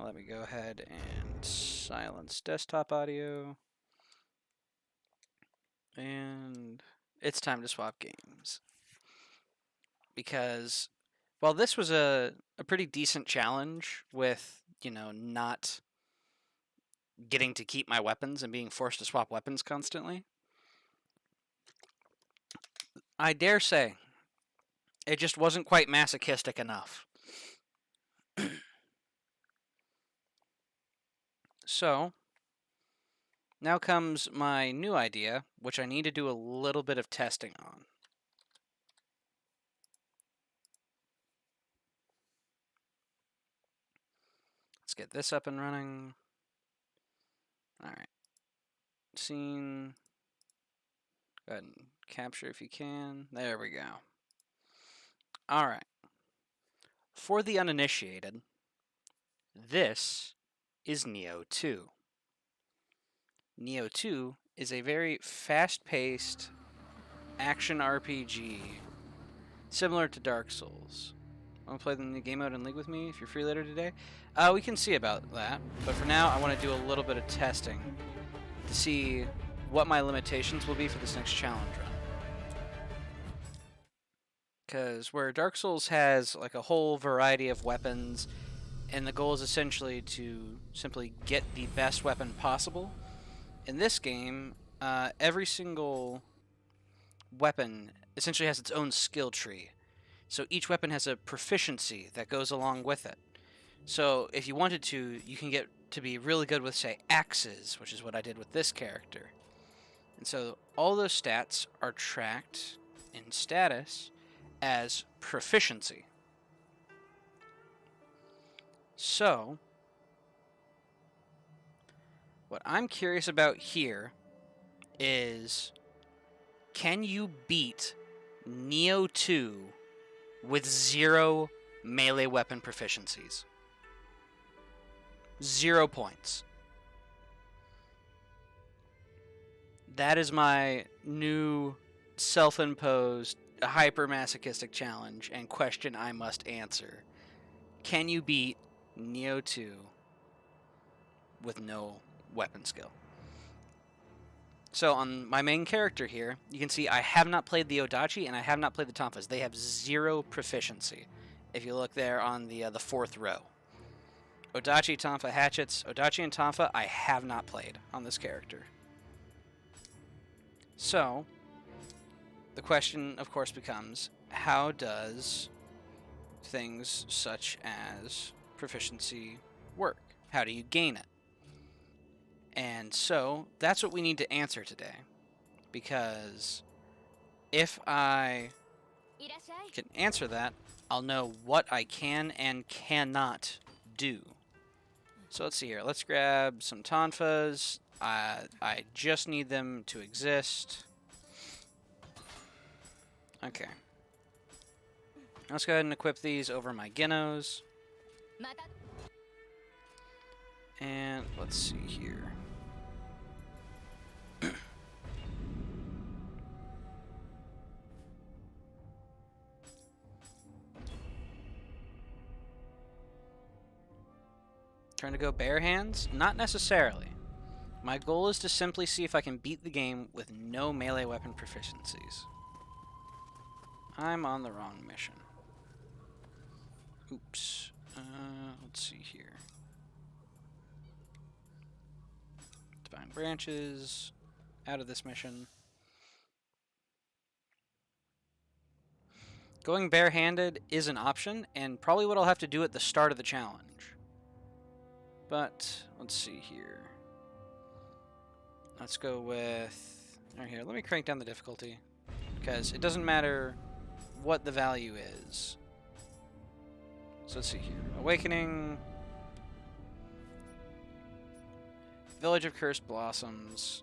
Let me go ahead and silence desktop audio. And it's time to swap games. Because while this was a pretty decent challenge with, not getting to keep my weapons and being forced to swap weapons constantly, I dare say it just wasn't quite masochistic enough. So, now comes my new idea, which I need to do a little bit of testing on. Let's get this up and running. Alright. Scene. Go ahead and capture if you can. There we go. Alright. For the uninitiated, this is Nioh 2. Nioh 2 is a very fast-paced action RPG similar to Dark Souls. Want to play the new game mode in League with me if you're free later today? We can see about that, but for now I want to do a little bit of testing to see what my limitations will be for this next challenge run. Because where Dark Souls has like a whole variety of weapons, and the goal is essentially to simply get the best weapon possible, in this game, every single weapon essentially has its own skill tree. So each weapon has a proficiency that goes along with it. So if you wanted to, you can get to be really good with, say, axes, which is what I did with this character. And so all those stats are tracked in status as proficiency. So what I'm curious about here is, can you beat Nioh 2 with 0 melee weapon proficiencies? 0 points. That is my new self-imposed hyper-masochistic challenge and question I must answer. Can you beat Nioh 2 with no weapon skill? So on my main character here, you can see I have not played the Odachi and I have not played the Tonfas. They have 0 proficiency. If you look there on the 4th row. Odachi, Tonfa, hatchets. Odachi and Tonfa I have not played on this character. So, the question, of course, becomes, how does things such as proficiency work? How do you gain it? And so, that's what we need to answer today. Because if I can answer that, I'll know what I can and cannot do. So let's see here. Let's grab some Tonfas. I just need them to exist. Okay. Let's go ahead and equip these over my Genos. And let's see here. Trying to go bare hands? Not necessarily. My goal is to simply see if I can beat the game with no melee weapon proficiencies. I'm on the wrong mission. Oops. Let's see here. Divine Branches. Out of this mission. Going barehanded is an option, and probably what I'll have to do at the start of the challenge. But, let's see here. Let's go with... Right here, let me crank down the difficulty. Because it doesn't matter what the value is. So let's see here. Awakening. Village of Cursed Blossoms.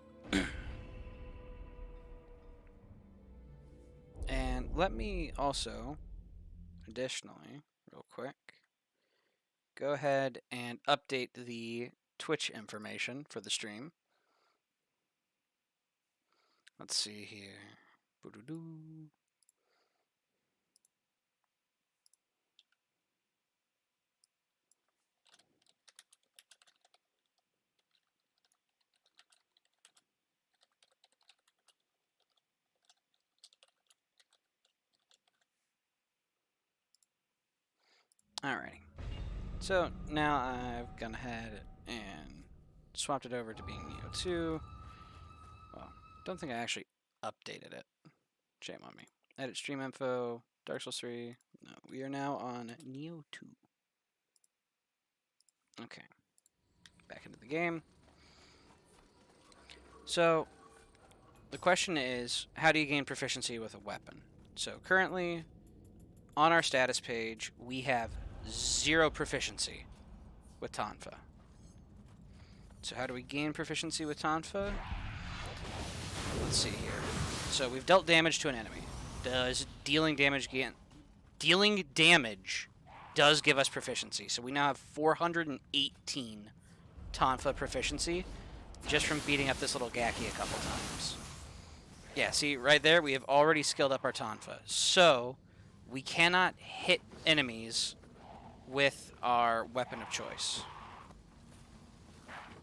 And let me also, additionally, real quick, go ahead and update the Twitch information for the stream. Let's see here. Boo-doo-doo. Alrighty. So now I've gone ahead and swapped it over to being Nioh 2. Well, don't think I actually updated it. Shame on me. Edit stream info, Dark Souls 3. No, we are now on Nioh 2. Okay. Back into the game. So, the question is, how do you gain proficiency with a weapon? So currently, on our status page, we have 0 proficiency with Tonfa. So how do we gain proficiency with Tonfa? Let's see here. So we've dealt damage to an enemy. Does dealing damage does give us proficiency. So we now have 418 Tonfa proficiency just from beating up this little Gaki a couple times. Yeah, see, right there, we have already skilled up our Tonfa. So we cannot hit enemies with our weapon of choice.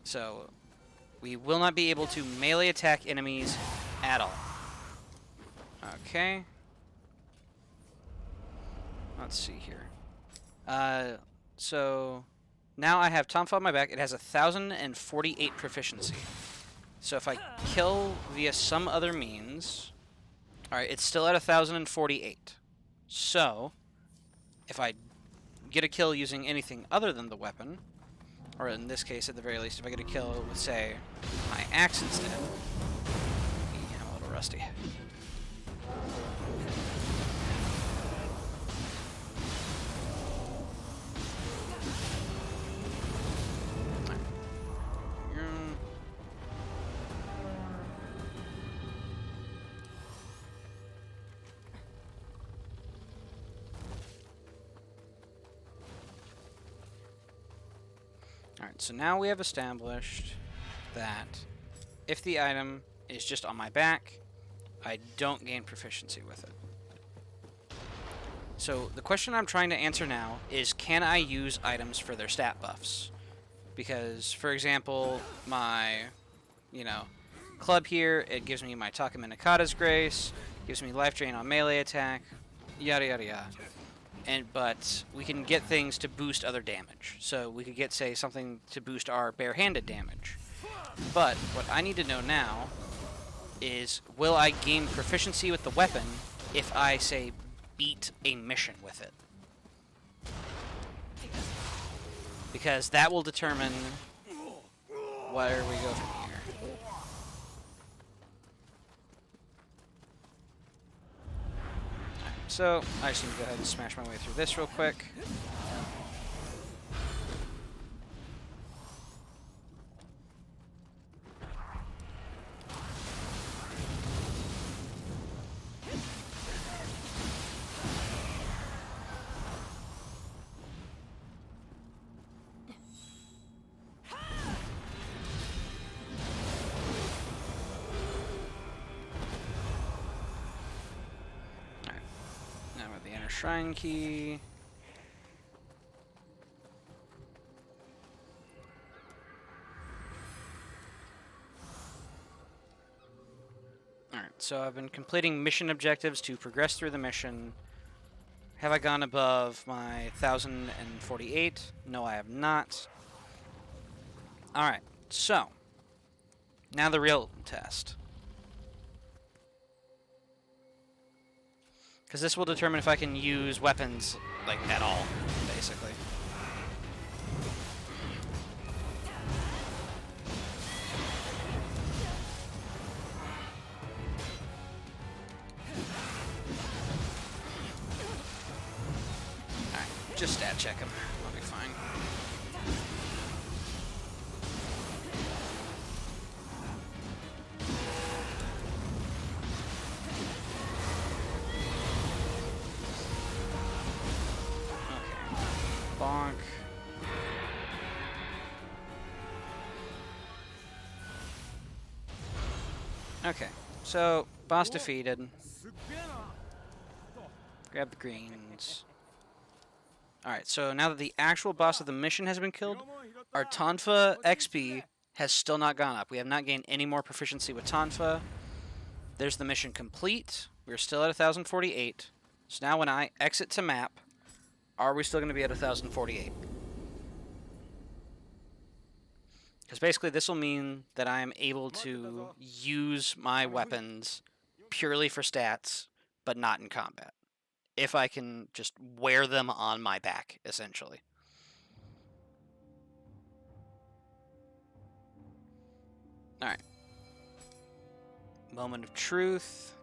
So we will not be able to melee attack enemies at all. Okay. Let's see here. So now I have Tonfa on my back. It has 1,048 proficiency. So if I kill via some other means... Alright, it's still at 1,048. So, if I get a kill using anything other than the weapon, or in this case, at the very least, if I get a kill with, say, my axe instead... I'm a little rusty. Alright, so now we have established that if the item is just on my back, I don't gain proficiency with it. So the question I'm trying to answer now is, can I use items for their stat buffs? Because, for example, my, club here, it gives me my Takuma Nakata's Grace, gives me life drain on melee attack, yada yada yada. But we can get things to boost other damage. So we could get, say, something to boost our barehanded damage. But what I need to know now is, will I gain proficiency with the weapon if I, say, beat a mission with it? Because that will determine where we go from here. So, I just need to go ahead and smash my way through this real quick. Shrine key. Alright, so I've been completing mission objectives to progress through the mission. Have I gone above my 1,048? No, I have not. Alright, so now the real test. Because this will determine if I can use weapons, like, at all, basically. Alright, just stat check him. I'll be fine. Bonk. Okay, so boss defeated. Grab the greens. Alright, so now that the actual boss of the mission has been killed, our Tonfa XP has still not gone up. We have not gained any more proficiency with Tonfa. There's the mission complete. We're still at 1,048. So now when I exit to map, Are we still going to be at 1,048? Because basically this will mean that I am able to use my weapons purely for stats, but not in combat. If I can just wear them on my back, essentially. Alright. Moment of truth.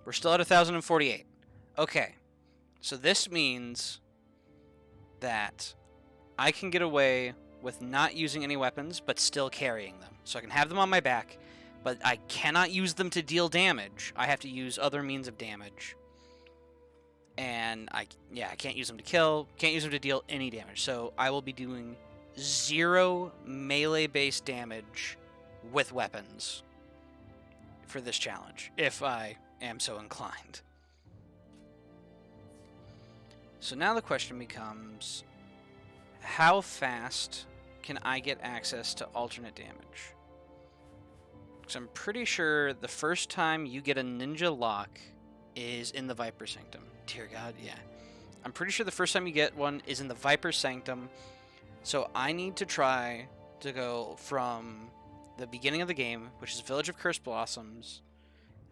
We're still at 1,048. Okay. So this means that I can get away with not using any weapons, but still carrying them. So I can have them on my back, but I cannot use them to deal damage. I have to use other means of damage. And I can't use them to kill, can't use them to deal any damage. So I will be doing 0 melee-based damage with weapons for this challenge, if I am so inclined. So now the question becomes, how fast can I get access to alternate damage? Because I'm pretty sure the first time you get a ninja lock is in the Viper Sanctum. Dear God, yeah. I'm pretty sure the first time you get one is in the Viper Sanctum. So I need to try to go from the beginning of the game, which is Village of Cursed Blossoms.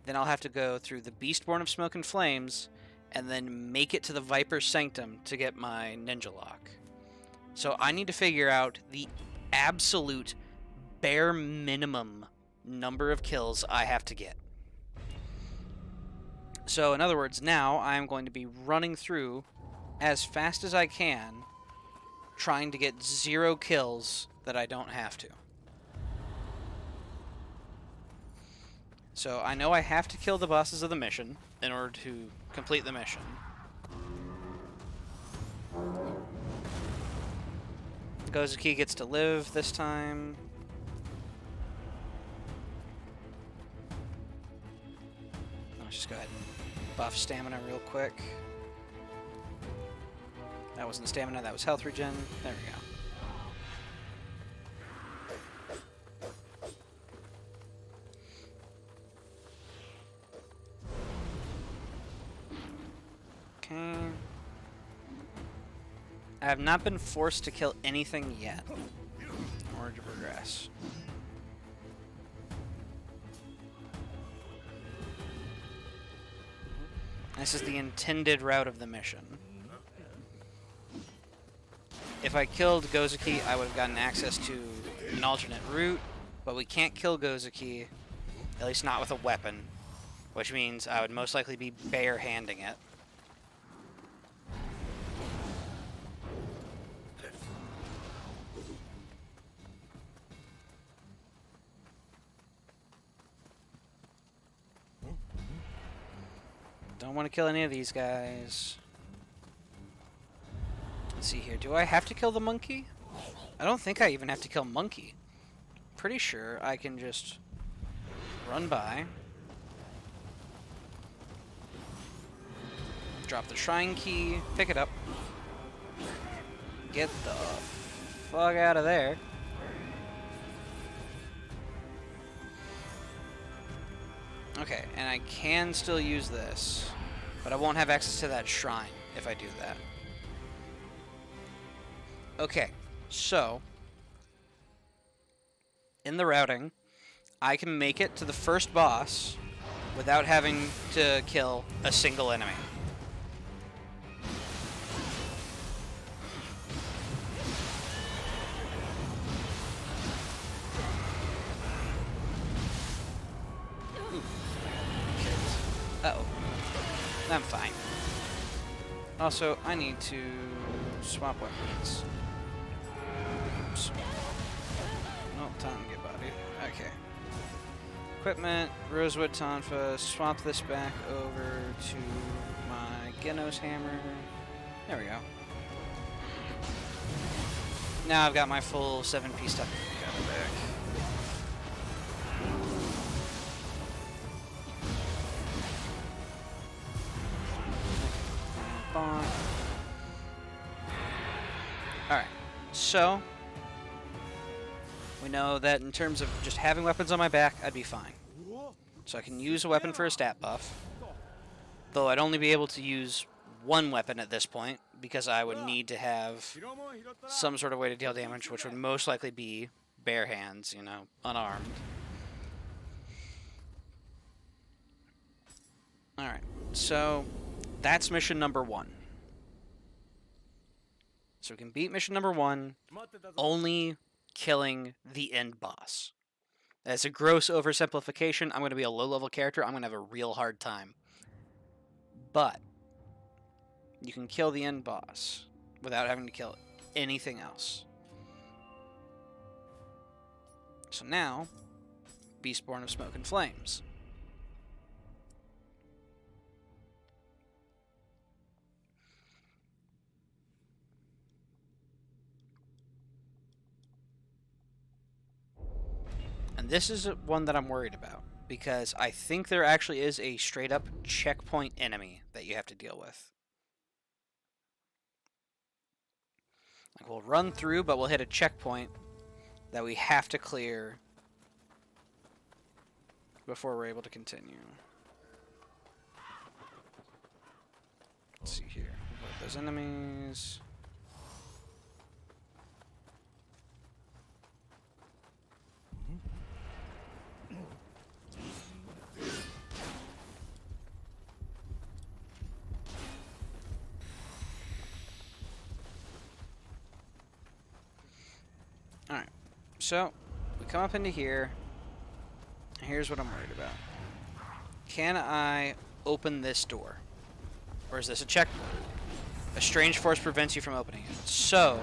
Then I'll have to go through the Beastborn of Smoke and Flames, and then make it to the Viper Sanctum to get my ninja lock. So I need to figure out the absolute bare minimum number of kills I have to get. So in other words, now I'm going to be running through as fast as I can, trying to get 0 kills that I don't have to. So I know I have to kill the bosses of the mission in order to complete the mission. Gozuki gets to live this time. Let's just go ahead and buff stamina real quick. That wasn't stamina, that was health regen. There we go. Okay. I have not been forced to kill anything yet in order to progress. This is the intended route of the mission. If I killed Gozuki, I would have gotten access to an alternate route, but we can't kill Gozuki, at least not with a weapon, which means I would most likely be bare-handing it. Don't want to kill any of these guys. Let's see here. Do I have to kill the monkey? I don't think I even have to kill monkey. Pretty sure I can just run by. Drop the shrine key. Pick it up. Get the fuck out of there. Okay, and I can still use this, but I won't have access to that shrine if I do that. Okay, so in the routing, I can make it to the first boss without having to kill a single enemy. Uh-oh. I'm fine. Also, I need to swap weapons. Oops. No, time to get body. Okay. Equipment, Rosewood Tonfa. Swap this back over to my Genos hammer. There we go. Now I've got my full 7-piece stuff back. Alright, so we know that in terms of just having weapons on my back, I'd be fine. So I can use a weapon for a stat buff, though I'd only be able to use one weapon at this point, because I would need to have some sort of way to deal damage, which would most likely be bare hands, you know, unarmed. Alright, so that's mission number 1. So we can beat mission number 1 only killing the end boss. That's a gross oversimplification. I'm going to be a low-level character. I'm going to have a real hard time. But you can kill the end boss without having to kill anything else. So now, Beastborn of Smoke and Flames. And this is one that I'm worried about, because I think there actually is a straight-up checkpoint enemy that you have to deal with. Like, we'll run through, but we'll hit a checkpoint that we have to clear before we're able to continue. Let's see here. Avoid those enemies. Alright, so we come up into here. Here's what I'm worried about. Can I open this door? Or is this a checkpoint? A strange force prevents you from opening it. So,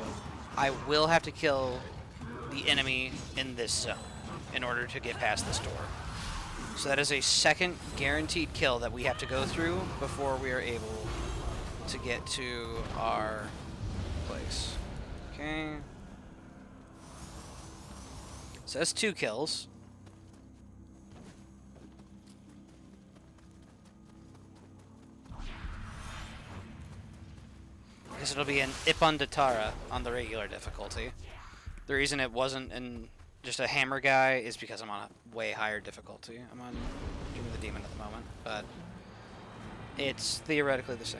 I will have to kill the enemy in this zone in order to get past this door. So that is a second guaranteed kill that we have to go through before we are able to get to our place. Okay. So that's 2 kills. Because it'll be an Ipandatara on the regular difficulty. The reason it wasn't in just a hammer guy is because I'm on a way higher difficulty. I'm on Doom of the Demon at the moment, but it's theoretically the same.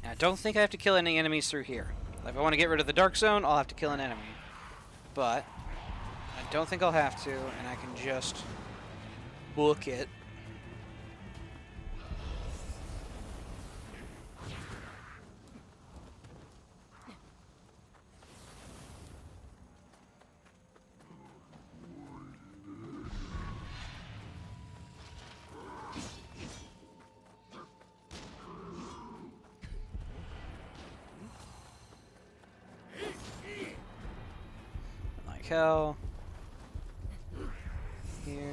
And I don't think I have to kill any enemies through here. If I want to get rid of the Dark Zone, I'll have to kill an enemy. But I don't think I'll have to, and I can just book it. Like hell. Here.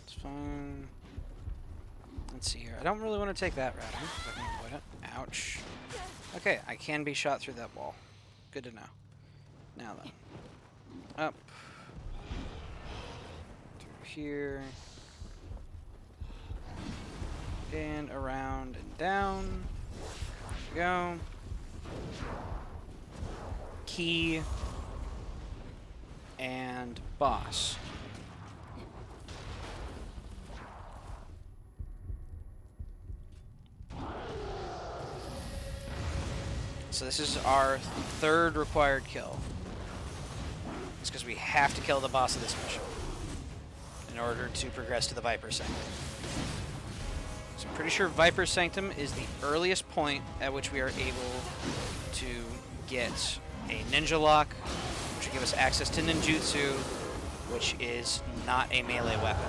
It's fine. Let's see here. I don't really want to take that route. If I can avoid it. Ouch. Okay, I can be shot through that wall. Good to know. Now then. Up. Through here. And around and down. There we go. Key. And boss. So this is our 3rd required kill. It's because we have to kill the boss of this mission in order to progress to the Viper Sanctum. So I'm pretty sure Viper Sanctum is the earliest point at which we are able to get a ninja lock, which will give us access to ninjutsu, which is not a melee weapon.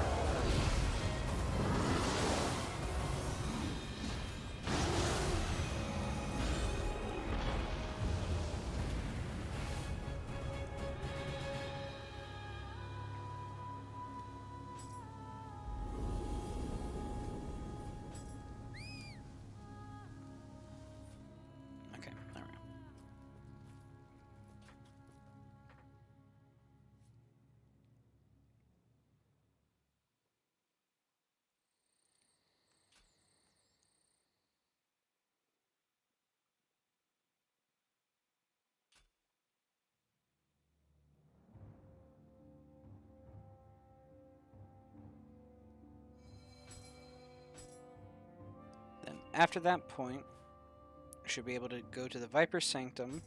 after that point, I should be able to go to the Viper Sanctum,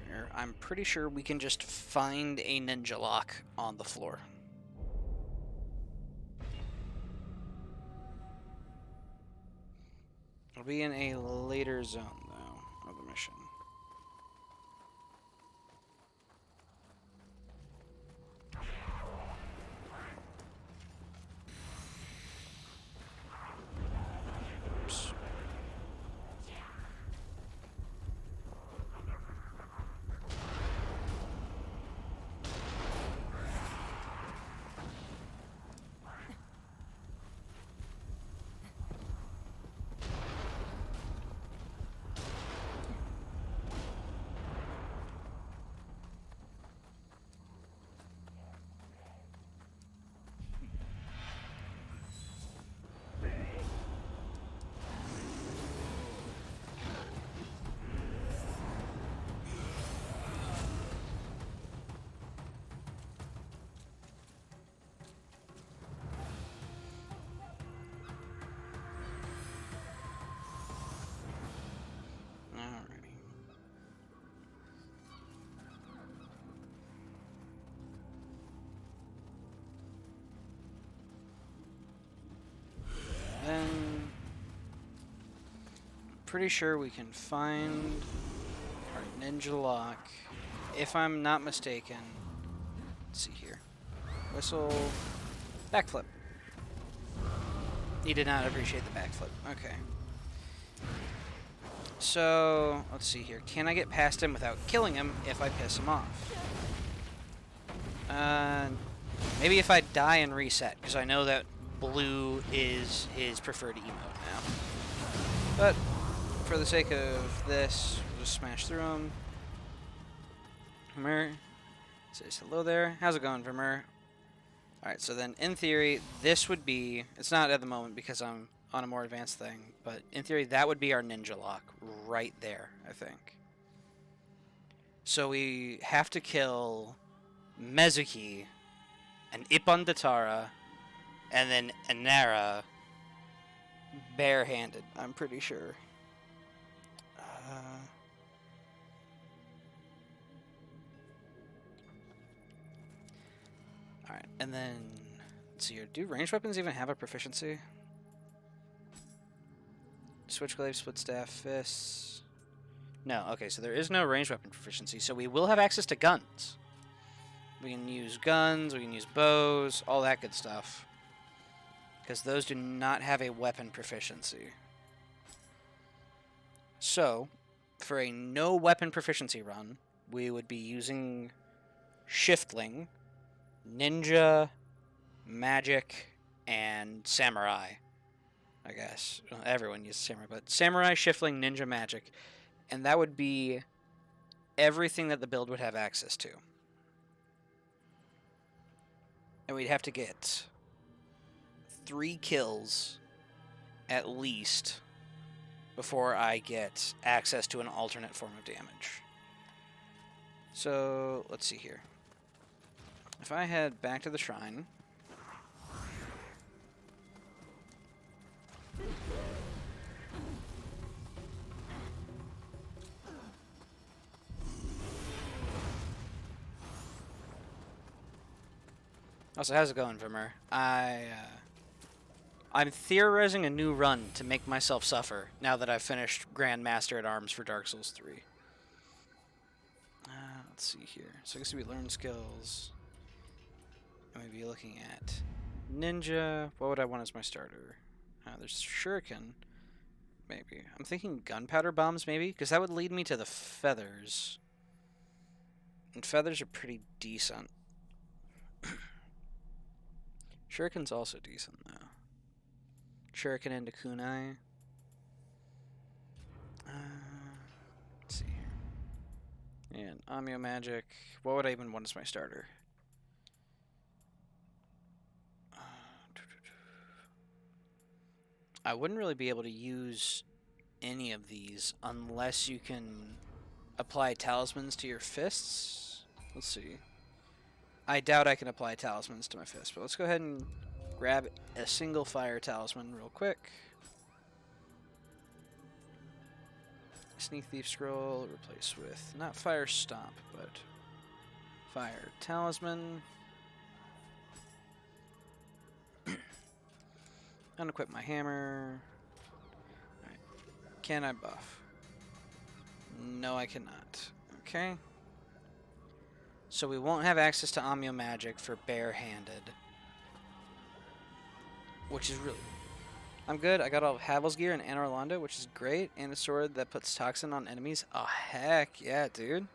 where I'm pretty sure we can just find a ninja lock on the floor. It'll be in a later zone, though, of the mission. Oops. Then, pretty sure we can find our ninja lock, if I'm not mistaken. Let's see here. Whistle, backflip. He did not appreciate the backflip. Okay. So, let's see here. Can I get past him without killing him if I piss him off? Maybe if I die and reset, because I know that blue is his preferred emote now. But for the sake of this, we'll just smash through him. Vermeer says hello there. How's it going, Vermeer? Alright, so then in theory, this would be, it's not at the moment because I'm on a more advanced thing, but in theory, that would be our ninja lock right there, I think. So we have to kill Mezuki and Ipandatara and then Inara barehanded, I'm pretty sure. Alright, and then, let's see here. Do ranged weapons even have a proficiency? Switchblade, split staff, fists. No, okay, so there is no ranged weapon proficiency, so we will have access to guns. We can use guns, we can use bows, all that good stuff. Because those do not have a weapon proficiency. So, for a no weapon proficiency run, we would be using Shiftling, Ninja, Magic, and Samurai. I guess. Well, everyone uses Samurai, but Samurai, Shiftling, Ninja, Magic. And that would be everything that the build would have access to. And we'd have to get 3 kills at least before I get access to an alternate form of damage. So, let's see here. If I head back to the shrine, also, how's it going, Vermeer? I'm theorizing a new run to make myself suffer now that I've finished Grandmaster at Arms for Dark Souls 3. Let's see here. So I guess we learn skills. And we'd be looking at Ninja. What would I want as my starter? There's Shuriken. Maybe. I'm thinking gunpowder bombs, maybe? Because that would lead me to the feathers. And feathers are pretty decent. Shuriken's also decent, though. Shuriken into kunai. Let's see here. And Amio Magic. What would I even want as my starter? I wouldn't really be able to use any of these unless you can apply talismans to your fists. Let's see. I doubt I can apply talismans to my fists, but let's go ahead and grab a single fire talisman real quick. Sneak Thief Scroll, replace with not Fire Stomp, but Fire Talisman. Unequip my hammer. Alright. Can I buff? No, I cannot. Okay. So we won't have access to Omeo Magic for barehanded. Which is really... I'm good. I got all of Havel's gear and Anor Londo, which is great. And a sword that puts toxin on enemies. Oh, heck yeah, dude.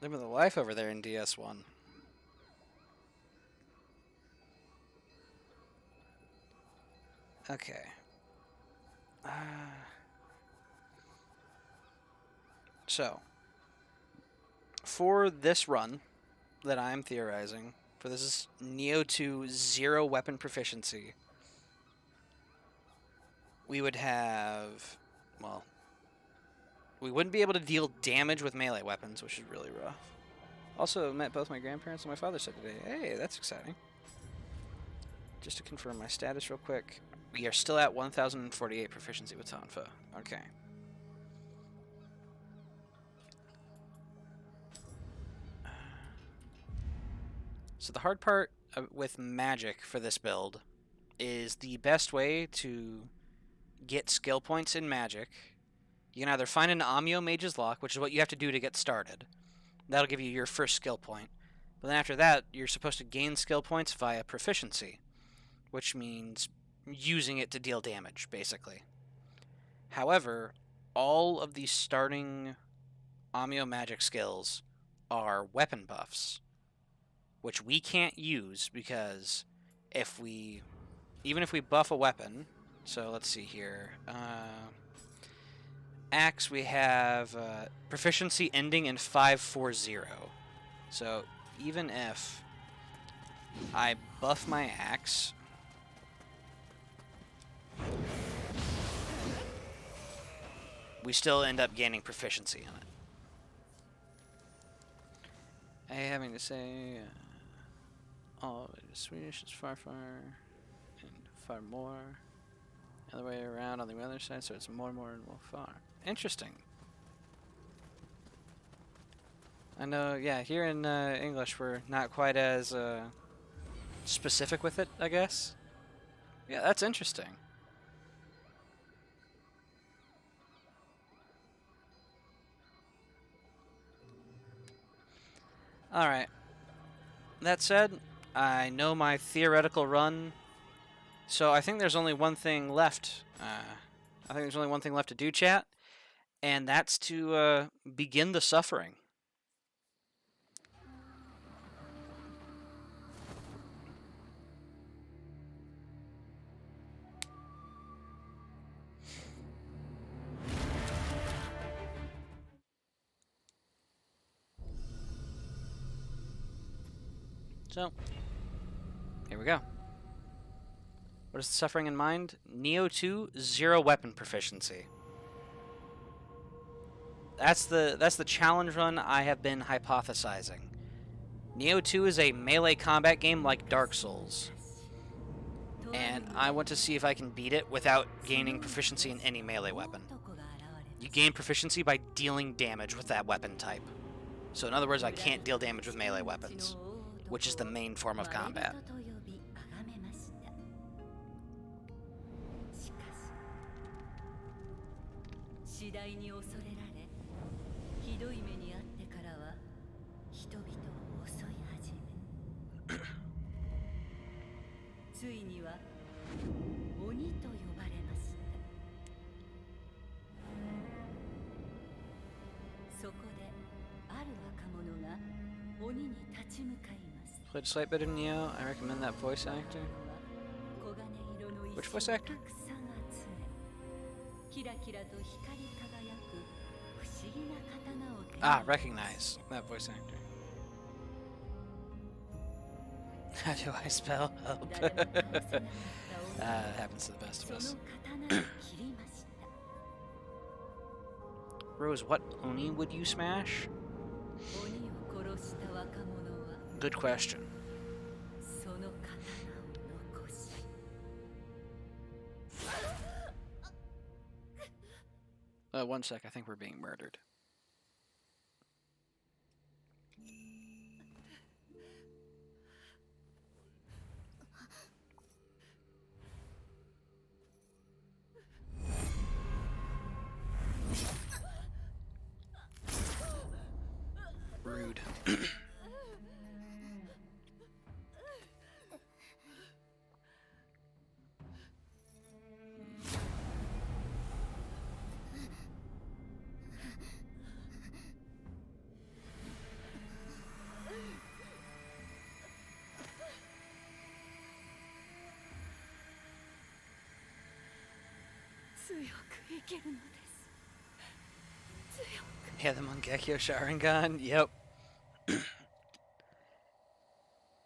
Living the life over there in DS1. Okay. So, for this run that I'm theorizing, for this is Nioh 2 0 weapon proficiency, we would have, well, we wouldn't be able to deal damage with melee weapons, which is really rough. Also, met both my grandparents and my father said today. Hey, that's exciting. Just to confirm my status real quick. We are still at 1048 proficiency with Tonfa. Okay. So the hard part with magic for this build is the best way to get skill points in magic. You can either find an Omeo Mage's Lock, which is what you have to do to get started. That'll give you your first skill point. But then after that, you're supposed to gain skill points via proficiency, which means using it to deal damage, basically. However, all of these starting Omeo magic skills are weapon buffs, which we can't use because even if we buff a weapon, so let's see here, axe we have proficiency ending in 540. So even if I buff my axe, we still end up gaining proficiency in it. I having to say, oh, Swedish is far, and far more. The other way around on the other side, so it's more, and more, far. Interesting. I know, yeah, here in English we're not quite as specific with it, I guess. Yeah, that's interesting. Alright. That said, I know my theoretical run, so I think there's only one thing left. I think there's only one thing left to do, chat, and that's to begin the suffering. So, here we go. What is the suffering in mind? Nioh 2, 0 weapon proficiency. That's the challenge run I have been hypothesizing. Nioh 2 is a melee combat game like Dark Souls. And I want to see if I can beat it without gaining proficiency in any melee weapon. You gain proficiency by dealing damage with that weapon type. So in other words, I can't deal damage with melee weapons, which is the main form of combat. Played a slight bit of Nioh. I recommend that voice actor. Which voice actor? Ah, recognize that voice actor. How do I spell help? It happens to the best of us. Rose, what Oni would you smash? Good question. 1 sec, I think we're being murdered. Rude. Yeah, the Mangekyo Sharingan. Yep.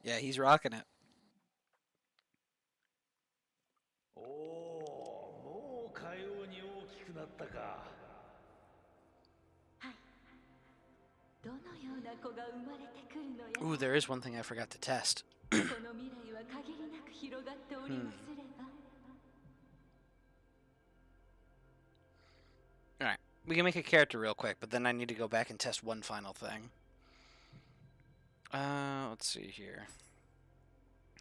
Yeah, he's rocking it. おお、もうかように大きくなったか。はい。どのような子が生まれてくるのやら。 Ooh, there is one thing I forgot to test. この未来は限りなく広がっておりますれば。Alright, we can make a character real quick, but then I need to go back and test one final thing. Let's see here.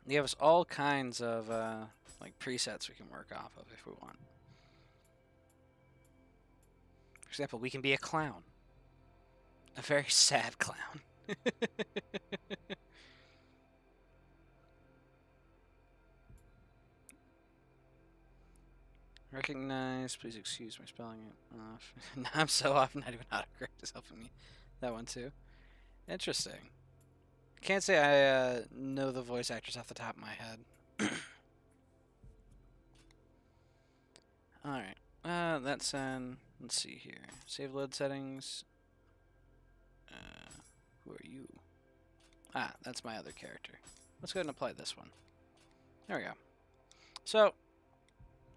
They have us all kinds of, like, presets we can work off of if we want. For example, we can be a clown. A very sad clown. Recognize, please excuse my spelling it off. I'm so often not even autocorrect is helping me. That one too. Interesting. Can't say I know the voice actors off the top of my head. Alright. That's let's see here. Save load settings. Who are you? Ah, that's my other character. Let's go ahead and apply this one. There we go. So,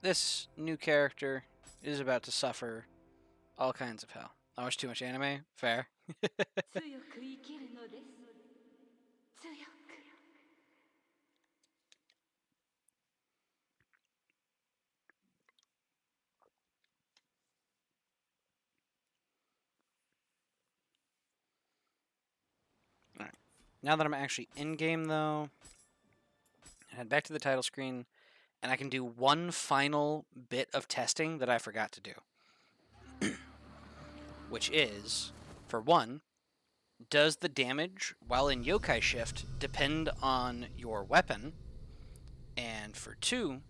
this new character is about to suffer all kinds of hell. I watch too much anime? Fair. Alright. Now that I'm actually in-game, though, head back to the title screen, and I can do one final bit of testing that I forgot to do. Which is, for one, does the damage while in Yokai Shift depend on your weapon? And for two,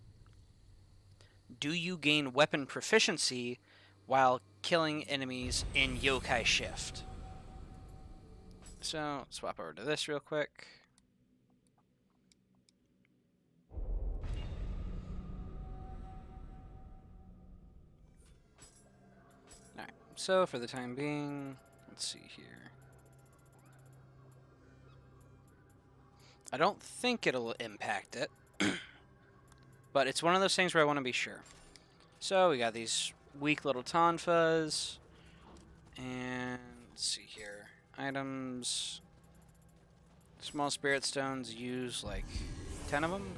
do you gain weapon proficiency while killing enemies in Yokai Shift? So, swap over to this real quick. Alright, so for the time being, let's see here. I don't think it'll impact it, but it's one of those things where I want to be sure. So we got these weak little tonfas, and let's see here. Items. Small spirit stones, use like 10 of them.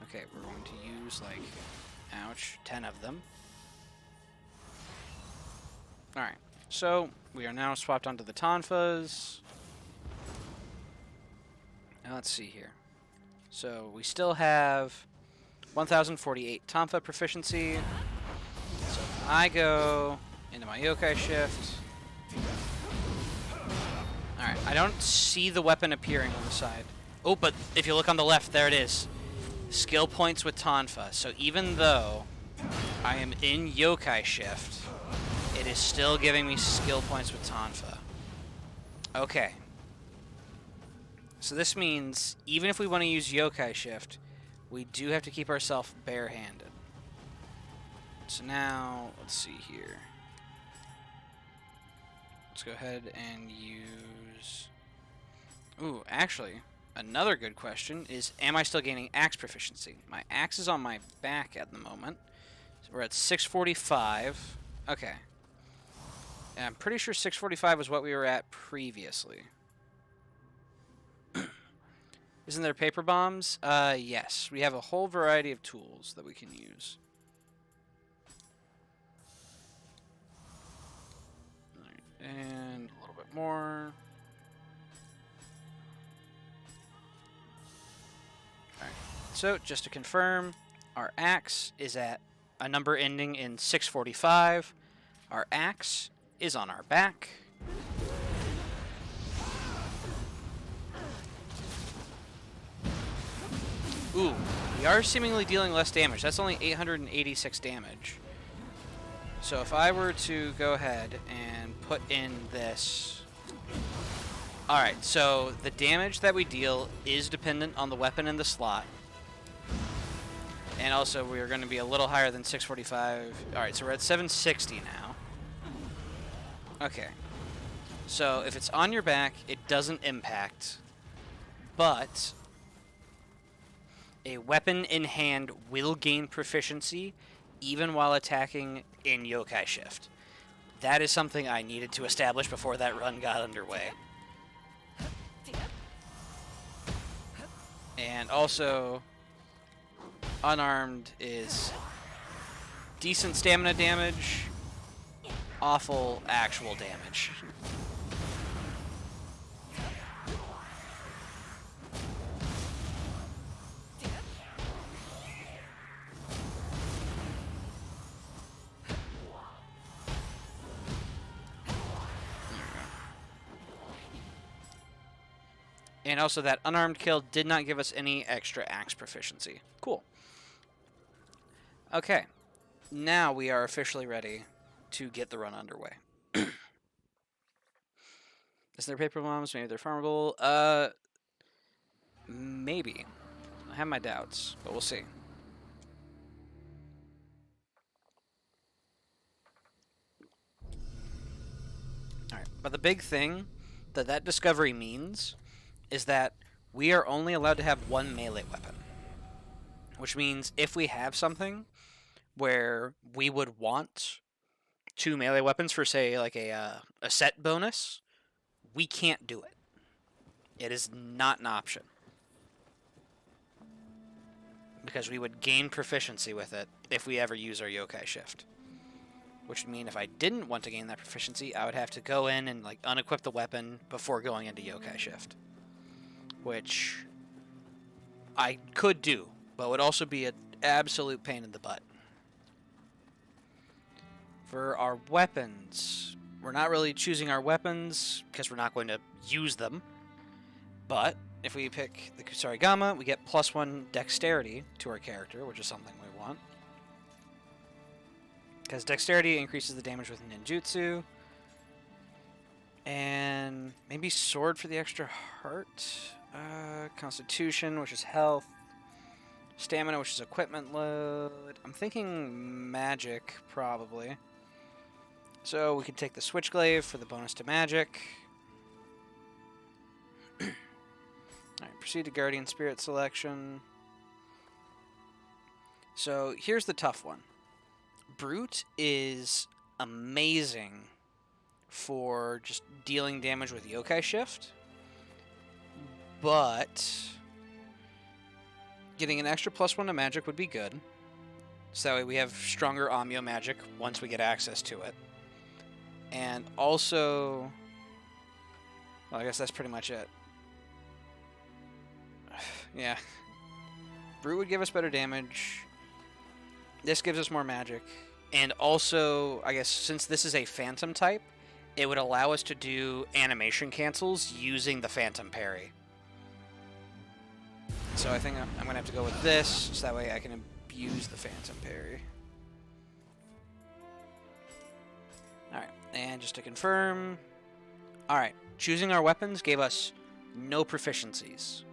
Okay, we're going to use like, ouch, 10 of them. Alright, so we are now swapped onto the tonfas. Now let's see here. So we still have 1048 tonfa proficiency. So if I go into my yokai shift. Alright, I don't see the weapon appearing on the side. Oh, but if you look on the left, there it is. Skill points with tonfa. So even though I am in yokai shift, it is still giving me skill points with tonfa. Okay. So this means, even if we want to use yokai shift, we do have to keep ourselves barehanded. So now, let's see here. Let's go ahead and use... Ooh, actually, another good question is, am I still gaining axe proficiency? My axe is on my back at the moment. So we're at 645. Okay. And I'm pretty sure 645 was what we were at previously. Isn't there paper bombs? Yes. We have a whole variety of tools that we can use. And a little bit more. Alright, so just to confirm, our axe is at a number ending in 645. Our axe is on our back. Ooh, we are seemingly dealing less damage. That's only 886 damage. So if I were to go ahead and put in this... Alright, so the damage that we deal is dependent on the weapon in the slot. And also, we are going to be a little higher than 645. Alright, so we're at 760 now. Okay. So if it's on your back, it doesn't impact. But a weapon in hand will gain proficiency even while attacking in Yokai Shift. That is something I needed to establish before that run got underway. And also, unarmed is decent stamina damage, awful actual damage. And also that unarmed kill did not give us any extra axe proficiency. Cool. Okay. Now we are officially ready to get the run underway. Is there paper bombs? Maybe they're farmable. Maybe. I have my doubts, but we'll see. Alright, but the big thing that discovery means is that we are only allowed to have one melee weapon. Which means if we have something where we would want two melee weapons for, say, like a set bonus, we can't do it. It is not an option. Because we would gain proficiency with it if we ever use our Yokai Shift. Which would mean if I didn't want to gain that proficiency, I would have to go in and like unequip the weapon before going into Yokai Shift. Which I could do, but would also be an absolute pain in the butt. For our weapons, we're not really choosing our weapons because we're not going to use them. But if we pick the Kusarigama, we get +1 dexterity to our character, which is something we want. Because dexterity increases the damage with ninjutsu. And maybe sword for the extra heart. Constitution, which is health. Stamina, which is equipment load. I'm thinking magic, probably. So we could take the Switchglaive for the bonus to magic. Alright, proceed to Guardian Spirit selection. So here's the tough one. Brute is amazing for just dealing damage with Yokai Shift. But getting an extra +1 to magic would be good. So that way we have stronger Amyo magic once we get access to it. And also... well, I guess that's pretty much it. Yeah. Brute would give us better damage. This gives us more magic. And also, I guess since this is a Phantom type, it would allow us to do animation cancels using the Phantom Parry. So I think I'm going to have to go with this, so that way I can abuse the Phantom Parry. Alright, and just to confirm... Alright, choosing our weapons gave us no proficiencies.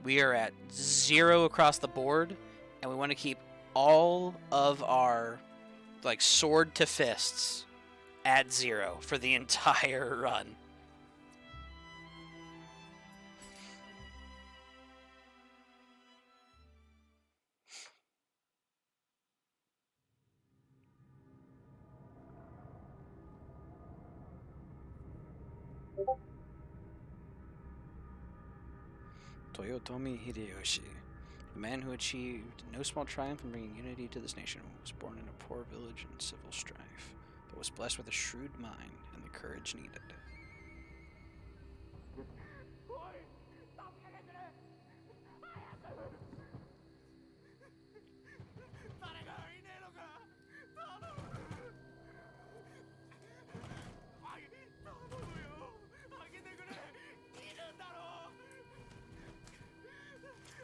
We are at 0 across the board, and we want to keep all of our like sword to fists at 0 for the entire run. Toyotomi Hideyoshi, the man who achieved no small triumph in bringing unity to this nation, was born in a poor village in civil strife, but was blessed with a shrewd mind and the courage needed. おい助けてくれ早く誰がいねえのか頼む頼むよ開けてくれいるんだろ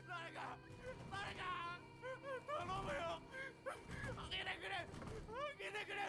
誰か頼むよ開けてくれ開けてくれ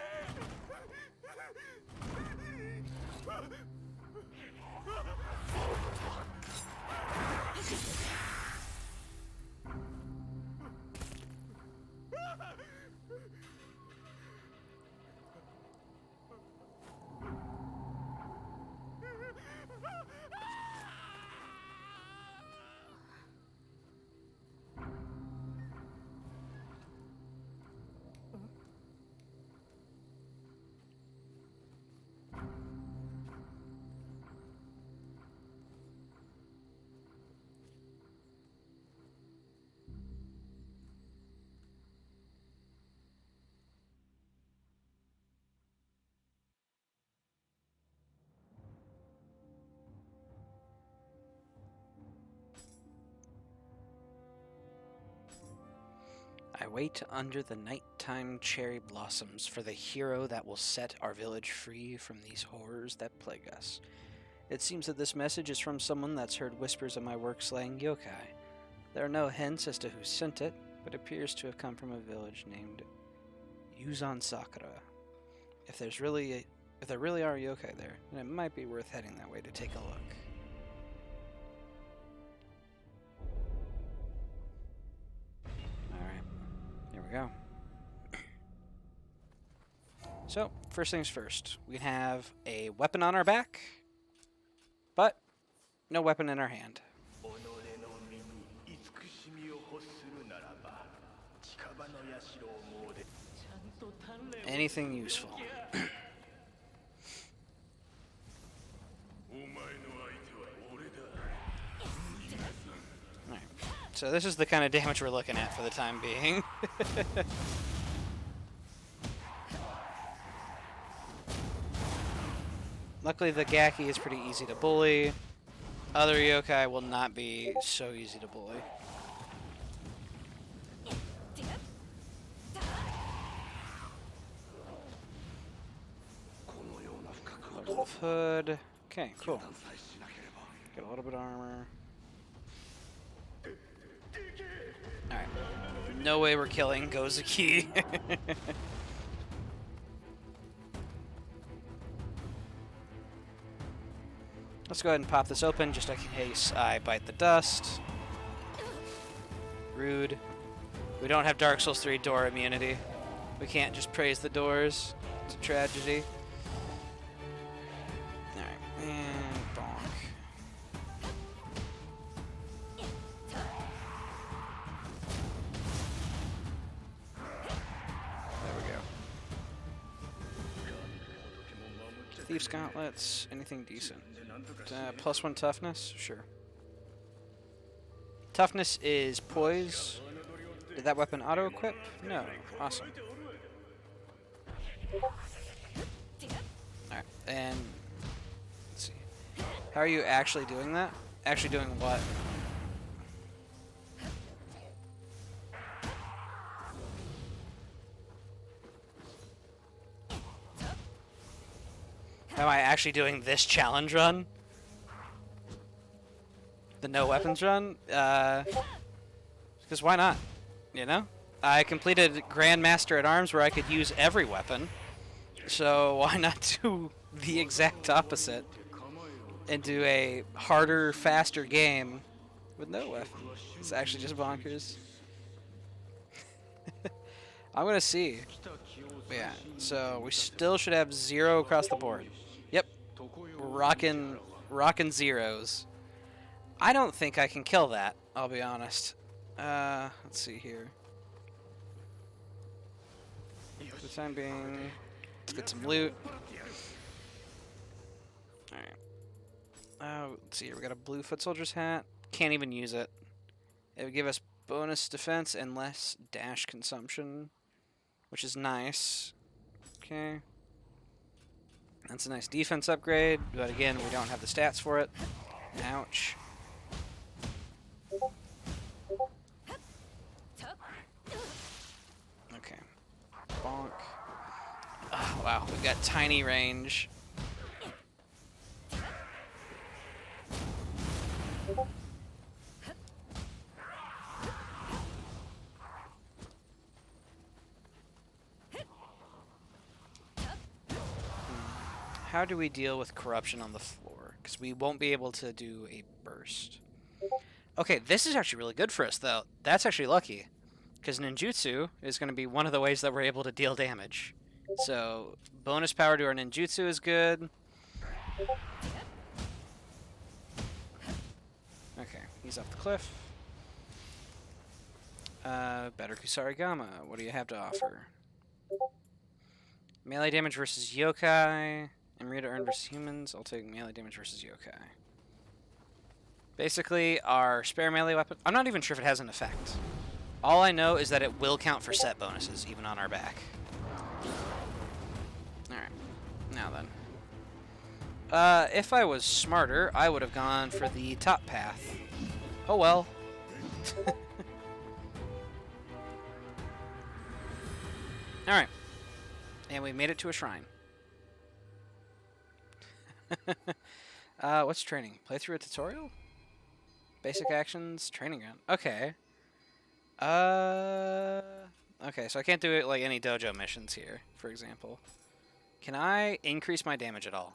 I wait under the nighttime cherry blossoms for the hero that will set our village free from these horrors that plague us. It seems that this message is from someone that's heard whispers of my work slaying yokai. There are no hints as to who sent it, but it appears to have come from a village named Yuzan Sakura. If there really are yokai there, then it might be worth heading that way to take a look. Alright, here we go. So, first things first, we have a weapon on our back, but no weapon in our hand. Anything useful. Alright, so this is the kind of damage we're looking at for the time being. Luckily, the Gaki is pretty easy to bully. Other yokai will not be so easy to bully. Load of hood. Okay, cool. Get a little bit of armor. Alright. No way we're killing Gozuki. Let's go ahead and pop this open just in case I bite the dust. Rude. We don't have Dark Souls 3 door immunity. We can't just praise the doors. It's a tragedy. Alright, and bonk. There we go. Thieves gauntlets, anything decent. +1 toughness? Sure. Toughness is poise. Did that weapon auto-equip? No. Awesome. Alright, and let's see. How are you actually doing that? Actually doing what? Am I actually doing this challenge run? The no weapons run? Because why not? You know? I completed Grandmaster at Arms where I could use every weapon. So why not do the exact opposite and do a harder, faster game with no weapon? It's actually just bonkers. I'm gonna see. But yeah, so we still should have 0 across the board. Yep, rockin' zeros. I don't think I can kill that, I'll be honest. Let's see here. For the time being, let's get some loot. Alright. Let's see here. We got a blue foot soldier's hat. Can't even use it. It would give us bonus defense and less dash consumption, which is nice. Okay. That's a nice defense upgrade, but again, we don't have the stats for it. Ouch. Okay. Bonk. Oh, wow, we've got tiny range. How do we deal with corruption on the floor? Because we won't be able to do a burst. Okay, this is actually really good for us, though. That's actually lucky. Because ninjutsu is going to be one of the ways that we're able to deal damage. So, bonus power to our ninjutsu is good. Okay, he's off the cliff. Better Kusarigama, what do you have to offer? Melee damage versus yokai. Amrita earn versus humans. I'll take melee damage versus yokai. Basically, our spare melee weapon... I'm not even sure if it has an effect. All I know is that it will count for set bonuses, even on our back. Alright. Now then. If I was smarter, I would have gone for the top path. Oh well. Alright. And we made it to a shrine. What's training? Play through a tutorial? Basic actions, training ground. Okay. Okay, so I can't do it like any dojo missions here, for example. Can I increase my damage at all?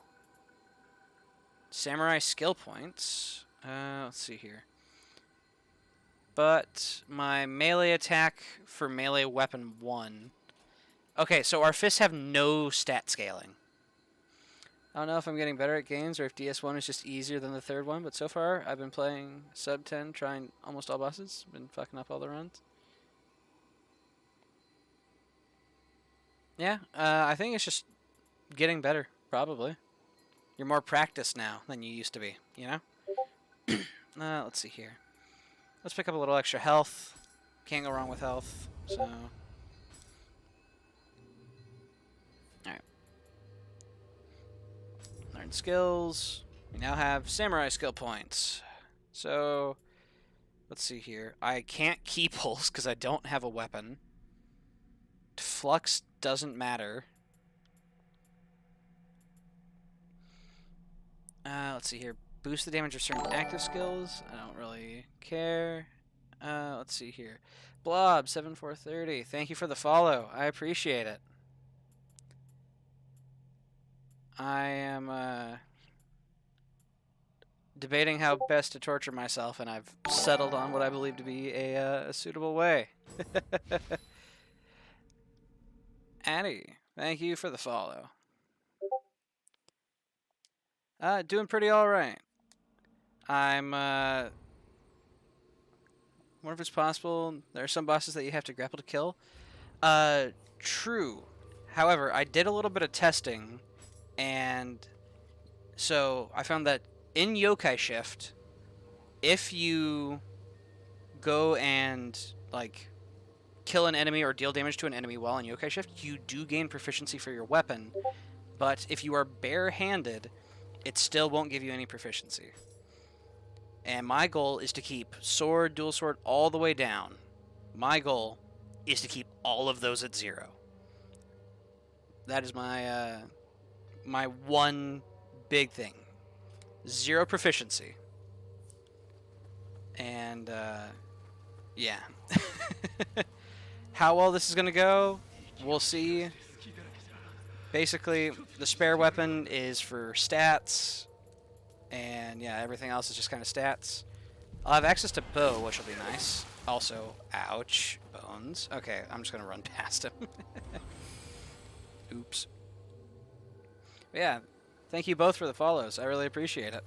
Samurai skill points. Let's see here. But my melee attack for melee weapon 1. Okay, so our fists have no stat scaling. I don't know if I'm getting better at games or if DS1 is just easier than the third one, but so far I've been playing sub 10, trying almost all bosses, been fucking up all the runs. Yeah, I think it's just getting better, probably. You're more practiced now than you used to be, you know? Let's see here. Let's pick up a little extra health. Can't go wrong with health, so... Alright. Learn skills. We now have samurai skill points. So, let's see here. I can't key pulse because I don't have a weapon. Flux doesn't matter. Let's see here. Boost the damage of certain active skills. I don't really care. Let's see here. Blob 7430. Thank you for the follow. I appreciate it. I am debating how best to torture myself, and I've settled on what I believe to be a suitable way. Addie, thank you for the follow. Doing pretty alright. I'm, wonder if it's possible. There are some bosses that you have to grapple to kill. True. However, I did a little bit of testing, and so I found that in Yokai Shift, if you go and, like, kill an enemy or deal damage to an enemy while in Yokai Shift, you do gain proficiency for your weapon, but if you are bare-handed, it still won't give you any proficiency. And my goal is to keep sword, dual sword, all the way down. My goal is to keep all of those at 0. That is my my one big thing. 0 proficiency. And yeah. How well this is gonna go, we'll see. Basically, the spare weapon is for stats, and yeah, everything else is just kind of stats. I'll have access to bow, which will be nice. Also, ouch, bones. Okay, I'm just gonna run past him. Oops. But yeah, thank you both for the follows. I really appreciate it.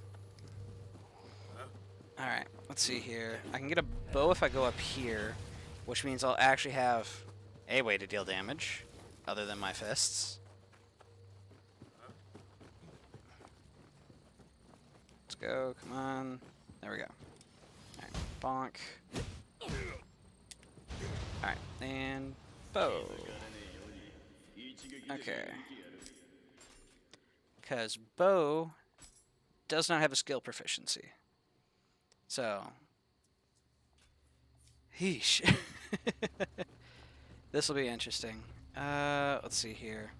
Alright, let's see here. I can get a bow if I go up here, which means I'll actually have a way to deal damage, other than my fists. Let's go, come on. There we go. Alright, bonk. Alright, and bow. Okay. because bow does not have a skill proficiency. So, heesh. This will be interesting. Let's see here.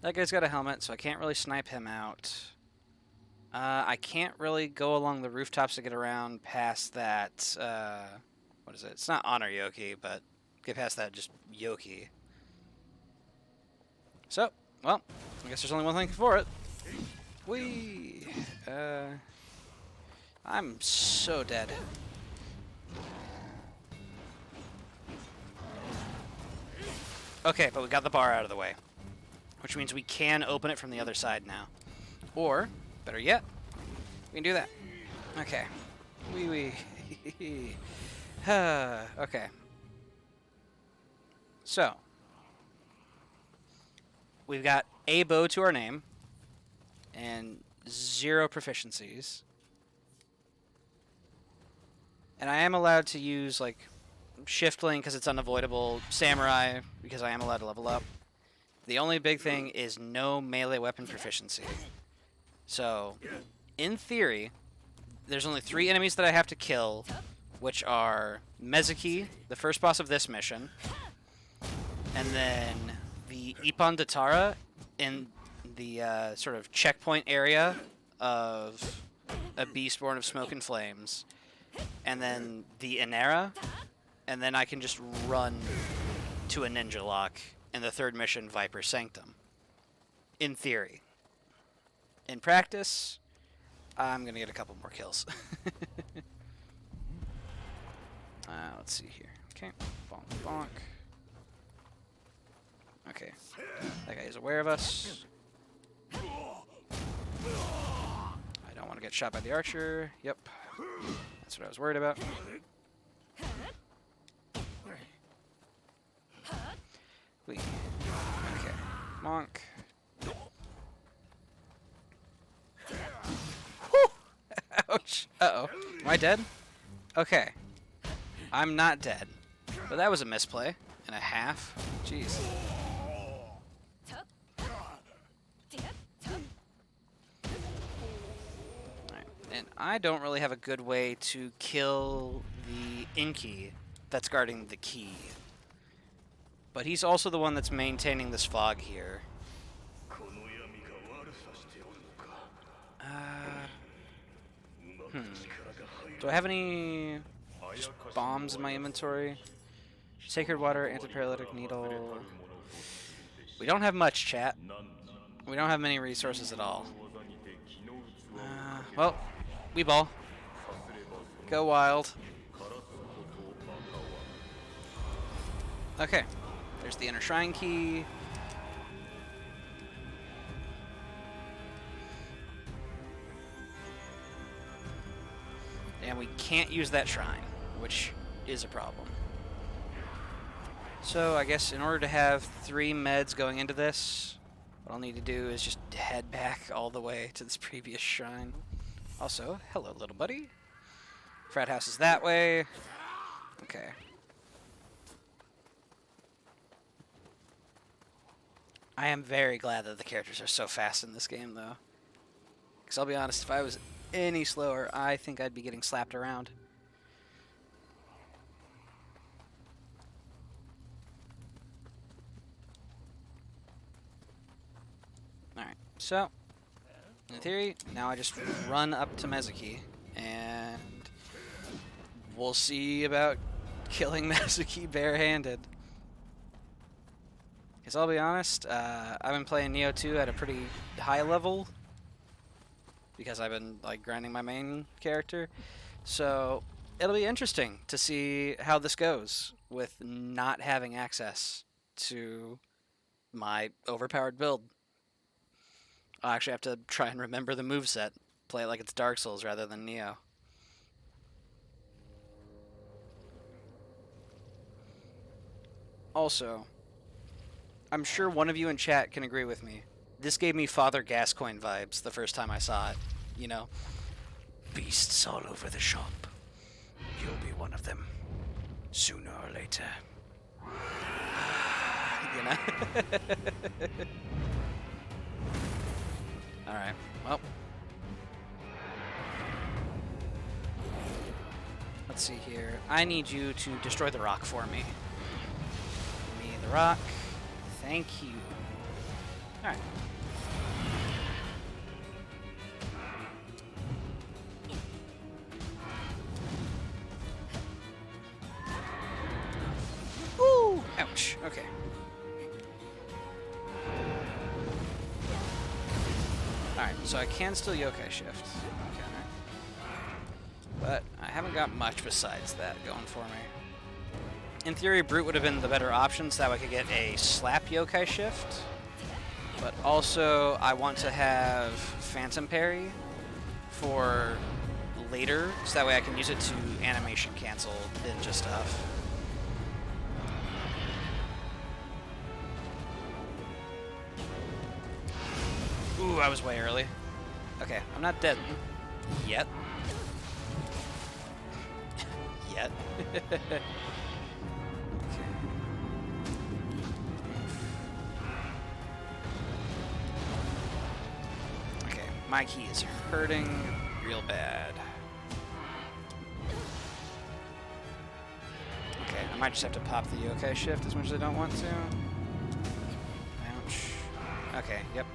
That guy's got a helmet, so I can't really snipe him out. I can't really go along the rooftops to get around past that, what is it? It's not Honor Yoki, but get past that just Yoki. So, well, I guess there's only one thing for it. Whee! I'm so dead. Okay, but we got the bar out of the way, which means we can open it from the other side now. Or, better yet, we can do that. Okay. Wee. Okay. So, we've got a bow to our name, and 0 proficiencies. And I am allowed to use, like, shift link because it's unavoidable, samurai because I am allowed to level up. The only big thing is no melee weapon proficiency. So, in theory, there's only 3 enemies that I have to kill, which are Mezuki, the first boss of this mission, and then the Ippon Datara in the sort of checkpoint area of a beast born of smoke and flames, and then the Inara, and then I can just run to a ninja lock in the 3rd mission, Viper Sanctum. In theory. In practice, I'm going to get a couple more kills. Let's see here. Okay, bonk, bonk. Okay, that guy is aware of us. I don't want to get shot by the archer. Yep, that's what I was worried about. Wait. Okay, bonk. Whew! Ouch. Uh-oh. Am I dead? Okay. I'm not dead. But that was a misplay. And a half. Jeez. Alright. And I don't really have a good way to kill the Inky that's guarding the key. But he's also the one that's maintaining this fog here. Do I have any just bombs in my inventory? Sacred water, antiparalytic needle. We don't have much, chat. We don't have many resources at all. Well, we ball. Go wild. Okay. There's the inner shrine key. And we can't use that shrine, which is a problem. So I guess in order to have 3 meds going into this, what I'll need to do is just head back all the way to this previous shrine. Also, hello little buddy. Frat house is that way. Okay. I am very glad that the characters are so fast in this game, though. Because I'll be honest, if I was any slower, I think I'd be getting slapped around. Alright, so, in theory, now I just run up to Mezuki, and we'll see about killing Mezuki barehanded. Because I'll be honest, I've been playing Nioh 2 at a pretty high level, because I've been like grinding my main character. So it'll be interesting to see how this goes with not having access to my overpowered build. I'll actually have to try and remember the moveset. Play it like it's Dark Souls rather than Nioh. Also, I'm sure one of you in chat can agree with me. This gave me Father Gascoigne vibes the first time I saw it. You know? Beasts all over the shop. You'll be one of them. Sooner or later. You know? Alright, well. Let's see here. I need you to destroy the rock for me. Give me the rock. Thank you. Alright. Ooh! Ouch. Okay. Alright, so I can still yokai shift. Okay. But I haven't got much besides that going for me. In theory, Brute would have been the better option, so that way I could get a slap yokai shift. But also, I want to have Phantom Parry for later, so that way I can use it to animation cancel ninja stuff. Ooh, I was way early. Okay, I'm not dead yet. Yet. Okay, my key is hurting real bad. Okay, I might just have to pop the yokai shift as much as I don't want to. Ouch. Okay, yep.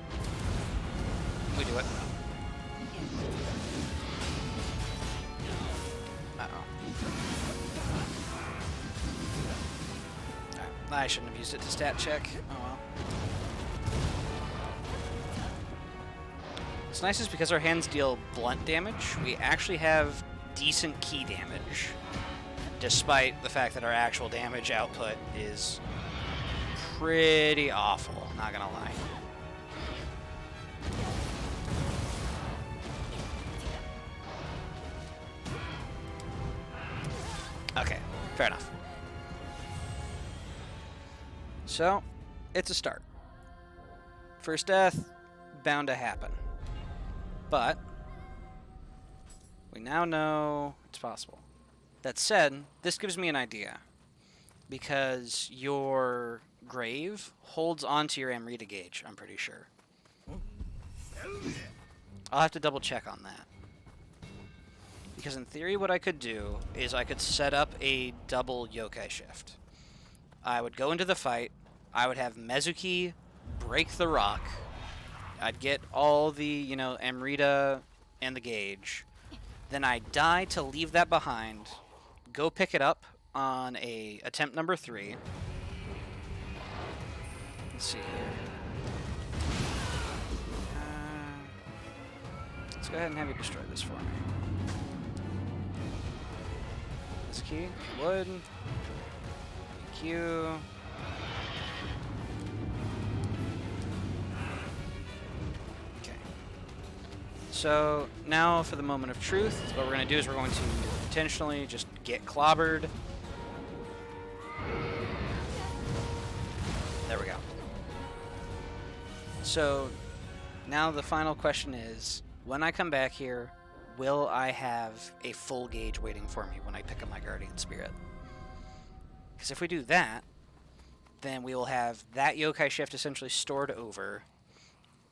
We do it. Uh-oh. I shouldn't have used it to stat check. Oh well. What's nice is because our hands deal blunt damage, we actually have decent key damage, despite the fact that our actual damage output is pretty awful, not gonna lie. Okay, fair enough. So, it's a start. First death, bound to happen. But, we now know it's possible. That said, this gives me an idea. Because your grave holds onto your Amrita gauge, I'm pretty sure. I'll have to double check on that. Because in theory what I could do is I could set up a double yokai shift. I would go into the fight, I would have Mezuki break the rock, I'd get all the, you know, Amrita and the gauge, then I'd die to leave that behind, go pick it up on a attempt number 3. Let's see here. Let's go ahead and have you destroy this for me. This key, wood, Q. Okay. So now for the moment of truth, what we're going to do is we're going to intentionally just get clobbered. There we go. So now the final question is, when I come back here, will I have a full gauge waiting for me when I pick up my Guardian Spirit? Because if we do that, then we will have that yokai shift essentially stored over,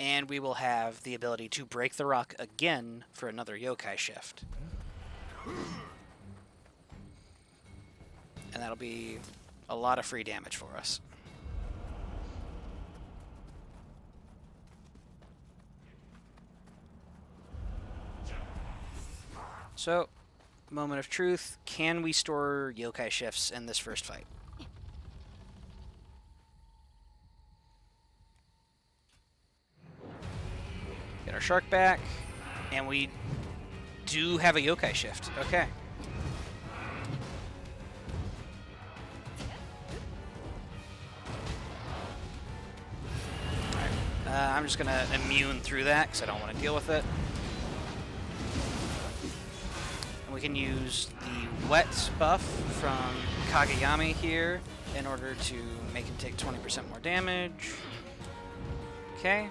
and we will have the ability to break the rock again for another yokai shift. And that'll be a lot of free damage for us. So, moment of truth. Can we store yokai shifts in this first fight? Get our shark back, and we do have a yokai shift. Okay. Alright. I'm just going to immune through that because I don't want to deal with it. We can use the wet buff from Kageyami here in order to make him take 20% more damage. Okay.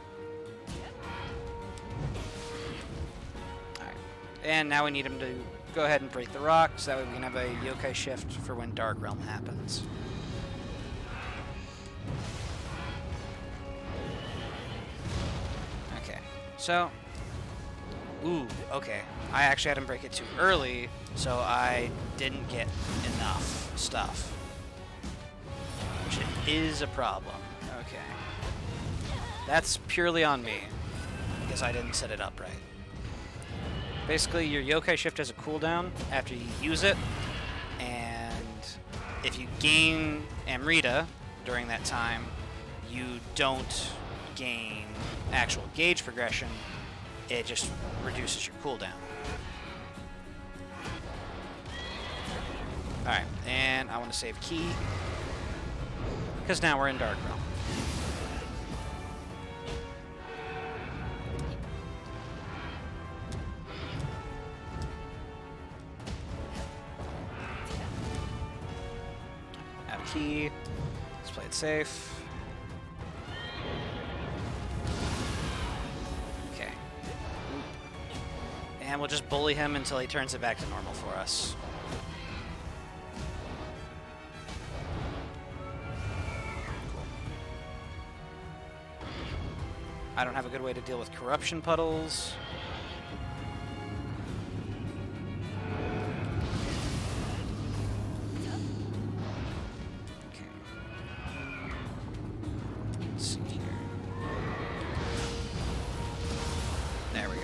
Alright. And now we need him to go ahead and break the rock, so that way we can have a yokai shift for when Dark Realm happens. Okay. So, ooh, okay. I actually had him break it too early, so I didn't get enough stuff. Which is a problem. Okay. That's purely on me, because I didn't set it up right. Basically, your yokai shift has a cooldown after you use it, and if you gain Amrita during that time, you don't gain actual gauge progression, it just reduces your cooldown. Alright, and I want to save key, because now we're in Dark Realm. Out of key, let's play it safe. And we'll just bully him until he turns it back to normal for us. Cool. I don't have a good way to deal with corruption puddles. Okay. Let's see here. There we go.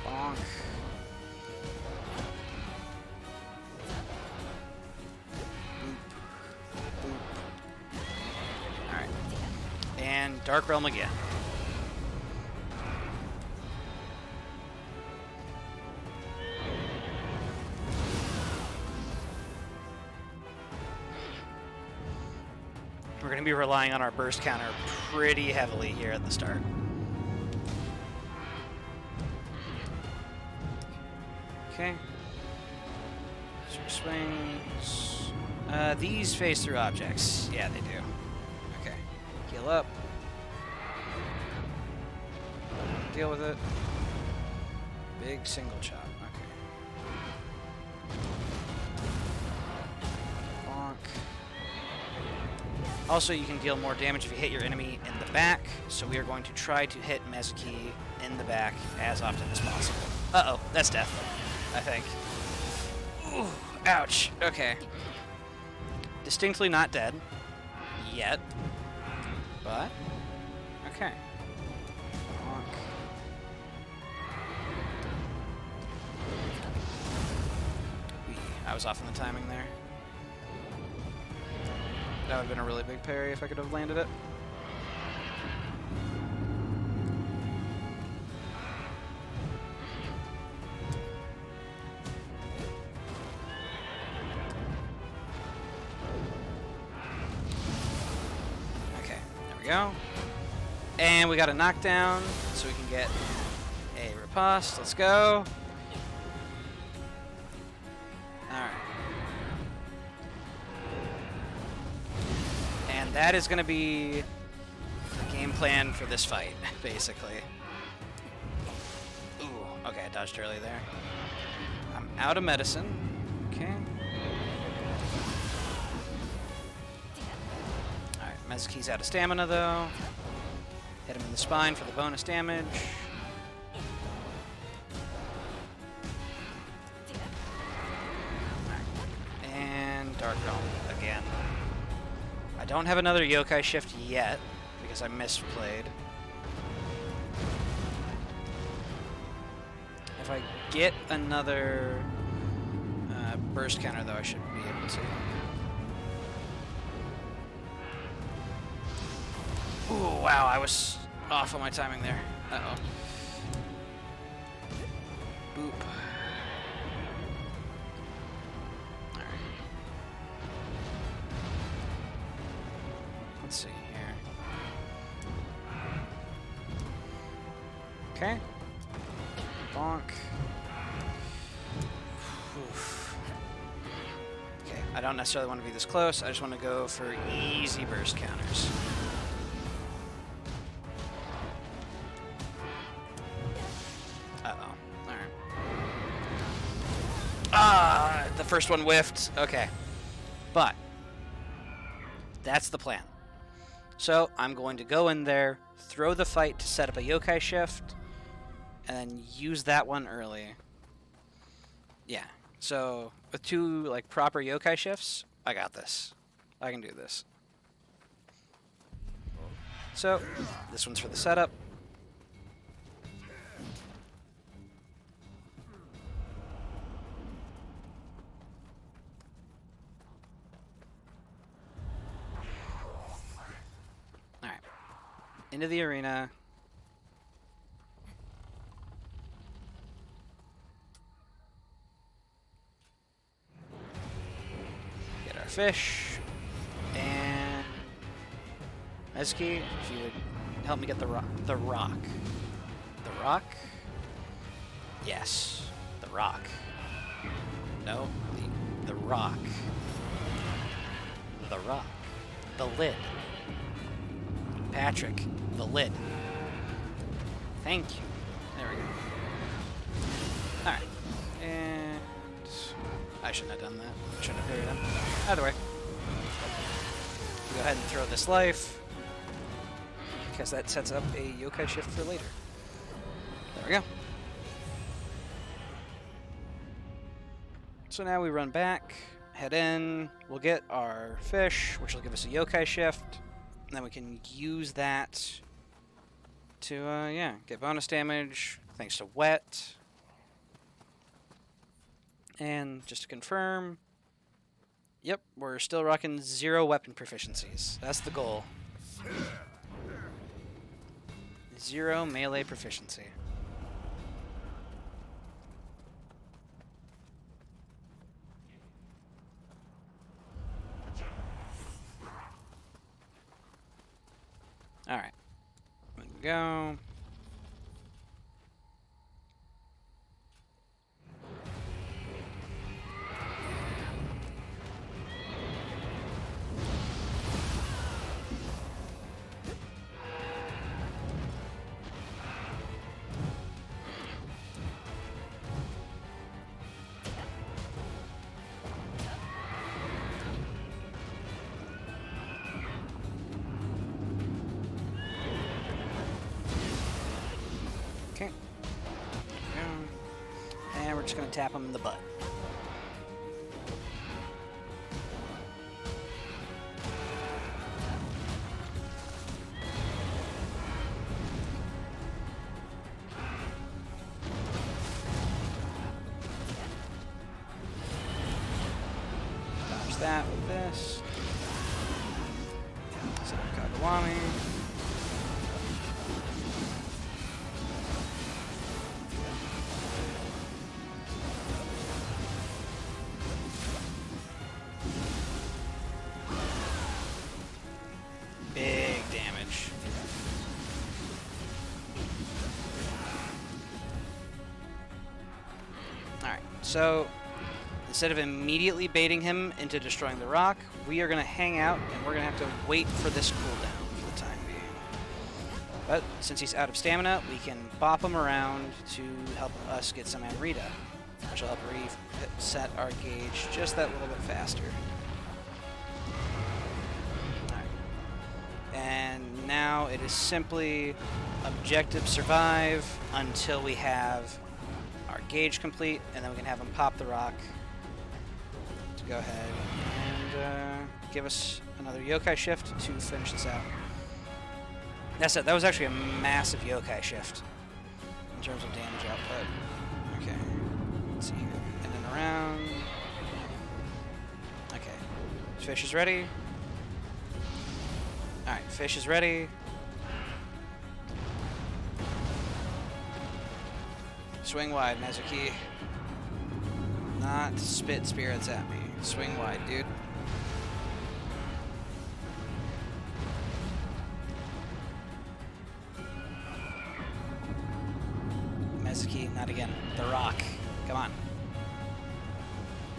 Bonk. Boop. Boop. Alright. And Dark Realm again. We're going to be relying on our burst counter pretty heavily here at the start. Okay. Sort of swings. These phase through objects. Yeah, they do. Okay. Heal up. Deal with it. Big single chop. Okay. Bonk. Also, you can deal more damage if you hit your enemy in the back, so we are going to try to hit Mezuki in the back as often as possible. Uh-oh, that's death, I think. Ooh, ouch. Okay. Distinctly not dead. Yet. But, okay. Bonk. I was off on the timing there. That would have been a really big parry if I could have landed it. Okay, there we go. And we got a knockdown, so we can get a riposte. Let's go. Alright. And that is going to be the game plan for this fight, basically. Ooh, okay, I dodged early there. I'm out of medicine. Okay. Alright, Mezuki's out of stamina, though. Hit him in the spine for the bonus damage. Right. And Dark Realm again. I don't have another yokai shift yet, because I misplayed. If I get another burst counter, though, I should be able to. Ooh, wow, I was off on my timing there. Uh-oh. Boop. Alright. Let's see here. Okay. Bonk. Oof. Okay, I don't necessarily want to be this close. I just want to go for easy burst counters. Uh-oh. Alright. Ah, the first one whiffed. Okay. But that's the plan. So I'm going to go in there, throw the fight to set up a yokai shift, and then use that one early. Yeah. So with 2 like proper yokai shifts, I got this. I can do this. So this one's for the setup. All right. Into the arena. Get our fish. And Mezuki, if you would help me get the rock. The rock. The rock? Yes. The rock. No. The rock. The rock. The lid. Patrick. The lid. Thank you. There we go. Alright. And I shouldn't have done that. I shouldn't have parried him. Either way. Go ahead and throw this life. Because that sets up a yokai shift for later. There we go. So now we run back, head in, we'll get our fish, which will give us a yokai shift, and then we can use that to, yeah, get bonus damage, thanks to wet. And just to confirm, yep, we're still rocking 0 weapon proficiencies. That's the goal. 0 melee proficiency. Alright. There we go. Okay. And we're just going to tap him in the butt. Dodge that with this. So Kagawami. Big damage. Alright, so instead of immediately baiting him into destroying the rock, we are going to hang out and we're going to have to wait for this cooldown for the time being. But since he's out of stamina, we can bop him around to help us get some Amrita, which will help reset our gauge just that little bit faster. And now it is simply objective survive until we have our gauge complete, and then we can have him pop the rock to go ahead and give us another yokai shift to finish this out. That's it. That was actually a massive yokai shift in terms of damage output. Okay. Let's see here. And then around. Okay. Fish is ready. Alright, fish is ready. Swing wide, Mezuki. Not spit spirits at me. Swing wide, dude. Mezuki, not again. The rock. Come on.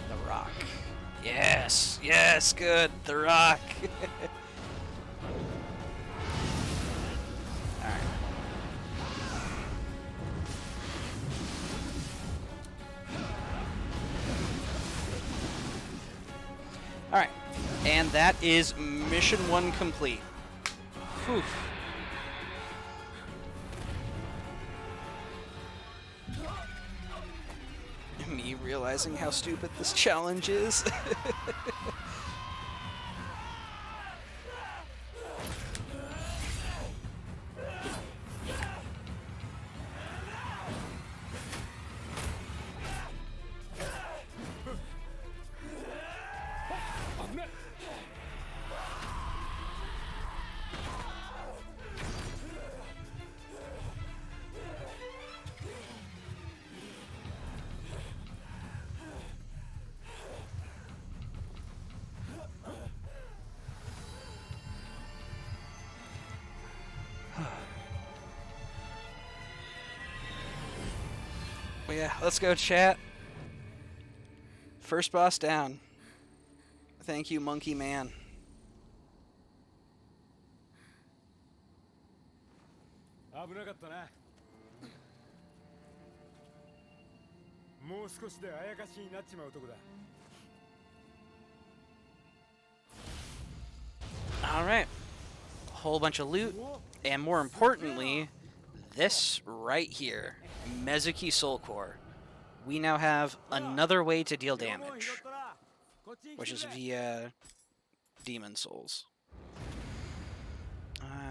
The rock. Yes! Yes, good! The rock! Alright, and that is mission 1 complete. Whew. me realizing how stupid this challenge is. Well, yeah, let's go, chat. First boss down. Thank you, Monkey Man. 危なかったな。もう少しであやかしになっちまうとこだ。All right. A whole bunch of loot, and more importantly, this right here, Mezuki Soul Core. We now have another way to deal damage, which is via Demon Souls.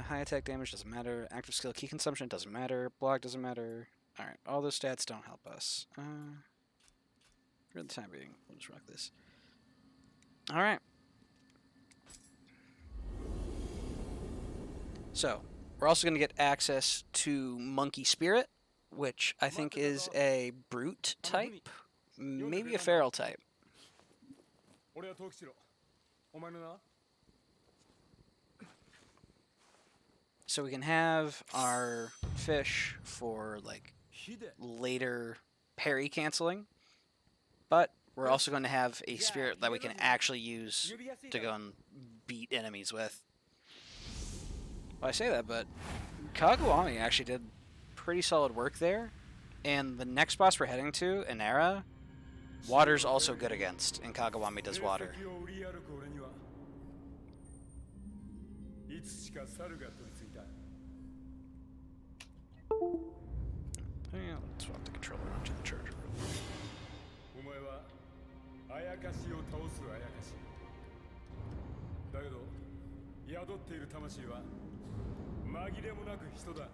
High attack damage doesn't matter. Active skill key consumption doesn't matter. Block doesn't matter. Alright, all those stats don't help us. For the time being, we'll just rock this. Alright. So, we're also going to get access to Monkey Spirit, which I think is a brute type, maybe a feral type. So we can have our fish for like later parry canceling, but we're also going to have a spirit that we can actually use to go and beat enemies with. Well, I say that, but Kagawami actually did pretty solid work there, and the next boss we're heading to, Inara, water's also good against, and Kagawami does water. Yeah, let's swap the controller onto the charger real quick.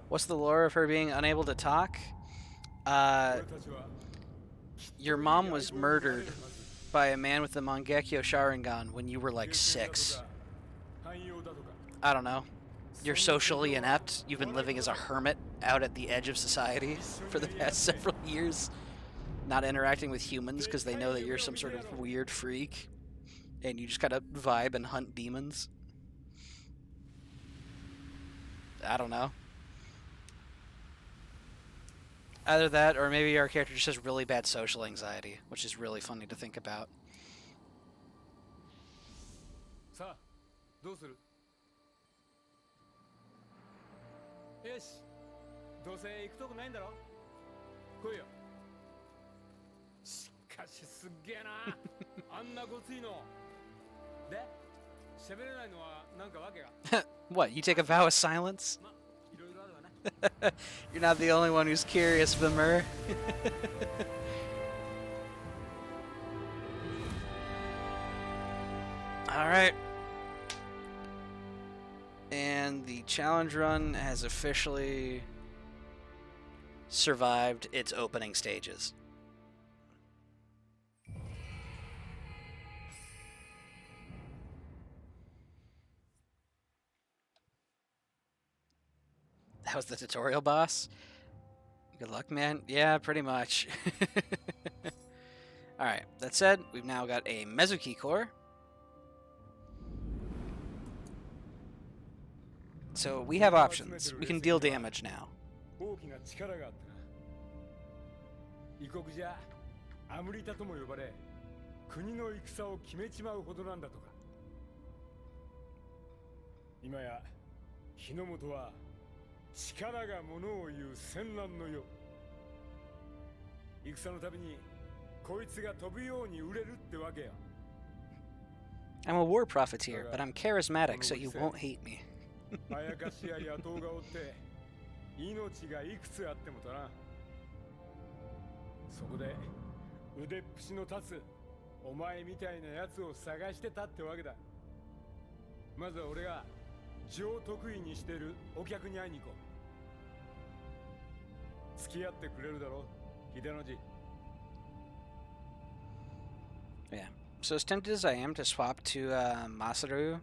What's the lore of her being unable to talk? Your mom was murdered by a man with the Mangekyo Sharingan when you were like 6. I don't know. You're socially inept. You've been living as a hermit out at the edge of society for the past several years, not interacting with humans because they know that you're some sort of weird freak, and you just kind of vibe and hunt demons. I don't know. Either that, or maybe our character just has really bad social anxiety, which is really funny to think about. What, you take a vow of silence? You're not the only one who's curious, Bimmer. Alright. And the challenge run has officially survived its opening stages. That was the tutorial boss? Good luck, man. Yeah, pretty much. Alright, that said, we've now got a Mezuki core. So we have options. We can deal damage now. I'm a war profiteer, but I'm charismatic, so you won't hate me. 腕っぷしの立つお前みたいなやつを探してたってわけだ。まずは俺が上得意にしてるお客に会いに行こう。付き合ってくれるだろ、秀の字。 Yeah. So as tempted as I am to swap to Masaru,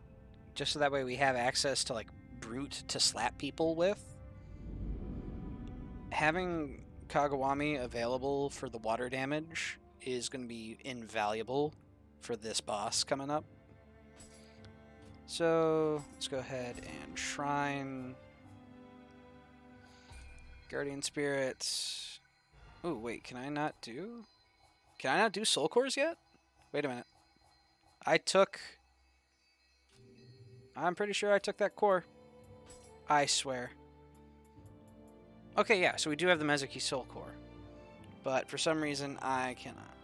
just so that way we have access to like brute to slap people with, having Kagawami available for the water damage is going to be invaluable for this boss coming up. So let's go ahead and shrine guardian spirits. Oh wait, can I not do soul cores yet? Wait a minute. I'm pretty sure I took that core. I swear. Okay, yeah, so we do have the Mezuki soul core, but for some reason I cannot.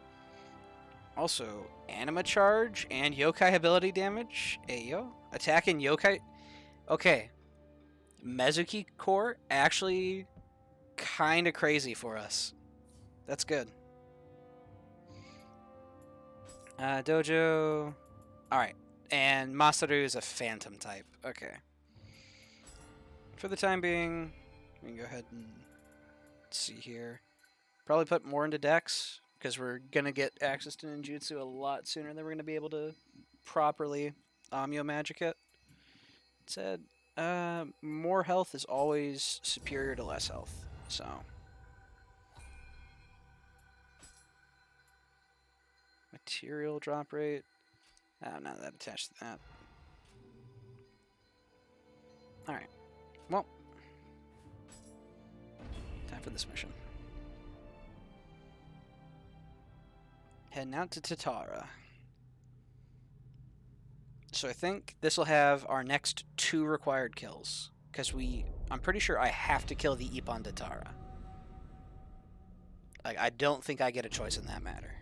Also, anima charge and yokai ability damage. Ayo. Attack and yokai. Okay. Mezuki core actually kind of crazy for us. That's good. Dojo. Alright. And Masaru is a phantom type. Okay. For the time being, we can go ahead and see here. Probably put more into Dex, because we're going to get access to ninjutsu a lot sooner than we're going to be able to properly Amyo magic it. It said, more health is always superior to less health, so. Material drop rate. Oh, not that attached to that. Alright. Well. Time for this mission. Heading out to Tatara. So I think this will have our next 2 required kills. Because I'm pretty sure I have to kill the Ippon Tatara. Like, I don't think I get a choice in that matter.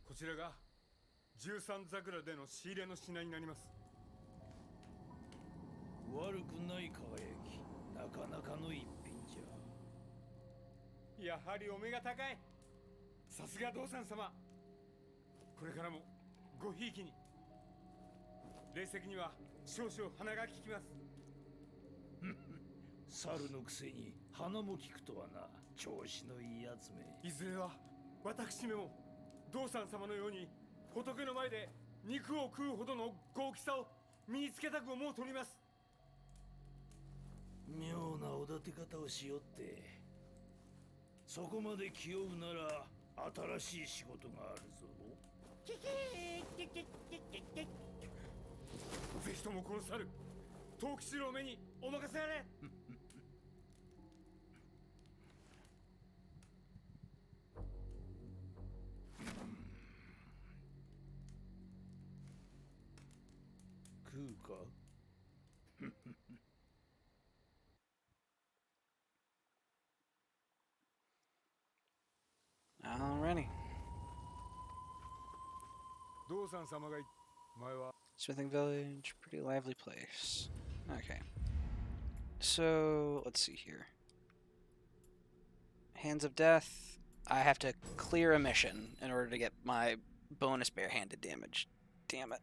こちらが13桜での仕入れの品になります。悪くない輝き、なかなかの一品じゃ。やはりお目が高い。さすが道山様。これからもごひいきに。霊石には少々鼻が利きます。猿のくせに鼻も利くとはな、調子のいいやつめ。いずれは私めも道山様のように仏の前で肉を食うほどの豪気さを身につけたく思うとります。妙なおだて方をしよって。そこまで気負うなら新しい仕事があるぞ。ぜひともこの猿、藤吉郎めにお任せあれ。食うか。Alrighty. 道山様が前は Smithing Village, pretty lively place. Okay. So, let's see here. Hands of Death. I have to clear a mission in order to get my bonus barehanded damage. Damn it.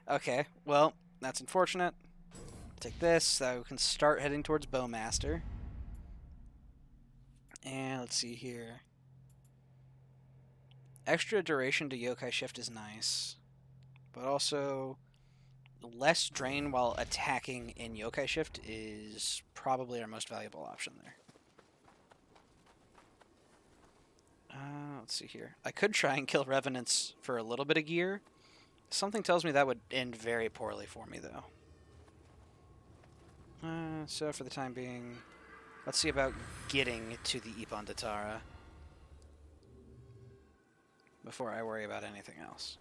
Okay, well, that's unfortunate. Take this so we can start heading towards Bowmaster. And let's see here. Extra duration to yokai shift is nice, but also less drain while attacking in yokai shift is probably our most valuable option there. Let's see here. I could try and kill Revenants for a little bit of gear. Something tells me that would end very poorly for me, though. So for the time being, let's see about getting to the Ippon Tatara before I worry about anything else.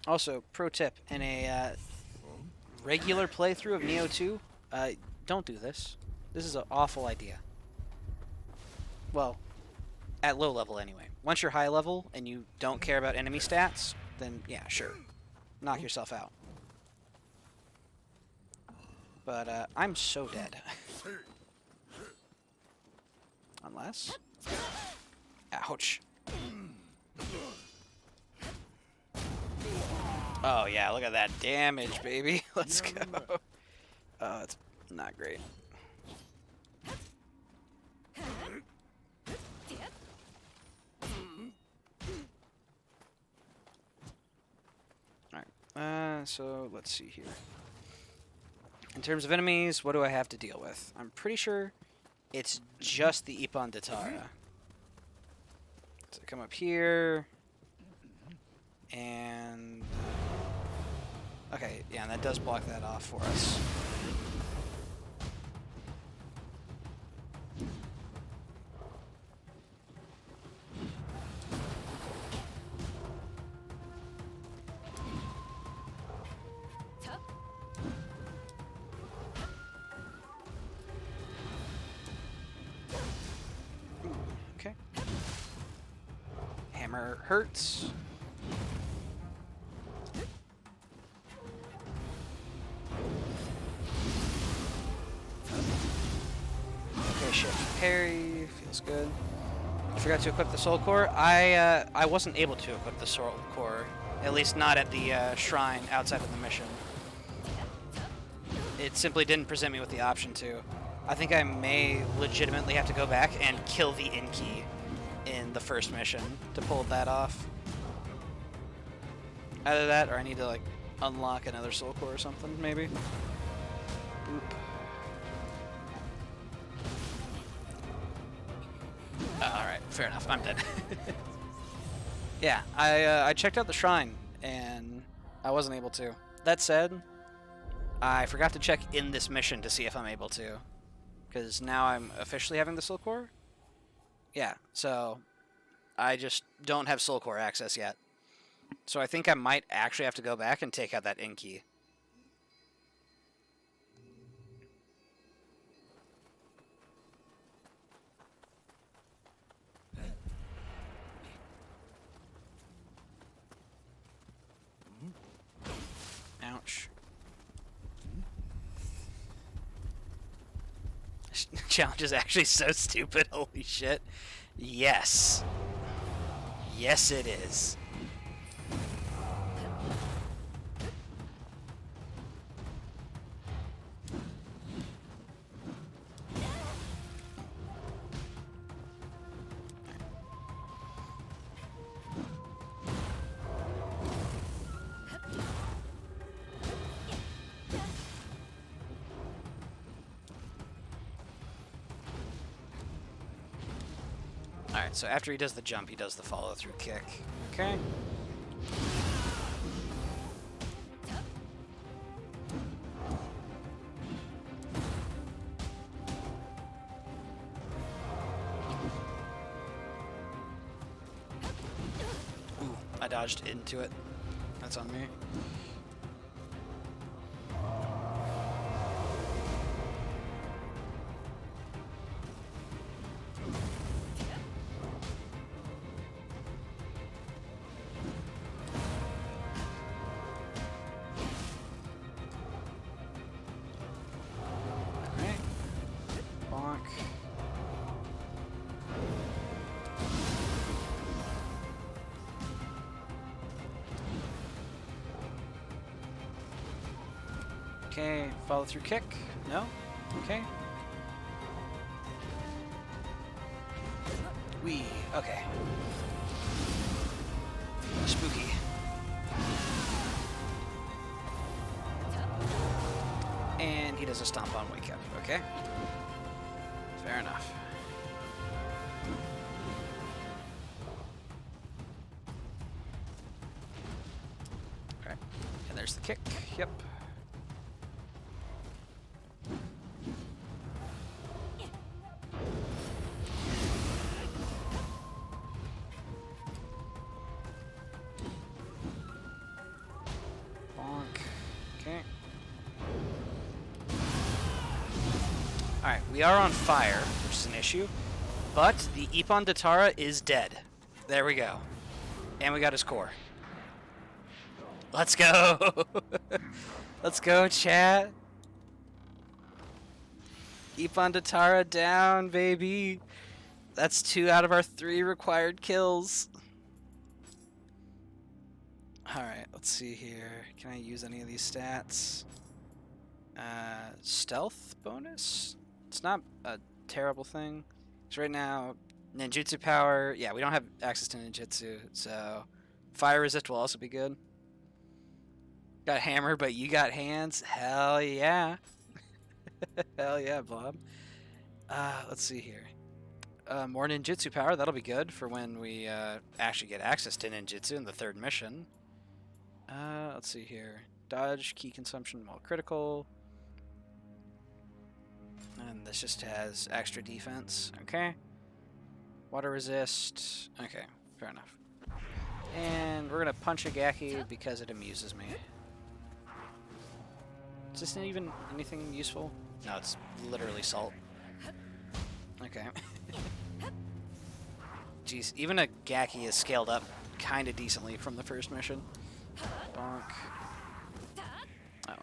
Also, pro tip, in a regular playthrough of Nioh 2, don't do this. This is an awful idea. Well, at low level anyway. Once you're high level and you don't care about enemy stats, then yeah, sure. Knock yourself out. But I'm so dead. Unless... Ouch. Oh yeah, look at that damage, baby. Let's go. Oh, it's not great. Alright, so let's see here. In terms of enemies, what do I have to deal with? I'm pretty sure it's just the Ippon Datara. So come up here, and... Okay, yeah, and that does block that off for us. Okay. Hammer hurts. Okay, shift parry. Feels good. I forgot to equip the soul core. I wasn't able to equip the soul core, at least not at the shrine outside of the mission. It simply didn't present me with the option to. I think I may legitimately have to go back and kill the Inki in the first mission to pull that off. Either that, or I need to like unlock another soul core or something, maybe. Boop. Alright, fair enough. I'm dead. Yeah, I checked out the shrine, and I wasn't able to. That said, I forgot to check in this mission to see if I'm able to. Because now I'm officially having the soul core. Yeah, so I just don't have soul core access yet. So I think I might actually have to go back and take out that Inki. Ouch. Challenge is actually so stupid. Holy shit. Yes. Yes, it is. Alright, so after he does the jump, he does the follow-through kick. Okay. Ooh, I dodged into it. That's on me. Okay, follow through kick. No? Okay. Wee. Okay. Spooky. And he does a stomp on wake up. Okay. Fair enough. Okay. And there's the kick. Yep. Alright, we are on fire, which is an issue, but the Ippon Datara is dead. There we go. And we got his core. Let's go! Let's go, chat! Keep on Datara down, baby. That's 2 out of our 3 required kills. Alright, let's see here. Can I use any of these stats? Stealth bonus? It's not a terrible thing. So right now, ninjutsu power. Yeah, we don't have access to ninjutsu, so fire resist will also be good. Got hammer, but you got hands. Hell yeah. Hell yeah, Bob. Let's see here. More ninjutsu power. That'll be good for when we actually get access to ninjutsu in the 3rd mission. Let's see here. Dodge, key consumption while critical. And this just has extra defense. Okay. Water resist. Okay, fair enough. And we're gonna punch a Gaki because it amuses me. Is this even anything useful? No, it's literally salt. Okay. Jeez, even a Gaki is scaled up kind of decently from the first mission. Bonk. Oh.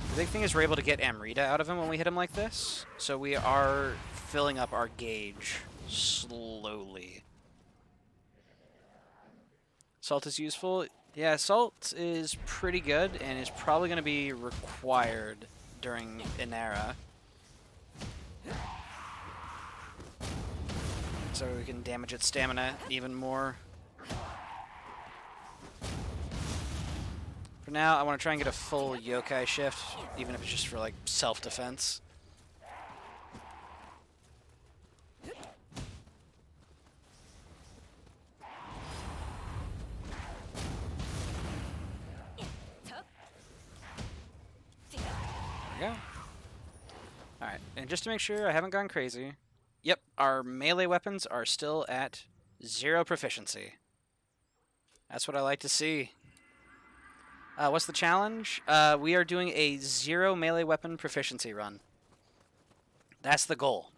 The big thing is we're able to get Amrita out of him when we hit him like this, so we are filling up our gauge slowly. Salt is useful. Yeah, salt is pretty good and is probably going to be required during Inara. So we can damage its stamina even more. For now, I want to try and get a full yokai shift, even if it's just for like self-defense. There we go. Alright, and just to make sure I haven't gone crazy, yep, our melee weapons are still at 0 proficiency. That's what I like to see. What's the challenge? We are doing a 0 melee weapon proficiency run. That's the goal.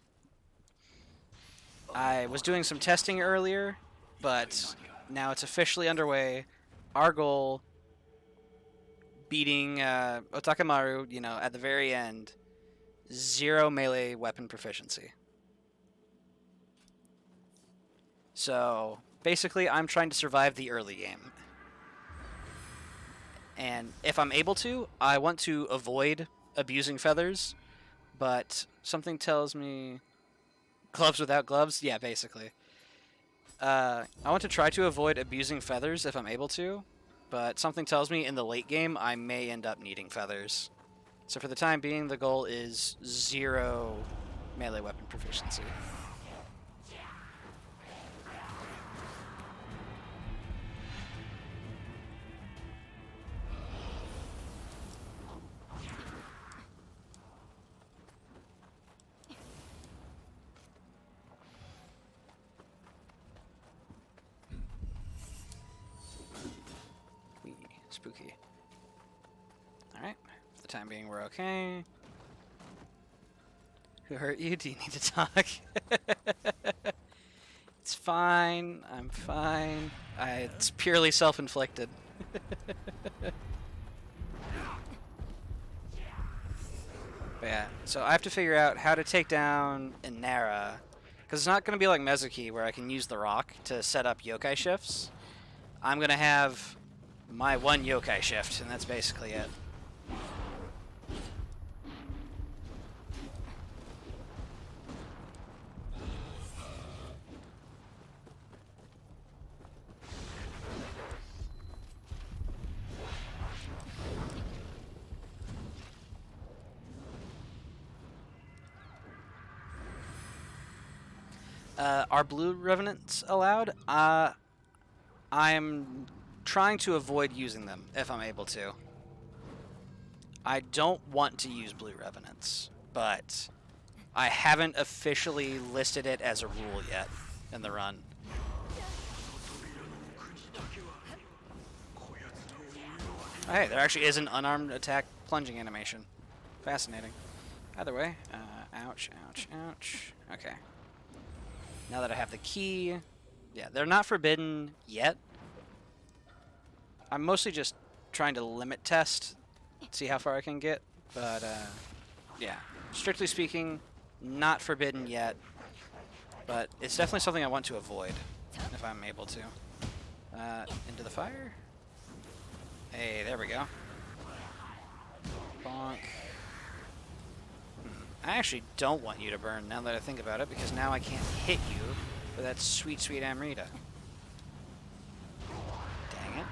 I was doing some testing earlier, but now it's officially underway. Our goal, beating Otakamaru, you know, at the very end, 0 melee weapon proficiency. So, basically, I'm trying to survive the early game. And if I'm able to, I want to avoid abusing feathers, but something tells me... Gloves without gloves? Yeah, basically. I want to try to avoid abusing feathers if I'm able to, but something tells me in the late game I may end up needing feathers. So for the time being, the goal is 0 melee weapon proficiency. Spooky. Alright, for the time being we're okay. Who hurt you? Do you need to talk? It's fine. I'm fine. It's purely self-inflicted. But yeah, so I have to figure out how to take down Inara. Because it's not going to be like Mezuki where I can use the rock to set up yokai shifts. I'm going to have my one yokai shift, and that's basically it. Are blue revenants allowed? I'm trying to avoid using them if I'm able to. I don't want to use blue revenants, but I haven't officially listed it as a rule yet in the run. Oh, hey, there actually is an unarmed attack plunging animation. Fascinating. Either way, ouch, ouch, ouch. Okay. Now that I have the key, Yeah, they're not forbidden yet. I'm mostly just trying to limit test, see how far I can get. But, yeah, strictly speaking, not forbidden yet. But it's definitely something I want to avoid, if I'm able to. Into the fire. Hey, there we go. Bonk. I actually don't want you to burn now that I think about it, because now I can't hit you with that sweet, sweet Amrita. Dang it.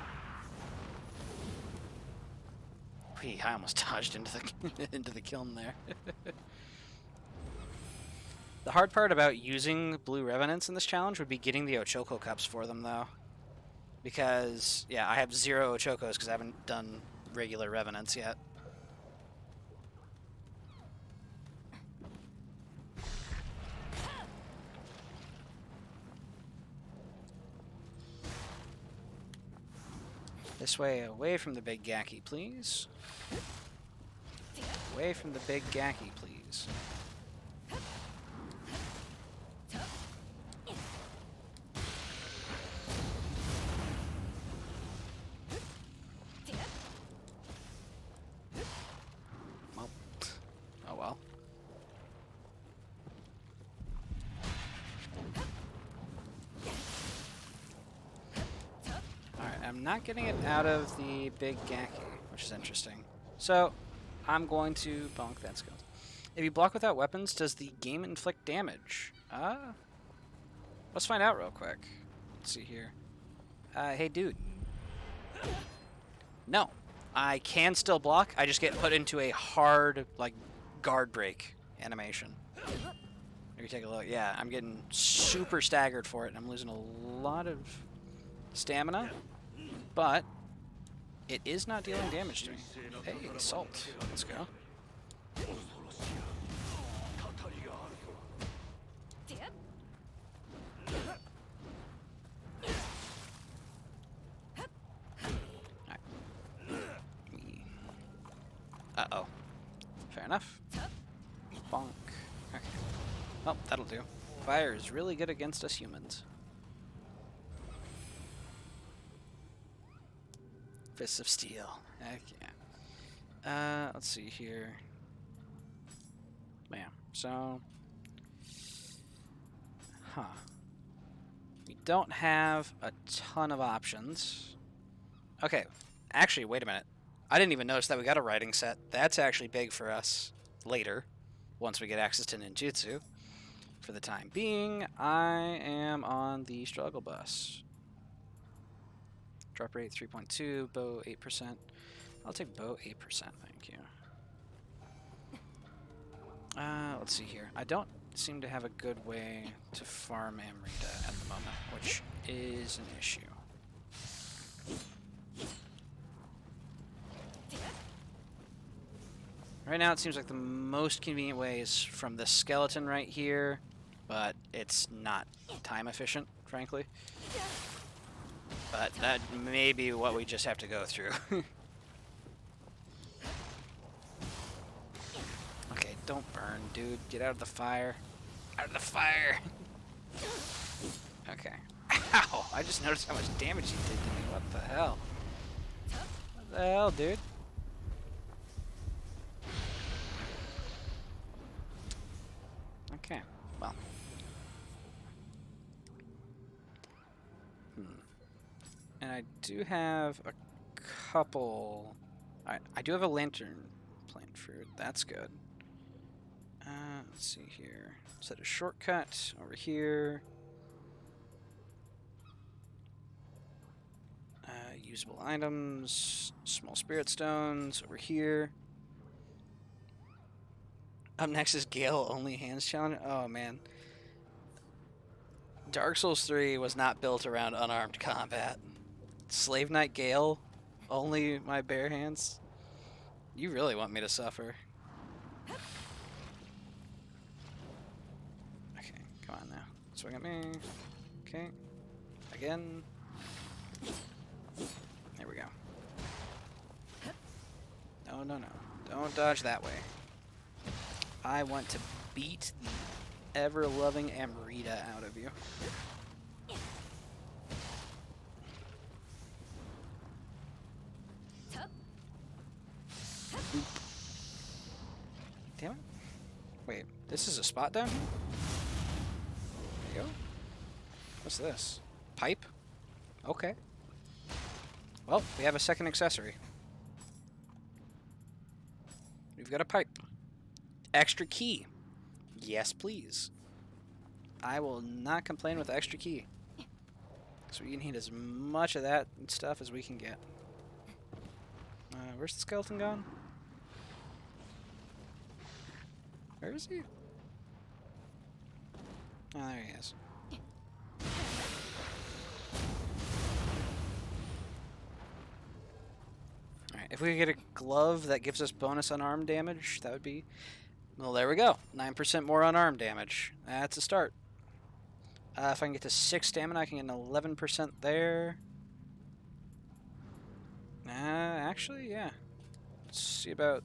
Whee, I almost dodged into the into the kiln there. The hard part about using Blue Revenants in this challenge would be getting the Ochoko Cups for them, though. Because, yeah, I have 0 Ochokos because I haven't done regular Revenants yet. This way, away from the big Gaki, please. Away from the big Gaki, please. Well, oh well. Alright, I'm not getting it out of the big Gaki, which is interesting. So, I'm going to bonk that skill. If you block without weapons, does the game inflict damage? Let's find out real quick. Let's see here. Hey dude. No. I can still block, I just get put into a hard, like, guard break animation. Maybe take a look. Yeah, I'm getting super staggered for it, and I'm losing a lot of stamina, but it is not dealing damage to me. Hey, salt. Let's go. Uh-oh. Fair enough. Bonk. Okay. Well, that'll do. Fire is really good against us humans. Fists of Steel. Heck yeah. Let's see here. Man, so... Huh. We don't have a ton of options. Okay, actually, wait a minute. I didn't even notice that we got a writing set. That's actually big for us later, once we get access to ninjutsu. For the time being, I am on the struggle bus. Drop rate 3.2, bow 8%. I'll take bow 8%, thank you. Let's see here. I don't seem to have a good way to farm Amrita at the moment, which is an issue. Right now it seems like the most convenient way is from this skeleton right here, but it's not time efficient, frankly. But that may be what we just have to go through. Okay, don't burn, dude. Get out of the fire. Out of the fire! Okay. Ow! I just noticed how much damage he did to me. What the hell? What the hell, dude? Okay, well. And I do have a couple... Alright, I do have a lantern plant fruit. That's good. Let's see here. Set a shortcut over here. Usable items. Small spirit stones over here. Up next is Gale only hands challenge. Oh man. Dark Souls 3 was not built around unarmed combat. Slave Knight Gale, only my bare hands. You really want me to suffer. Okay, come on now. Swing at me. Okay. Again. There we go. No, no, no. Don't dodge that way. I want to beat the ever-loving Amrita out of you. Damn it. Wait, this is a spot down here? There you go. What's this? Pipe? Okay. Well, we have a second accessory. We've got a pipe. Extra key. Yes, please. I will not complain with the extra key. So we can hit as much of that stuff as we can get. Where's the skeleton gone? Where is he? Oh, there he is. Alright, if we could get a glove that gives us bonus unarmed damage, that would be... Well, there we go. 9% more unarmed damage. That's a start. If I can get to 6 stamina, I can get an 11% there. Actually, yeah. Let's see about...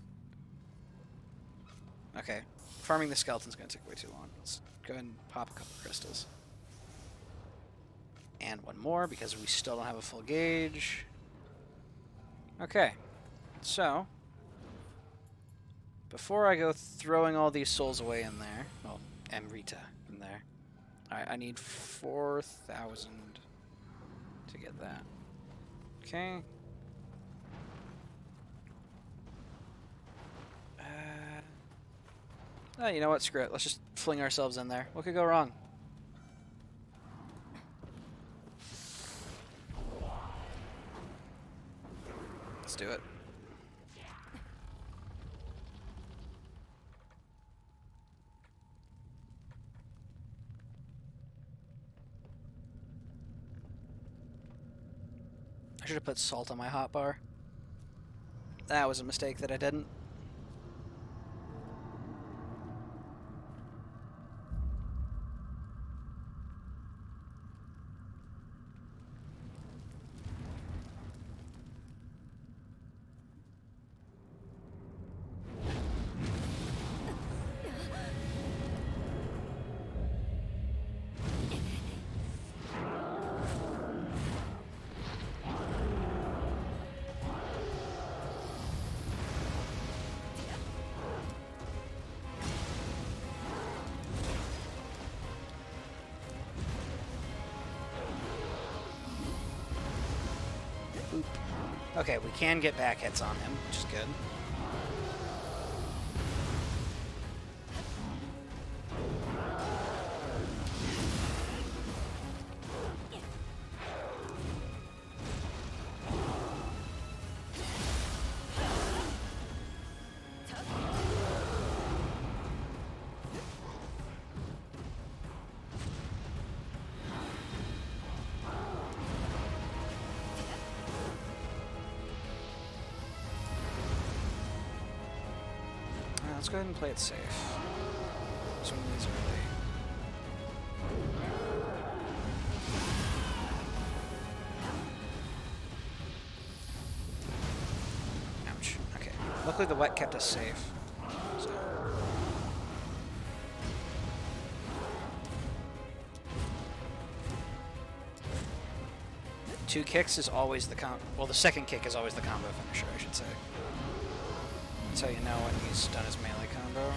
Okay. Farming the skeleton's going to take way too long. Let's go ahead and pop a couple crystals. And one more, because we still don't have a full gauge. Okay. So... Before I go throwing all these souls away in there... Well, Amrita in there. Alright, I need 4,000 to get that. Okay. You know what? Screw it. Let's just fling ourselves in there. What could go wrong? Let's do it. I should have put salt on my hotbar. That was a mistake that I didn't. Okay, we can get back hits on him, which is good. Let's go ahead and play it safe. Swing these early. Ouch. Okay. Luckily the wet kept us safe. So. Two kicks is always the well, the second kick is always the combo finisher, I should say. That's how you know when he's done his melee combo.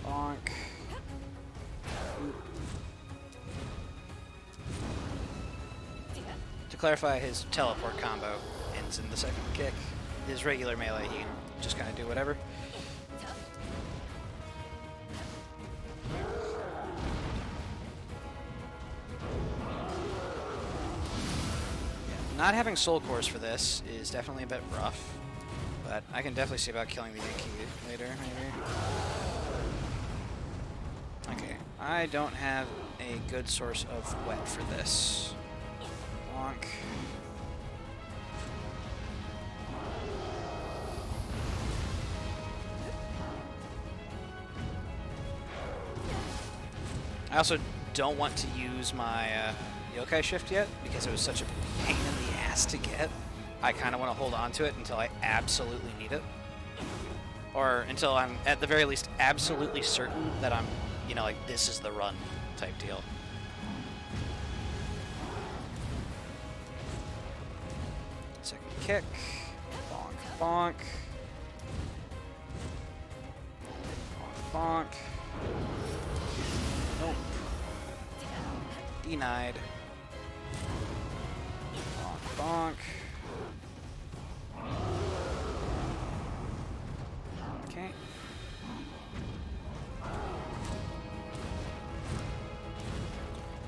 Bonk. Oop. To clarify, his teleport combo ends in the second kick. His regular melee, he can just kind of do whatever. Not having soul cores for this is definitely a bit rough, but I can definitely see about killing the Yankee later, maybe. Okay, I don't have a good source of wet for this. Bonk. I also don't want to use my yokai shift yet because it was such a pain in the ass to get. I kind of want to hold on to it until I absolutely need it. Or until I'm, at the very least, absolutely certain that I'm, you know, like, this is the run type deal. kick. Bonk, bonk. Bonk, bonk. Nope. Denied. Bonk, bonk. Okay.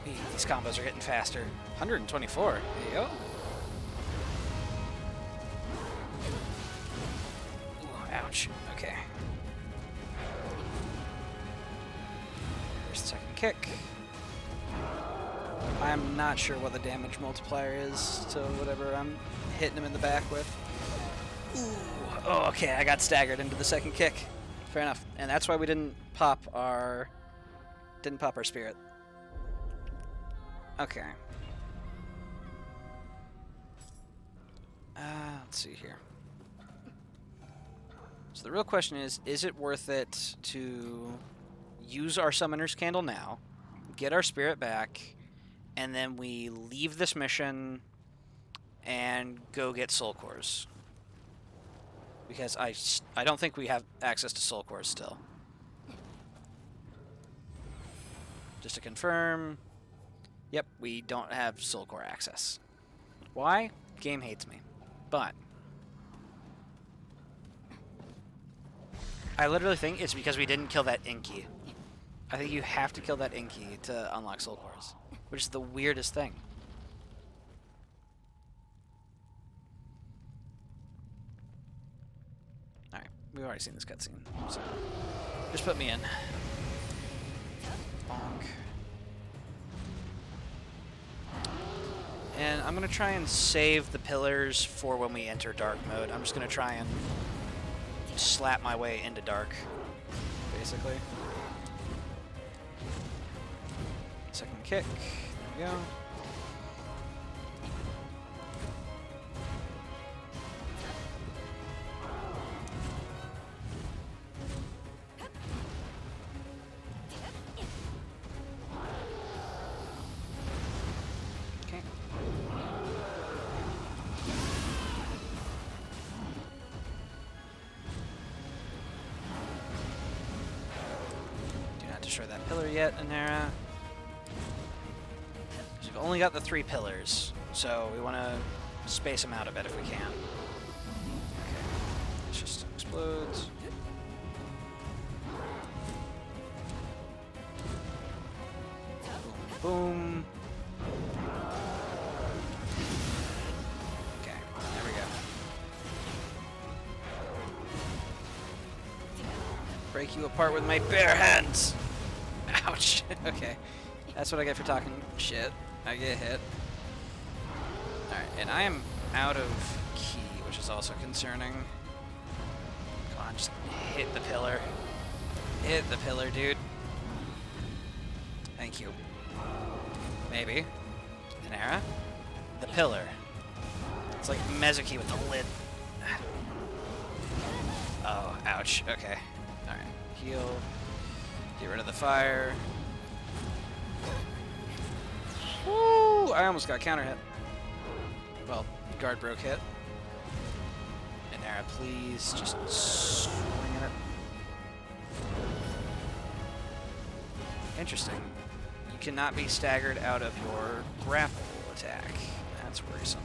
These combos are getting faster. 124. There you go. Ooh, ouch. Okay. First, second kick. I'm not sure what the damage multiplier is to whatever I'm hitting him in the back with. Ooh. Oh, okay. I got staggered into the second kick. Fair enough. And that's why we didn't pop our spirit. Okay. Let's see here. So the real question is it worth it to use our Summoner's Candle now, get our spirit back, and then we leave this mission and go get Soul Cores? Because I don't think we have access to Soul Cores still. Just to confirm, yep, we don't have Soul Core access. Why? Game hates me. But I literally think it's because we didn't kill that Inky. I think you have to kill that Inky to unlock Soul Cores, which is the weirdest thing. Alright, we've already seen this cutscene, so just put me in. Bonk. And I'm going to try and save the pillars for when we enter dark mode. I'm just going to try and slap my way into dark, basically. Second kick. There we go. Destroy that pillar yet, Anera. We've only got the 3 pillars, so we want to space them out a bit if we can. Okay, this just explodes. Boom, boom. Okay, there we go. Break you apart with my bare hands! Ouch. Okay. That's what I get for talking shit. I get hit. Alright, and I am out of key, which is also concerning. Come on, just hit the pillar. Hit the pillar, dude. Thank you. Maybe. Anera. The pillar. It's like Mezuki with the lid. Oh, ouch. Okay. Alright. Heal. Get rid of the fire. Woo! I almost got counter hit. Well, guard broke hit. Anera, please just swing at it. Interesting. You cannot be staggered out of your grapple attack. That's worrisome.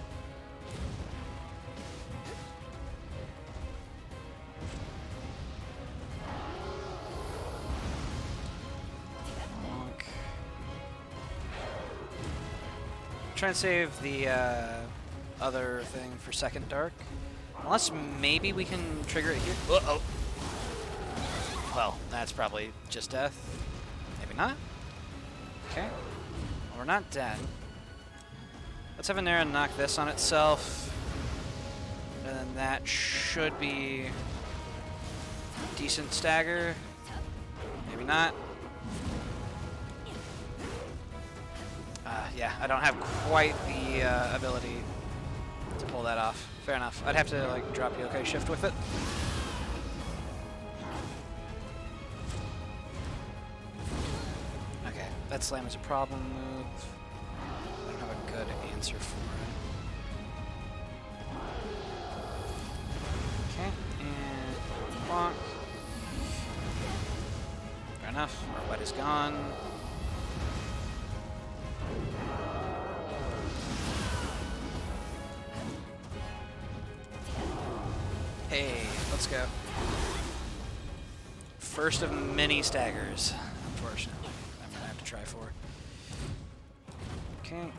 Try and save the other thing for second dark. Unless maybe we can trigger it here. Uh-oh. Well, that's probably just death. Maybe not. Okay. Well, we're not dead. Let's have Anera knock this on itself. And then that should be decent stagger. Maybe not. Yeah, I don't have quite the ability to pull that off. Fair enough. I'd have to like drop yokai shift with it. Okay, that slam is a problem move. I don't have a good answer for it. enough. Our wet is gone. Hey, let's go. First of many staggers, unfortunately. I'm gonna have to try for. Okay, and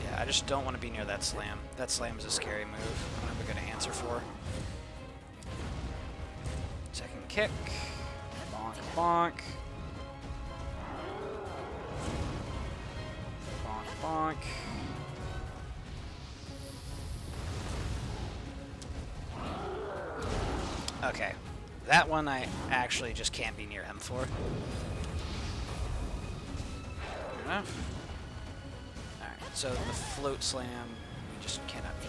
yeah, I just don't want to be near that slam. That slam is a scary move. I don't have a good answer for. Second kick. Bonk, bonk. Bonk, bonk. Okay. That one I actually just can't be near him for. Fair enough. Alright, so the float slam, we just cannot be.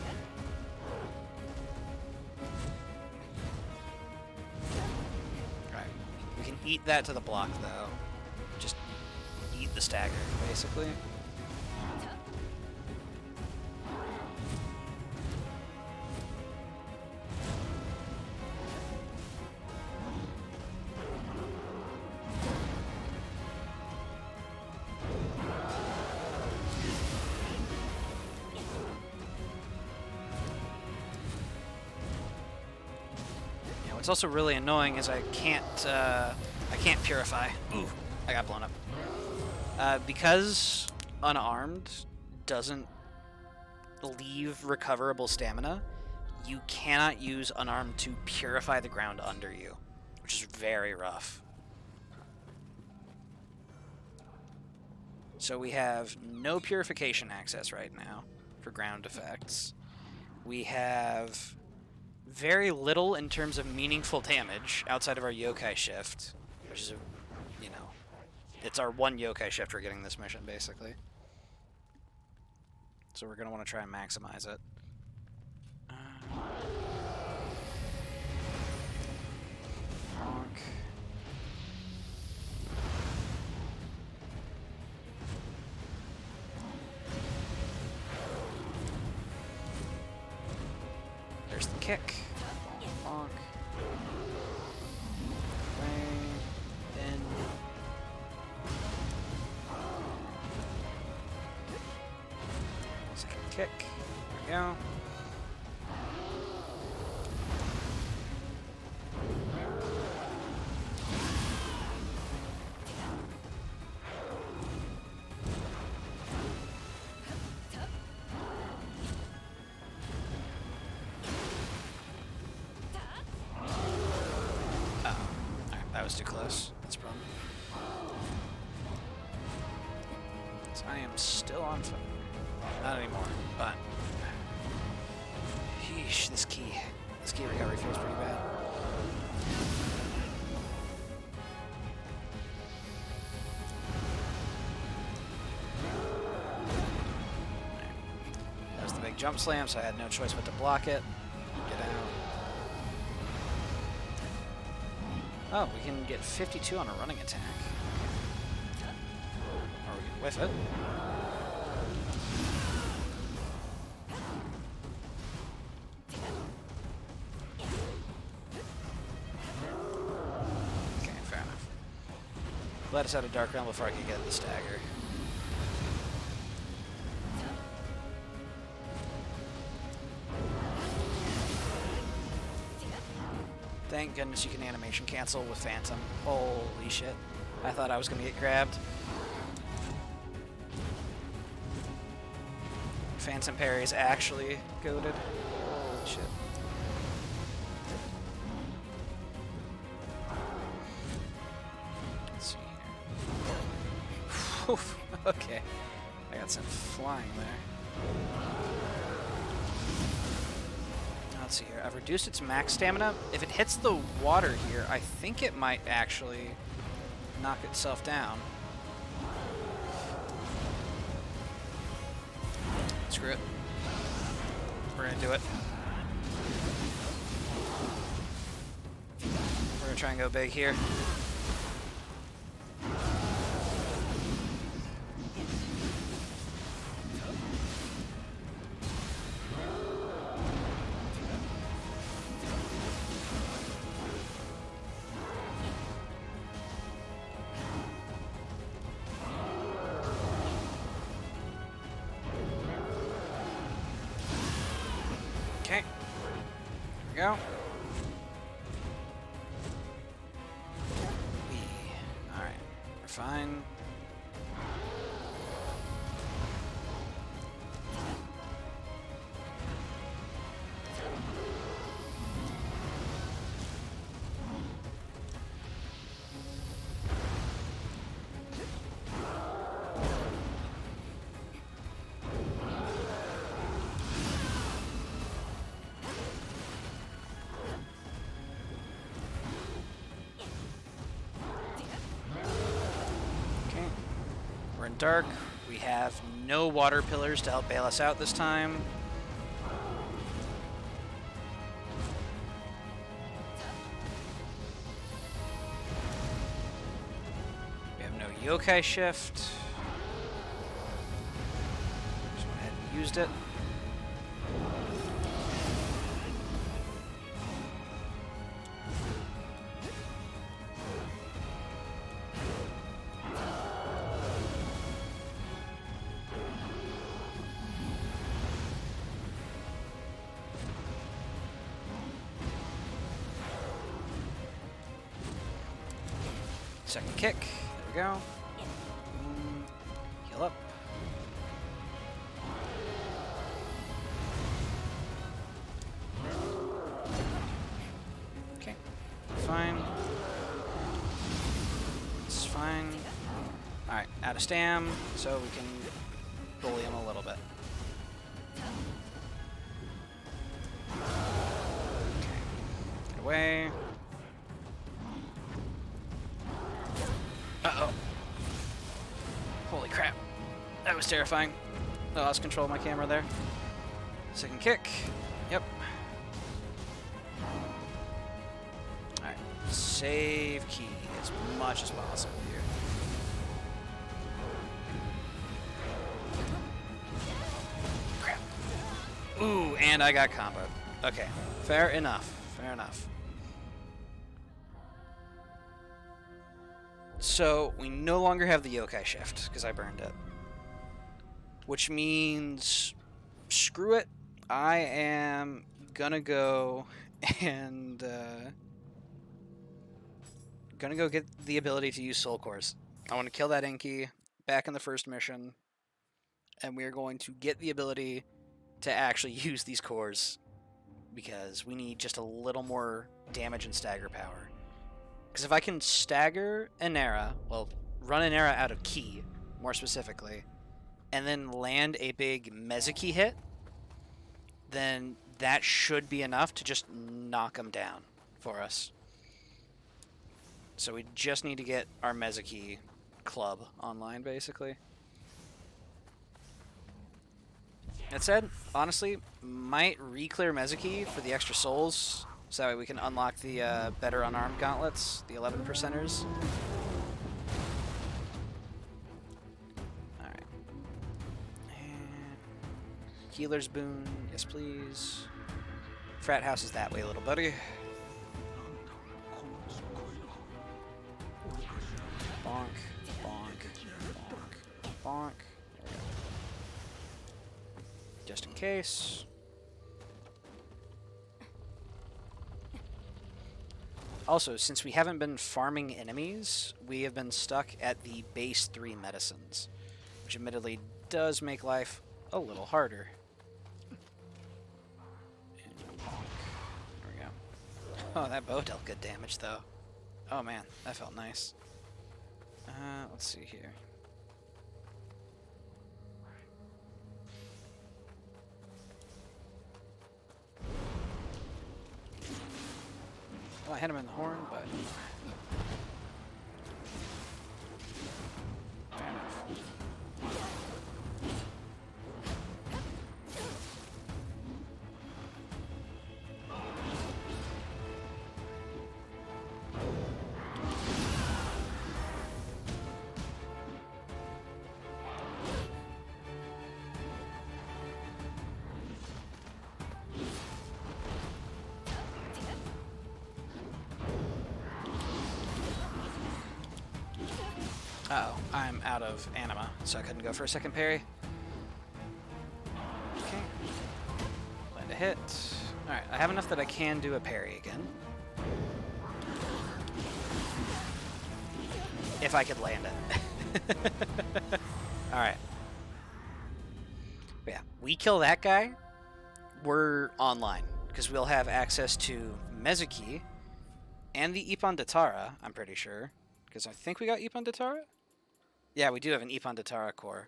Alright, we can eat that to the block though. Just eat the stagger, basically. What's also really annoying is I can't purify. Ooh, I got blown up. Because unarmed doesn't leave recoverable stamina, you cannot use unarmed to purify the ground under you, which is very rough. So we have no purification access right now for ground effects. We have very little in terms of meaningful damage outside of our yokai shift, which is, you know, it's our one yokai shift we're getting this mission, basically. So we're going to want to try and maximize it. Bonk. There's the kick. Bonk. Bang. In. Second kick. There we go. Was too close. That's a problem. So I am still on foot. Not anymore, but sheesh, this key recovery feels pretty bad. That was the big jump slam, so I had no choice but to block it. Get out. Oh, we can get 52 on a running attack. Or we can whiff it. Okay, fair enough. Let us out of Dark Realm before I can get the stagger. Thank goodness you can animation cancel with Phantom. Holy shit. I thought I was going to get grabbed. Phantom parry is actually goated. Holy shit. Let's see here. Oof, okay. I got some flying there. Let's see here. I've reduced its max stamina. If it hits the water here, I think it might actually knock itself down. Screw it. We're gonna do it. We're gonna try and go big here. we go. Alright, we're fine. Dark. We have no water pillars to help bail us out this time. We have no yokai shift. Just went ahead and used it. Second kick. There we go. Heal up. Okay. Fine. It's fine. Alright, out of stam, so we can bully him a little bit. Okay. Get away. Uh-oh. Holy crap. That was terrifying. I lost control of my camera there. Second kick. Yep. Alright. Save key as much as possible here. Crap. Ooh, and I got comboed. Okay. Fair enough. Fair enough. So, we no longer have the yokai shift, because I burned it. Which means, screw it, I am gonna go and, gonna go get the ability to use soul cores. I want to kill that Inky back in the first mission, and we are going to get the ability to actually use these cores, because we need just a little more damage and stagger power. Because if I can stagger Inara, well, run Inara out of key, more specifically, and then land a big Mezuki hit, then that should be enough to just knock him down for us. So we just need to get our Mezuki club online, basically. That said, honestly, might re-clear Mezuki for the extra souls, so that way we can unlock the better unarmed gauntlets, the 11%ers. Alright. And healer's boon, yes please. Frat house is that way, little buddy. Bonk, bonk, bonk, bonk. There we go. Just in case. Also, since we haven't been farming enemies, we have been stuck at the base 3 medicines, which admittedly does make life a little harder. And bonk. There we go. Oh, that bow dealt good damage, though. Oh man, that felt nice. Let's see here. Well, I hit him in the horn, but... fair enough. Uh-oh, I'm out of anima, so I couldn't go for a second parry. Okay. Land a hit. Alright, I have enough that I can do a parry again. If I could land it. Alright. Yeah, we kill that guy, we're online. Because we'll have access to Mezuki and the Ippon Datara, I'm pretty sure. Because I think we got Ippon Datara? Yeah, we do have an Ippon Datara core.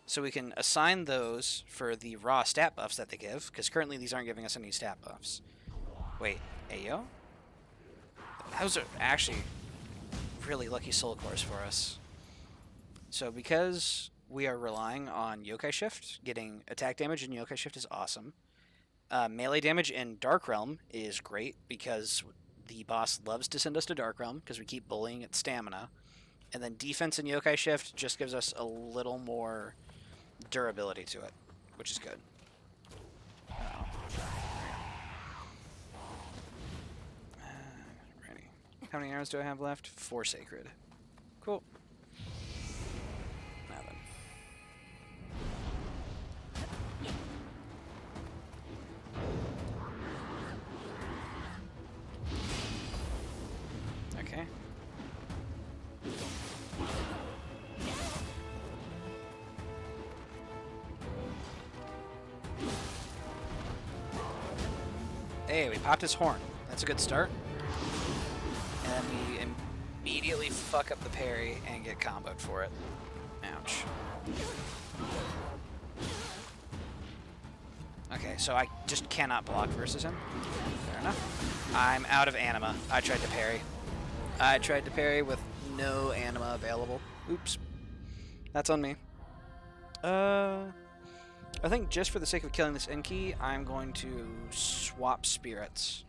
So we can assign those for the raw stat buffs that they give, because currently these aren't giving us any stat buffs. Wait, Ayo? Those are actually really lucky soul cores for us. So because we are relying on Yokai Shift, getting attack damage in Yokai Shift is awesome. Melee damage in Dark Realm is great, because the boss loves to send us to Dark Realm, because we keep bullying its stamina. And then defense in Yokai Shift just gives us a little more durability to it, which is good. Ready. How many arrows do I have left? 4 sacred. Cool. Now then. Okay. Hey, we popped his horn. That's a good start. And then we immediately fuck up the parry and get comboed for it. Ouch. Okay, so I just cannot block versus him. Fair enough. I'm out of anima. I tried to parry. I tried to parry with no anima available. Oops. That's on me. I think just for the sake of killing this Enki, I'm going to swap spirits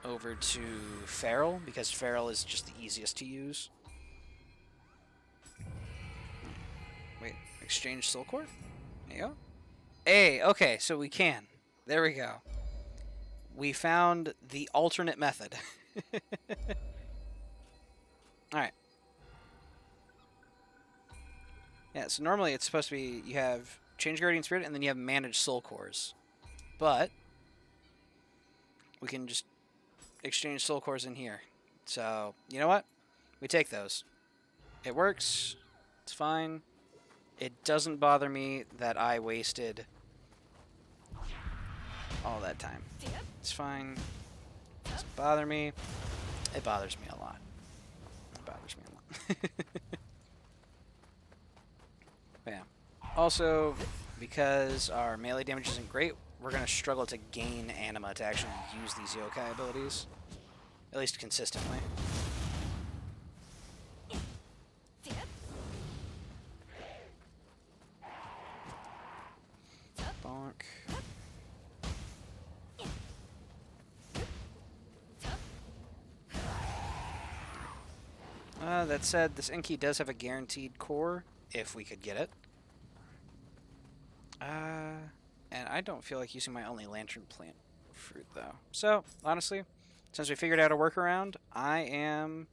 over to Feral, because Feral is just the easiest to use. Wait, exchange soul core? There you go. Hey, okay, so we can. There we go. We found the alternate method. Alright. Yeah, so normally it's supposed to be, you have Change Guardian Spirit, and then you have Managed Soul Cores. But we can just exchange Soul Cores in here. So, you know what? We take those. It works. It's fine. It doesn't bother me that I wasted all that time. It's fine. It doesn't bother me. It bothers me a lot. It bothers me a lot. Yeah. Also, because our melee damage isn't great, we're going to struggle to gain anima to actually use these yokai abilities. At least consistently. Bonk. That said, this Enki does have a guaranteed core, if we could get it. And I don't feel like using my only lantern plant fruit, though. So, honestly, since we figured out a workaround, I am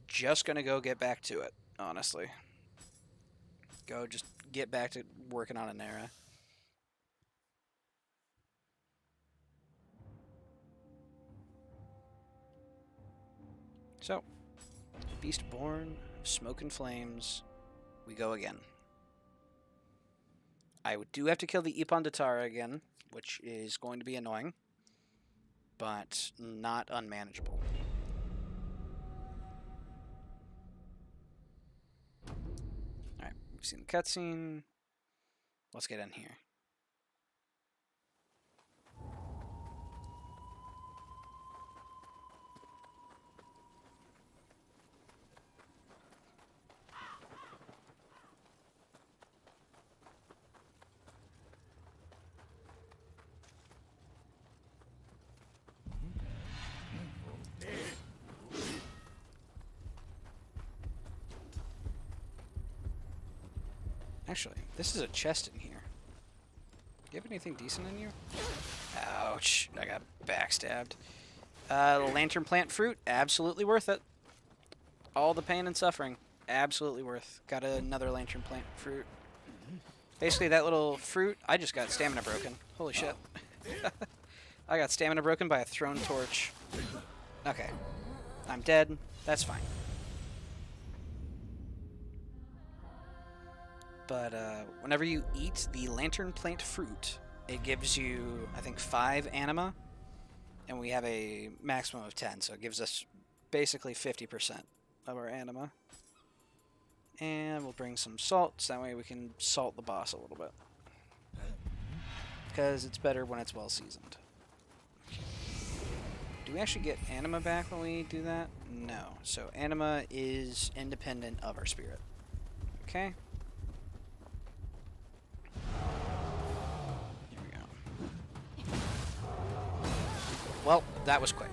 just going to go get back to it, honestly. Just get back to working on an era. So, Beastborn, Smoke and Flames, we go again. I do have to kill the Ippon Datara again, which is going to be annoying, but not unmanageable. Alright, we've seen the cutscene. Let's get in here. Actually, this is a chest in here. Do you have anything decent in you? Ouch, I got backstabbed. Lantern plant fruit, absolutely worth it. All the pain and suffering, absolutely worth. Got another lantern plant fruit. Basically, that little fruit, I just got stamina broken. Holy shit. I got stamina broken by a thrown torch. Okay. I'm dead. That's fine. But whenever you eat the lantern plant fruit, it gives you, I think, 5 anima. And we have a maximum of 10, so it gives us basically 50% of our anima. And we'll bring some salt, so that way we can salt the boss a little bit. Because it's better when it's well seasoned. Do we actually get anima back when we do that? No. So anima is independent of our spirit. Okay. Here we go. Well, that was quick.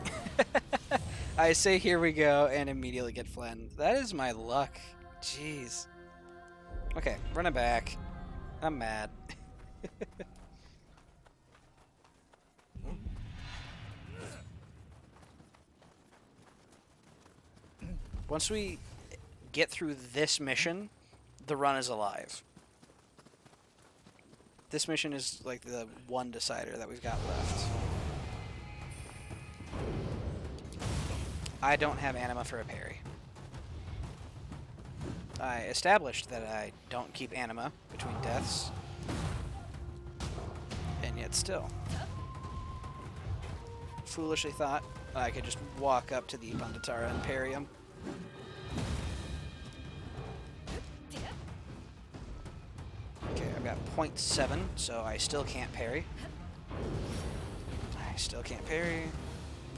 I say here we go and immediately get flattened. That is my luck. Jeez. Okay, running back. I'm mad. Once we get through this mission, the run is alive. This mission is like the one decider that we've got left. I don't have anima for a parry. I established that I don't keep anima between deaths. And yet still. Foolishly thought I could just walk up to the Bandatara and parry him. Okay, I've got 0.7, so I still can't parry. I still can't parry.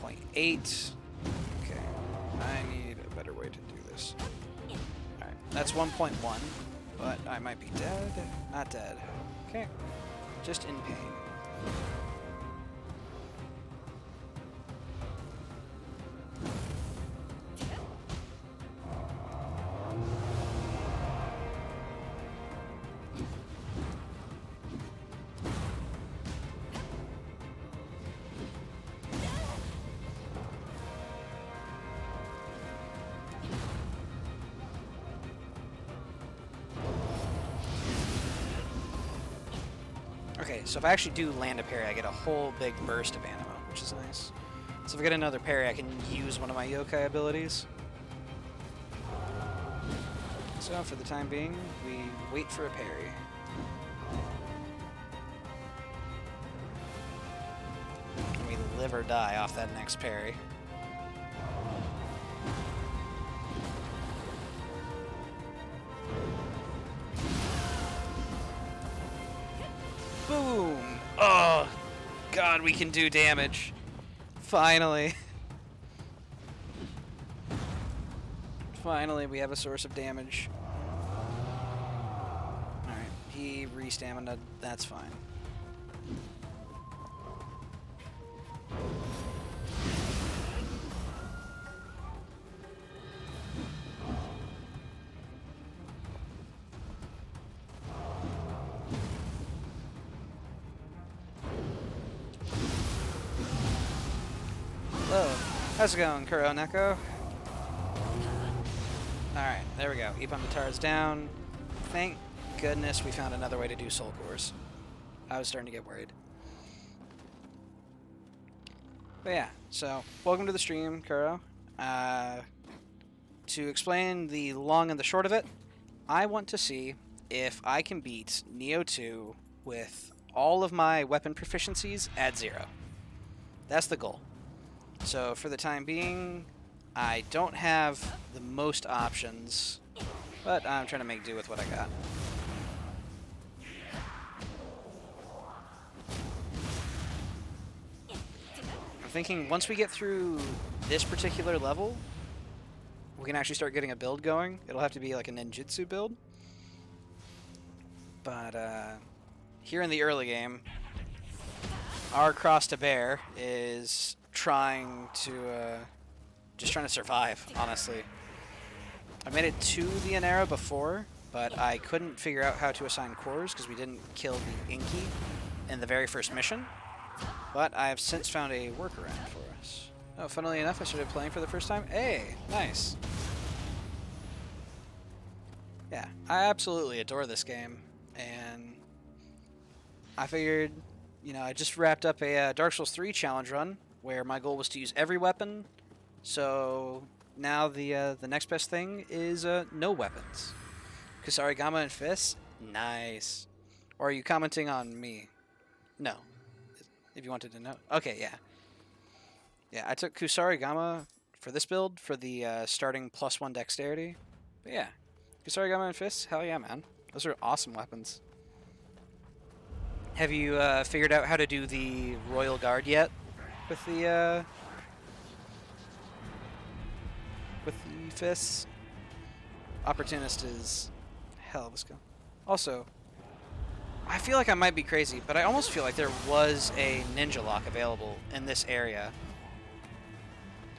0.8. Okay, I need a better way to do this. Alright, that's 1.1, but I might be dead. Not dead. Okay, just in pain. Okay, so if I actually do land a parry, I get a whole big burst of anima, which is nice. So if I get another parry, I can use one of my yokai abilities. So for the time being, we wait for a parry. And we live or die off that next parry. Boom! Oh, God, we can do damage. Finally. Finally, we have a source of damage. Alright, he re-stamina'd. That's fine. Hello. How's it going, Kuro Neko? Alright, there we go. Ipan Matara's down. Thank goodness we found another way to do soul cores. I was starting to get worried. But yeah, so welcome to the stream, Kuro. To explain the long and the short of it, I want to see if I can beat Nioh 2 with all of my weapon proficiencies at 0. That's the goal. So for the time being, I don't have the most options, but I'm trying to make do with what I got. I'm thinking once we get through this particular level, we can actually start getting a build going. It'll have to be like a ninjutsu build. But here in the early game, our cross to bear is trying to just trying to survive, honestly. I made it to the Anera before, but I couldn't figure out how to assign cores because we didn't kill the Inky in the very first mission. But I have since found a workaround for us. Oh, funnily enough, I started playing for the first time. Hey, nice. Yeah, I absolutely adore this game, and I figured you know, I just wrapped up a Dark Souls 3 challenge run where my goal was to use every weapon. So now the next best thing is no weapons. Kusarigama and fists, nice. Or are you commenting on me? No. If you wanted to know. Okay, yeah. Yeah, I took Kusarigama for this build for the starting +1 dexterity. But yeah, Kusarigama and fists, hell yeah, man. Those are awesome weapons. Have you figured out how to do the Royal Guard yet with the fists? Opportunist is hell of a skill. Also, I feel like I might be crazy, but I almost feel like there was a ninja lock available in this area.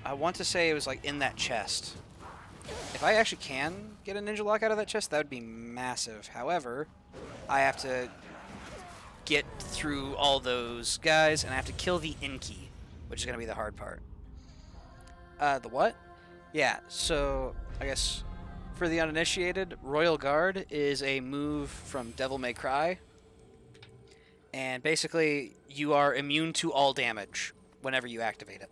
I want to say it was like in that chest. If I actually can get a ninja lock out of that chest, that would be massive. However, I have to get through all those guys, and I have to kill the Inky, which is going to be the hard part. The what? Yeah, so I guess for the uninitiated, Royal Guard is a move from Devil May Cry. And basically, you are immune to all damage whenever you activate it.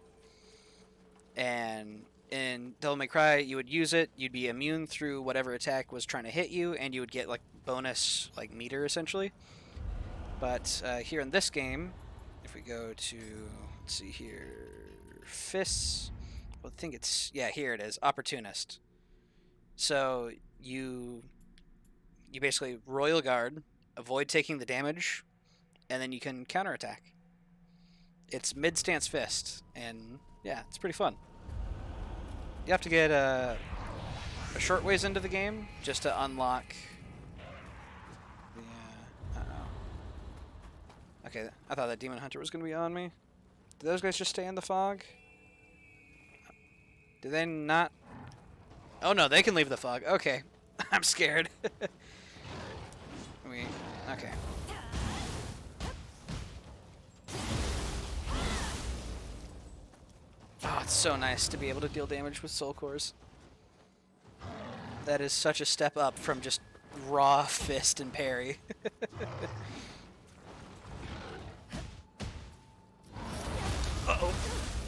And in Devil May Cry, you would use it, you'd be immune through whatever attack was trying to hit you, and you would get like bonus like meter essentially. But here in this game, if we go to, let's see here, fists, well, I think it's, yeah, here it is, Opportunist. So you basically Royal Guard, avoid taking the damage, and then you can counterattack. It's mid-stance fist, and yeah, it's pretty fun. You have to get a short ways into the game just to unlock the, okay, I thought that Demon Hunter was going to be on me. Did those guys just stay in the fog? Did they not? Oh no, they can leave the fog. Okay. I'm scared. Okay. Oh, it's so nice to be able to deal damage with soul cores. That is such a step up from just raw fist and parry. Uh-oh.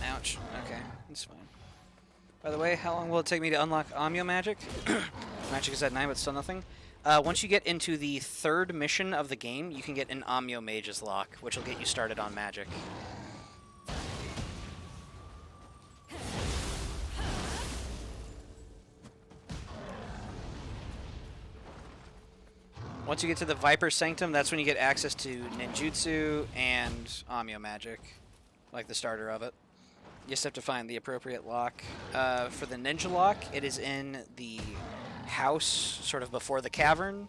Ouch. Okay, that's fine. By the way, how long will it take me to unlock Amyo Magic? Magic is at 9, but still nothing. Once you get into the 3rd mission of the game, you can get an Amyo Mage's Lock, which will get you started on Magic. Once you get to the Viper Sanctum, that's when you get access to Ninjutsu and Amyo Magic, like the starter of it. You just have to find the appropriate lock. For the Ninja Lock, it is in the house, sort of before the cavern.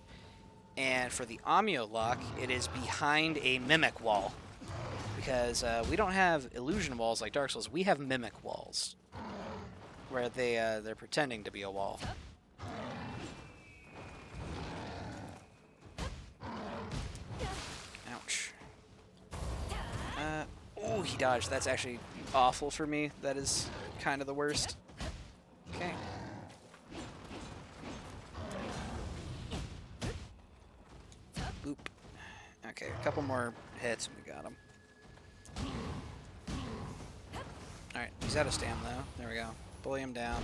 And for the Amyo Lock, it is behind a Mimic Wall. Because we don't have illusion walls like Dark Souls, we have Mimic Walls. Where they're pretending to be a wall. Ouch. Oh, he dodged. That's actually awful for me. That is kind of the worst. Okay. Boop. Okay, a couple more hits and we got him. Alright, he's out of stam though. There we go. Bully him down.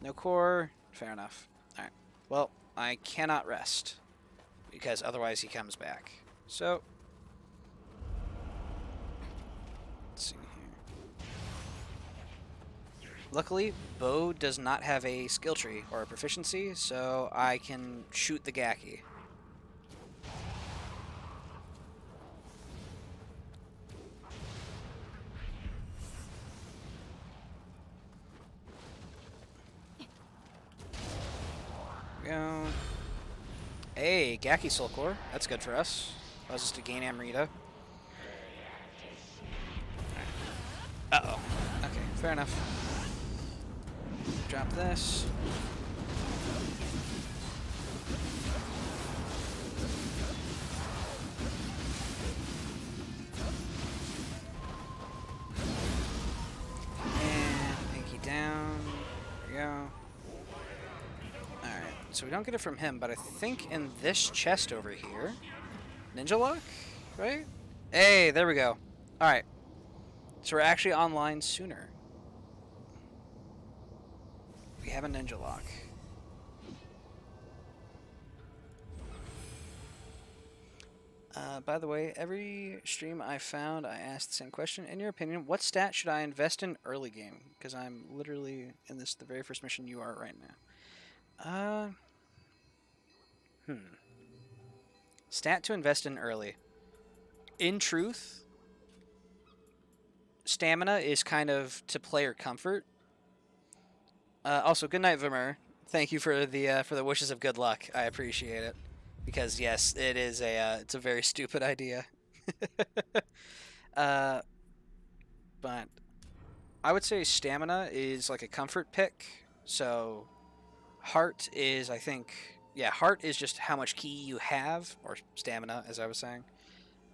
No core. Fair enough. Alright. Well, I cannot rest. Because otherwise he comes back. So, let's see here. Luckily, Bow does not have a skill tree or a proficiency, so I can shoot the Gaki. Go. Hey, Gaki Soul Core. That's good for us. Allows us to gain Amrita. Uh-oh. Okay, fair enough. Drop this. And Pinky down. There we go. Alright, so we don't get it from him, but I think in this chest over here... Ninja Lock? Right? Hey, there we go. All right. So we're actually online sooner. We have a ninja lock. By the way, every stream I found, I asked the same question. In your opinion, what stat should I invest in early game? Because I'm literally in this the very first mission you are right now. Hmm. Stat to invest in early. In truth, stamina is kind of to player comfort. Also, good night, Vimer. Thank you for the wishes of good luck. I appreciate it. Because yes, it is it's a very stupid idea. uh, but I would say stamina is like a comfort pick. So heart is, I think, yeah, heart is just how much ki you have, or stamina, as I was saying.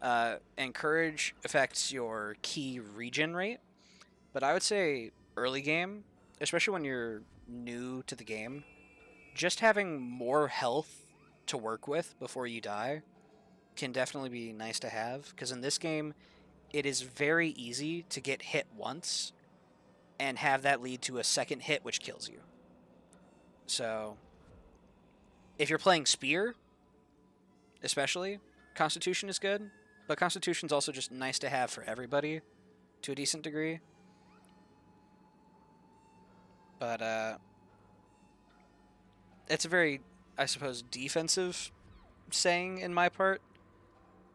And courage affects your ki regen rate. But I would say early game, especially when you're new to the game, just having more health to work with before you die can definitely be nice to have. Because in this game, it is very easy to get hit once and have that lead to a second hit, which kills you. So if you're playing Spear, especially, Constitution is good. But Constitution's also just nice to have for everybody to a decent degree. But it's a very, I suppose, defensive saying in my part.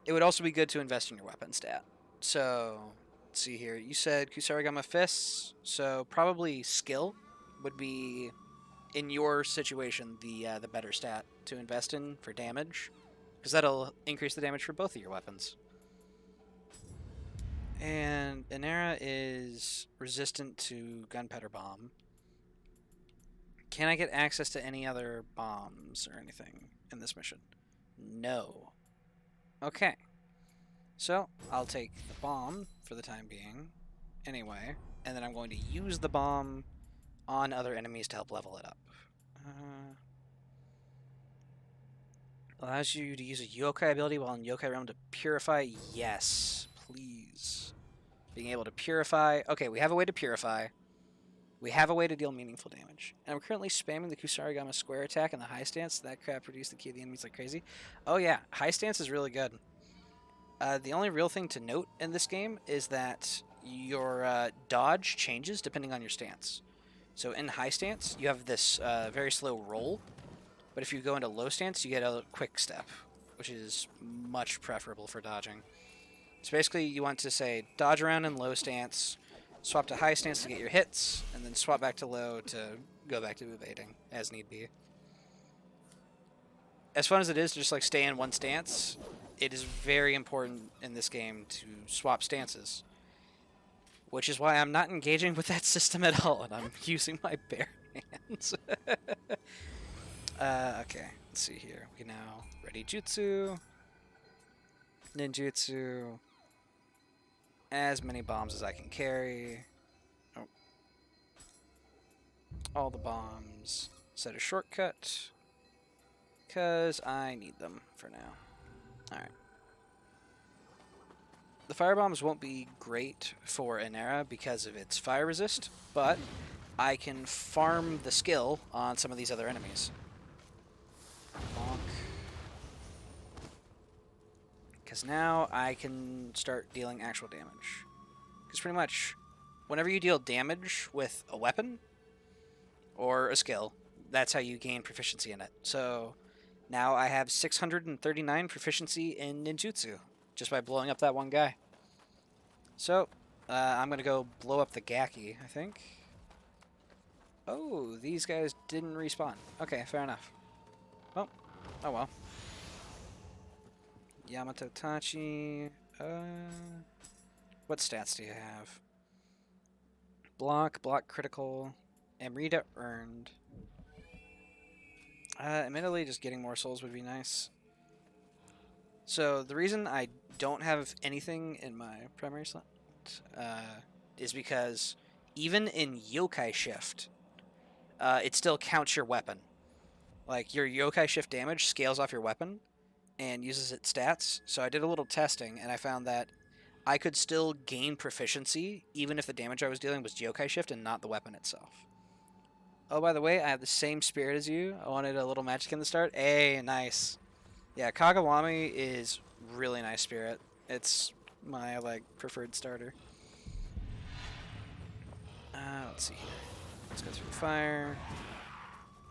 It would also be good to invest in your weapon stat. So, let's see here. You said Kusarigama Fists, so probably skill would be, in your situation, the better stat to invest in for damage, because that'll increase the damage for both of your weapons. And Inera is resistant to Gunpowder Bomb. Can I get access to any other bombs or anything in this mission? No. Okay. So, I'll take the bomb for the time being, anyway, and then I'm going to use the bomb on other enemies to help level it up. Allows you to use a yokai ability while in yokai realm to purify. Yes, please. Being able to purify. Okay, we have a way to purify. We have a way to deal meaningful damage. And I'm currently spamming the Kusarigama square attack in the high stance. That crap reduced the key of the enemies like crazy. Oh yeah, high stance is really good. The only real thing to note in this game is that your dodge changes depending on your stance. So in high stance, you have this very slow roll, but if you go into low stance, you get a quick step, which is much preferable for dodging. So basically, you want to say dodge around in low stance, swap to high stance to get your hits, and then swap back to low to go back to evading as need be. As fun as it is to just like stay in one stance, it is very important in this game to swap stances. Which is why I'm not engaging with that system at all, and I'm using my bare hands. Okay, let's see here. We can now ready jutsu, ninjutsu, as many bombs as I can carry. Oh. All the bombs. Set a shortcut, because I need them for now. Alright. The fire bombs won't be great for Inera because of its fire resist, but I can farm the skill on some of these other enemies. Bonk. Because now I can start dealing actual damage. Because pretty much, whenever you deal damage with a weapon or a skill, that's how you gain proficiency in it. So now I have 639 proficiency in ninjutsu just by blowing up that one guy. So I'm going to go blow up the Gaki, I think. Oh, these guys didn't respawn. Okay, fair enough. Well, oh well. Yamato Tachi. What stats do you have? Block critical. Amrita earned. Admittedly, just getting more souls would be nice. So the reason I don't have anything in my primary slot is because even in Yokai Shift, it still counts your weapon. Like, your Yokai Shift damage scales off your weapon, and uses its stats. So I did a little testing, and I found that I could still gain proficiency even if the damage I was dealing was yokai shift and not the weapon itself. Oh, by the way, I have the same spirit as you. I wanted a little magic in the start. Hey, nice. Yeah, Kagawami is really nice spirit. It's my preferred starter. Let's see here. Let's go through the fire.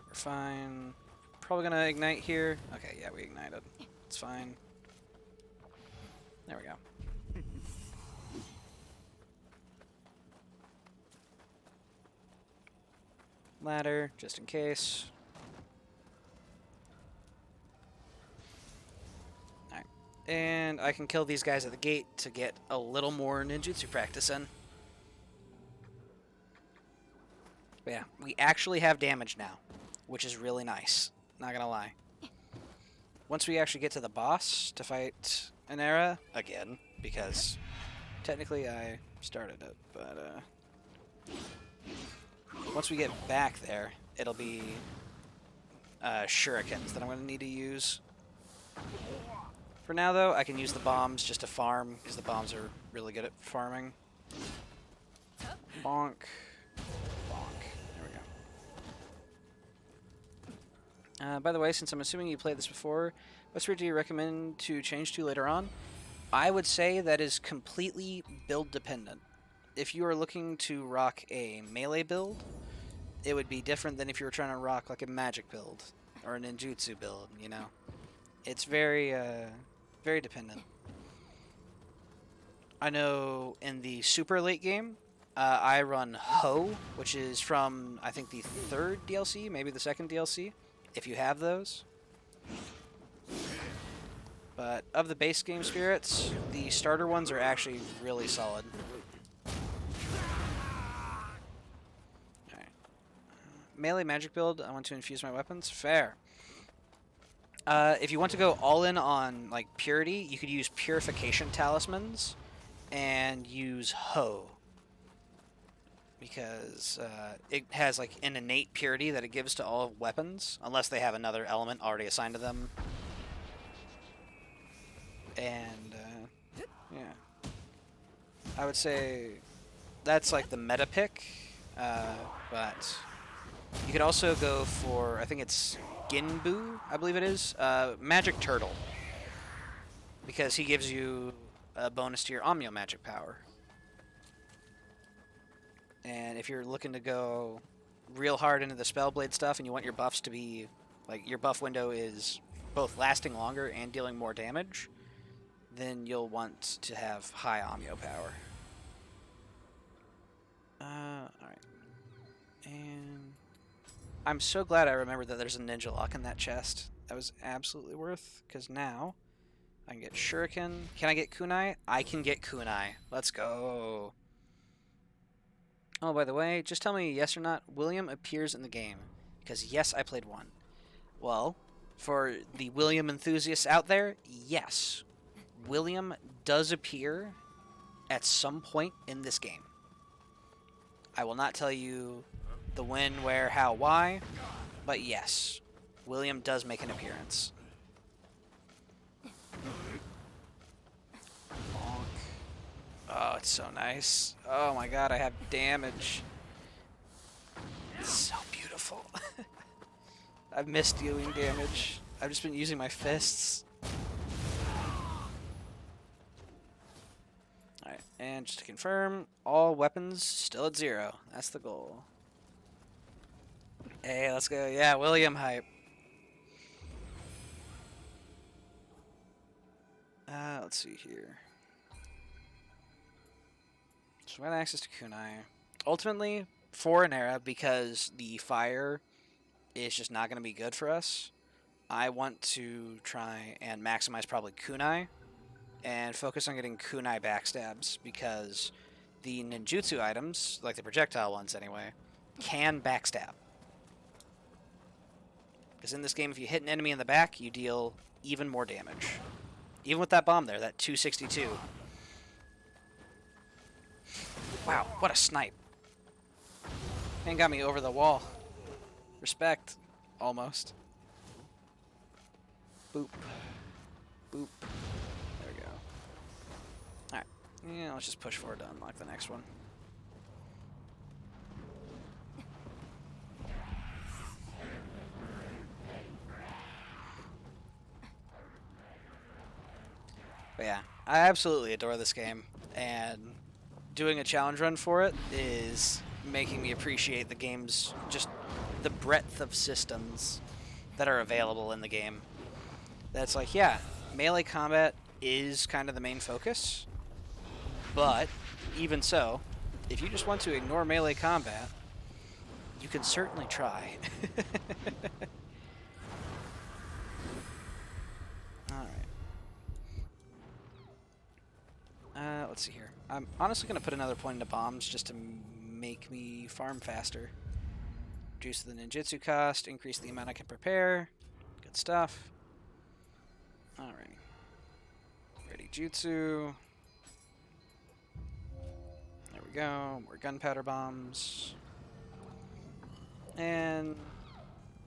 We're fine. Probably gonna ignite here. Okay, yeah, we ignited. It's fine. There we go. Ladder, just in case. Alright. And I can kill these guys at the gate to get a little more ninjutsu practice in. But yeah, we actually have damage now, which is really nice. Not gonna lie. Once we actually get to the boss to fight Anera, again, because technically I started it, but once we get back there, it'll be shurikens that I'm going to need to use. For now, though, I can use the bombs just to farm, because the bombs are really good at farming. Bonk. Bonk. There we go. By the way, since I'm assuming you played this before, what spirit do you recommend to change to later on? I would say that is completely build dependent. If you are looking to rock a melee build, it would be different than if you were trying to rock like a magic build or a ninjutsu build, you know. It's very very dependent. I know in the super late game, I run Ho, which is from I think the 3rd DLC, maybe the 2nd DLC, if you have those. But of the base game spirits, the starter ones are actually really solid. Alright. Melee magic build, I want to infuse my weapons. Fair. If you want to go all in on like purity, you could use purification talismans and use Ho. Because it has like an innate purity that it gives to all weapons, unless they have another element already assigned to them. And yeah, I would say that's like the meta pick, but you could also go for, I think it's Ginbu, I believe it is, Magic Turtle, because he gives you a bonus to your Omnio magic power. And if you're looking to go real hard into the Spellblade stuff and you want your buffs to be, like, your buff window is both lasting longer and dealing more damage, then you'll want to have high Omnio power. Alright. And I'm so glad I remembered that there's a ninja lock in that chest. That was absolutely worth, because now I can get Shuriken. Can I get Kunai? I can get Kunai. Let's go. Oh, by the way, just tell me yes or not, William appears in the game. Because yes, I played 1. Well, for the William enthusiasts out there, yes. William does appear at some point in this game. I will not tell you the when, where, how, why, but yes, William does make an appearance. Bonk. Oh, it's so nice. Oh my god, I have damage. It's so beautiful. I've missed dealing damage. I've just been using my fists. Alright, and just to confirm, all weapons still at 0. That's the goal. Hey, let's go. Yeah, William hype. Let's see here. So we got access to Kunai. Ultimately, for an era, because the fire is just not going to be good for us, I want to try and maximize probably Kunai and focus on getting Kunai backstabs, because the ninjutsu items, like the projectile ones anyway, can backstab. Because in this game, if you hit an enemy in the back, you deal even more damage. Even with that bomb there, that 262. Wow, what a snipe. Man got me over the wall. Respect. Almost. Boop. Boop. There we go. Alright. Yeah, let's just push forward to unlock the next one. But yeah, I absolutely adore this game, and doing a challenge run for it is making me appreciate the game's just the breadth of systems that are available in the game. That's like, yeah, melee combat is kind of the main focus, but even so, if you just want to ignore melee combat, you can certainly try. Let's see here. I'm honestly going to put another point into bombs just to make me farm faster. Reduce the ninjutsu cost, increase the amount I can prepare. Good stuff. Alrighty. Ready jutsu. There we go. More gunpowder bombs. And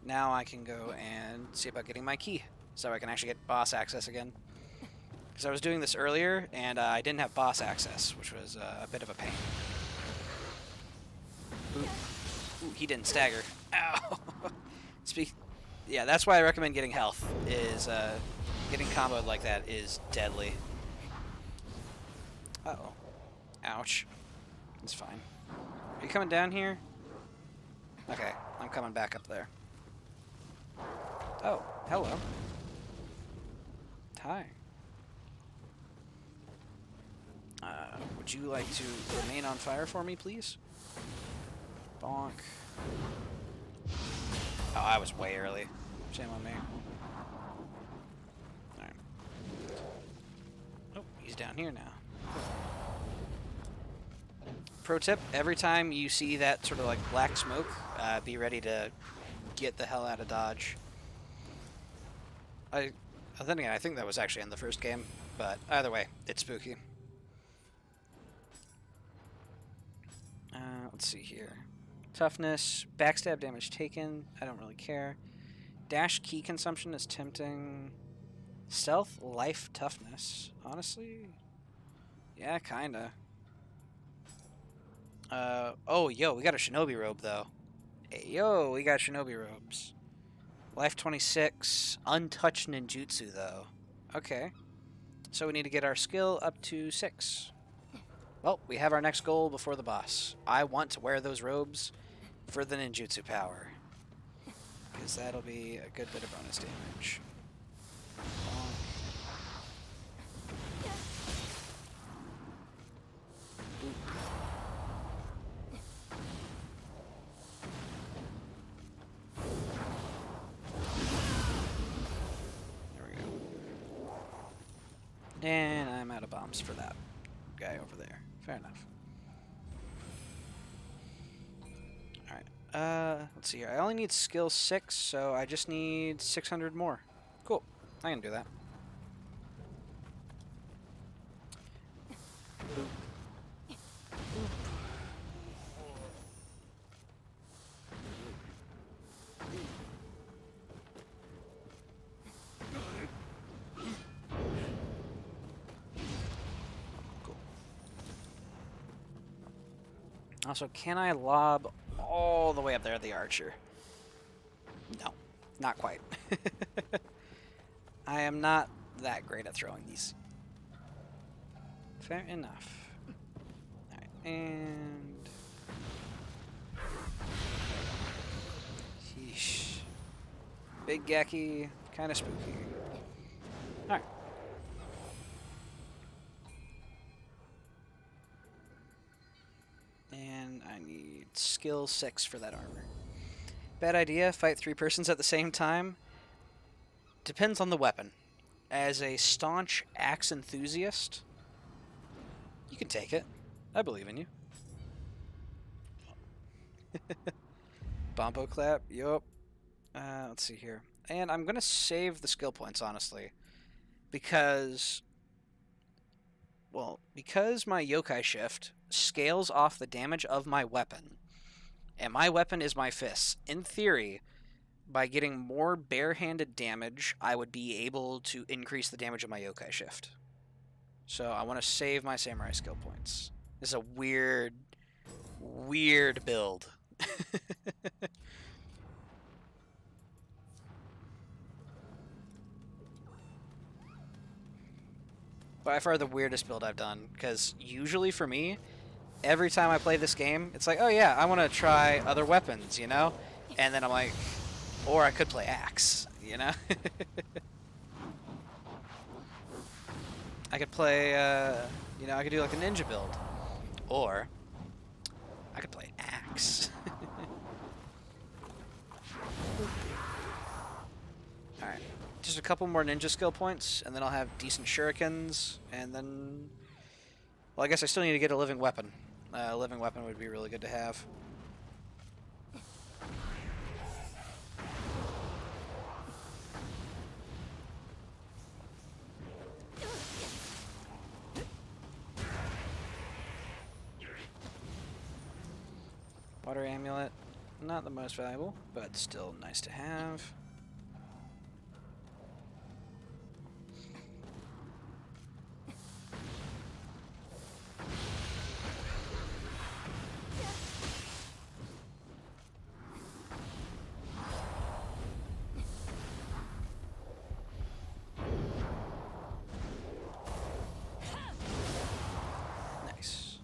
now I can go and see about getting my key, so I can actually get boss access again. Because I was doing this earlier, and I didn't have boss access, which was a bit of a pain. Ooh, he didn't stagger. Ow! Yeah, that's why I recommend getting health, is getting comboed like that is deadly. Uh-oh. Ouch. It's fine. Are you coming down here? Okay, I'm coming back up there. Oh, hello. Hi. Would you like to remain on fire for me, please? Bonk. Oh, I was way early. Shame on me. Alright. Oh, he's down here now. Pro tip, every time you see that sort of like black smoke, be ready to get the hell out of Dodge. Then again, I think that was actually in the first game, but either way, it's spooky. Let's see here. Toughness, backstab damage taken, I don't really care. Dash key consumption is tempting. Stealth, life, toughness. Honestly, yeah, kinda. Oh, yo, we got a shinobi robe, though. Hey, yo, we got shinobi robes. Life 26, untouched ninjutsu, though. Okay. So we need to get our skill up to 6. Well, we have our next goal before the boss. I want to wear those robes for the ninjutsu power, because that'll be a good bit of bonus damage. There we go. And I'm out of bombs for that guy over there. Fair enough. Alright, let's see here. I only need skill 6, so I just need 600 more. Cool. I can do that. Cool. Also, can I lob all the way up there at the archer? No, not quite. I am not that great at throwing these. Fair enough. Alright, and... Sheesh. Big Geki, kind of spooky. Alright. And I need skill 6 for that armor. Bad idea, fight 3 persons at the same time. Depends on the weapon. As a staunch axe enthusiast, you can take it. I believe in you. Bombo clap, yup. Let's see here. And I'm going to save the skill points, honestly. Because my yokai shift scales off the damage of my weapon. And my weapon is my fists. In theory, by getting more barehanded damage, I would be able to increase the damage of my yokai shift. So I want to save my samurai skill points. This is a weird build. By far the weirdest build I've done, because usually for me, every time I play this game, it's like, oh yeah, I want to try other weapons, you know? And then I'm like, or I could play axe, you know? I could play, you know, I could do like a ninja build. Or I could play axe. Alright. Just a couple more ninja skill points, and then I'll have decent shurikens, and then... Well, I guess I still need to get a living weapon. A living weapon would be really good to have. Water amulet, not the most valuable, but still nice to have. Nice.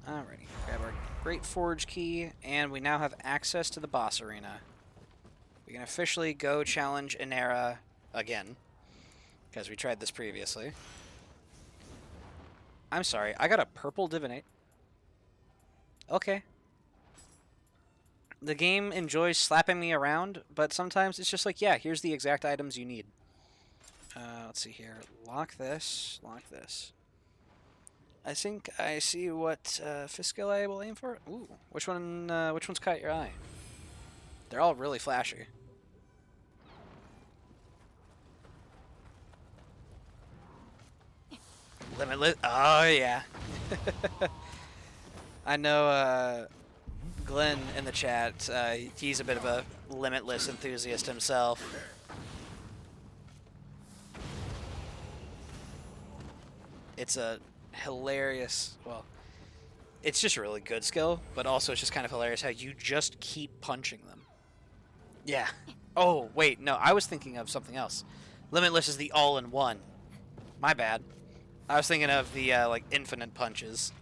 Alrighty, grab our Great Forge key, and we now have access to the boss arena. We can officially go challenge Inera again, because we tried this previously. I'm sorry, I got a purple divinate. Okay. The game enjoys slapping me around, but sometimes it's just like, yeah, here's the exact items you need. Let's see here. Lock this. Lock this. I think I see what fist skill I will aim for. Ooh, which one's caught your eye? They're all really flashy. Limitless. Oh yeah. I know. Glenn in the chat. He's a bit of a Limitless enthusiast himself. It's a hilarious. Well, it's just a really good skill, but also it's just kind of hilarious how you just keep punching them. Yeah. Oh, wait, no, I was thinking of something else. Limitless is the all-in-one. My bad. I was thinking of the, like, infinite punches.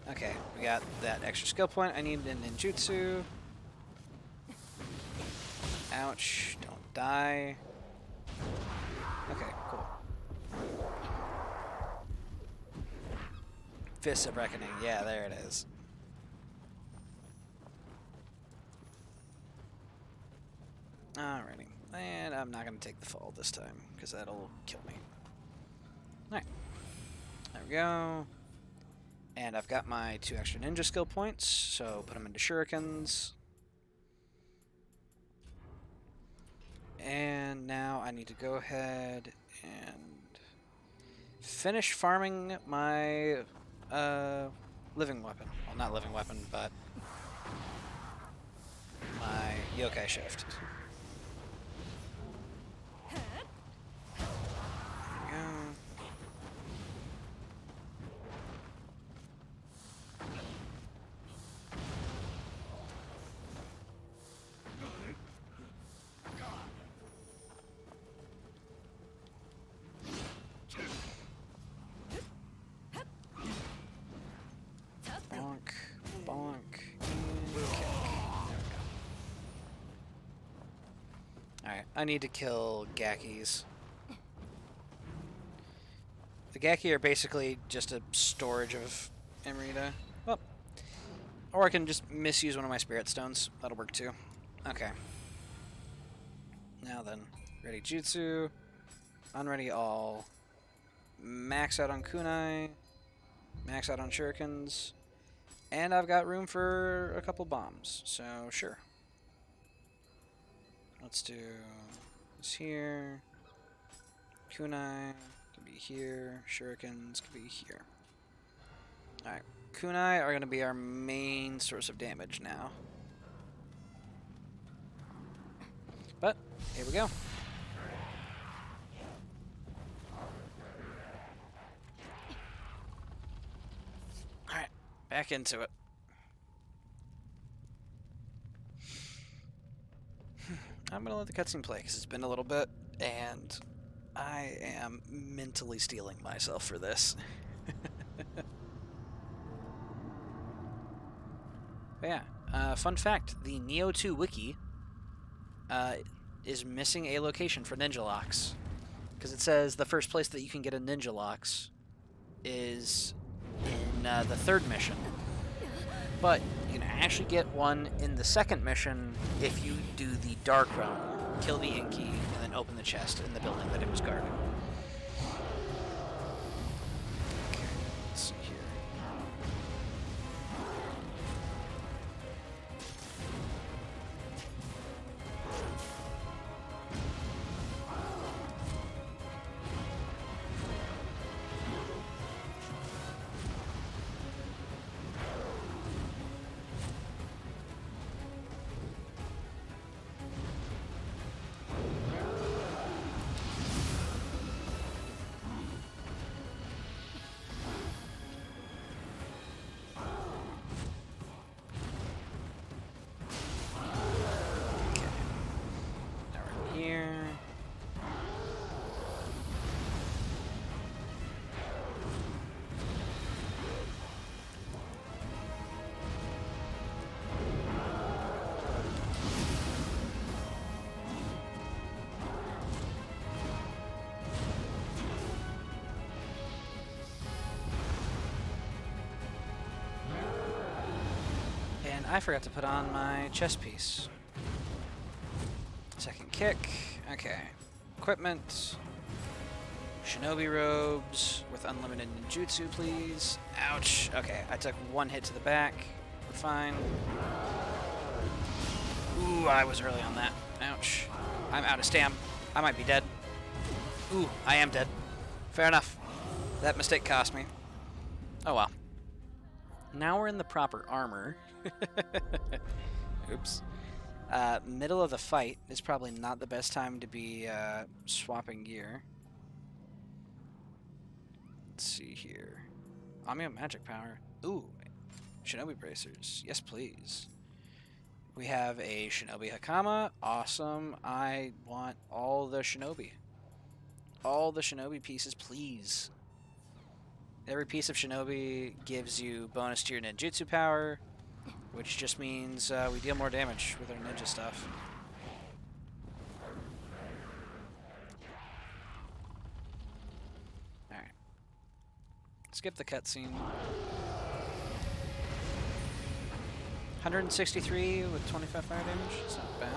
Okay, we got that extra skill point. I need a ninjutsu. Ouch, don't die. Okay, cool. Fist of Reckoning, yeah, there it is. Alrighty, and I'm not going to take the fall this time, because that'll kill me. Alright, there we go. And I've got my 2 extra ninja skill points, so put them into shurikens. And now I need to go ahead and finish farming my living weapon. Well, not living weapon, but my yokai shift. There we go. Bonk, bonk, and kick. Alright, I need to kill Gakis. The Gaki are basically just a storage of Emerita. Well, or I can just misuse one of my Spirit Stones. That'll work too. Okay. Now then, ready Jutsu, unready all, max out on Kunai, max out on Shurikens, and I've got room for a couple bombs, so sure. Let's do this here. Kunai can be here. Shurikens can be here. Alright. Kunai are going to be our main source of damage now. But, here we go. Alright, back into it. I'm going to let the cutscene play because it's been a little bit, and I am mentally stealing myself for this. But yeah, fun fact, the Nioh 2 wiki is missing a location for ninja locks. Because it says the first place that you can get a ninja locks is in the third mission. But you can actually get one in the second mission if you do the Dark Realm, kill the Inky, and then open the chest in the building that it was guarding. Okay, let's see here. I forgot to put on my chest piece. Second kick. Okay. Equipment. Shinobi robes with unlimited ninjutsu, please. Ouch. Okay, I took one hit to the back. We're fine. Ooh, I was early on that. Ouch. I'm out of stam. I might be dead. Ooh, I am dead. Fair enough. That mistake cost me. Oh well. Now we're in the proper armor. Oops. Middle of the fight is probably not the best time to be swapping gear. Let's see here. Amio magic power. Ooh. Shinobi bracers. Yes, please. We have a Shinobi Hakama. Awesome. I want all the Shinobi. All the Shinobi pieces, please. Every piece of Shinobi gives you bonus to your ninjutsu power, which just means we deal more damage with our ninja stuff. Alright. Skip the cutscene. 163 with 25 fire damage. It's not bad.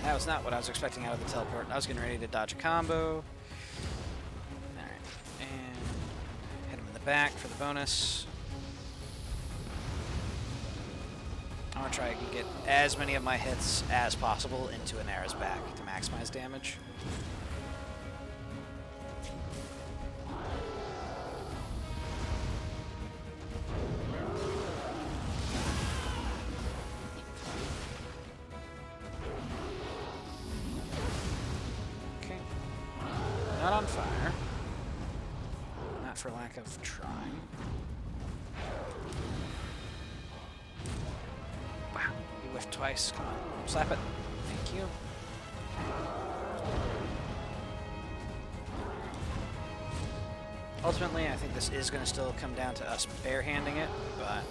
That was not what I was expecting out of the teleport. I was getting ready to dodge a combo. Alright, and hit him in the back for the bonus. I want to try and get as many of my hits as possible into Anara's back to maximize damage. Not on fire. Not for lack of trying. Wow, you whiffed twice. Come on, slap it. Thank you. Ultimately, I think this is going to still come down to us barehanding it, but...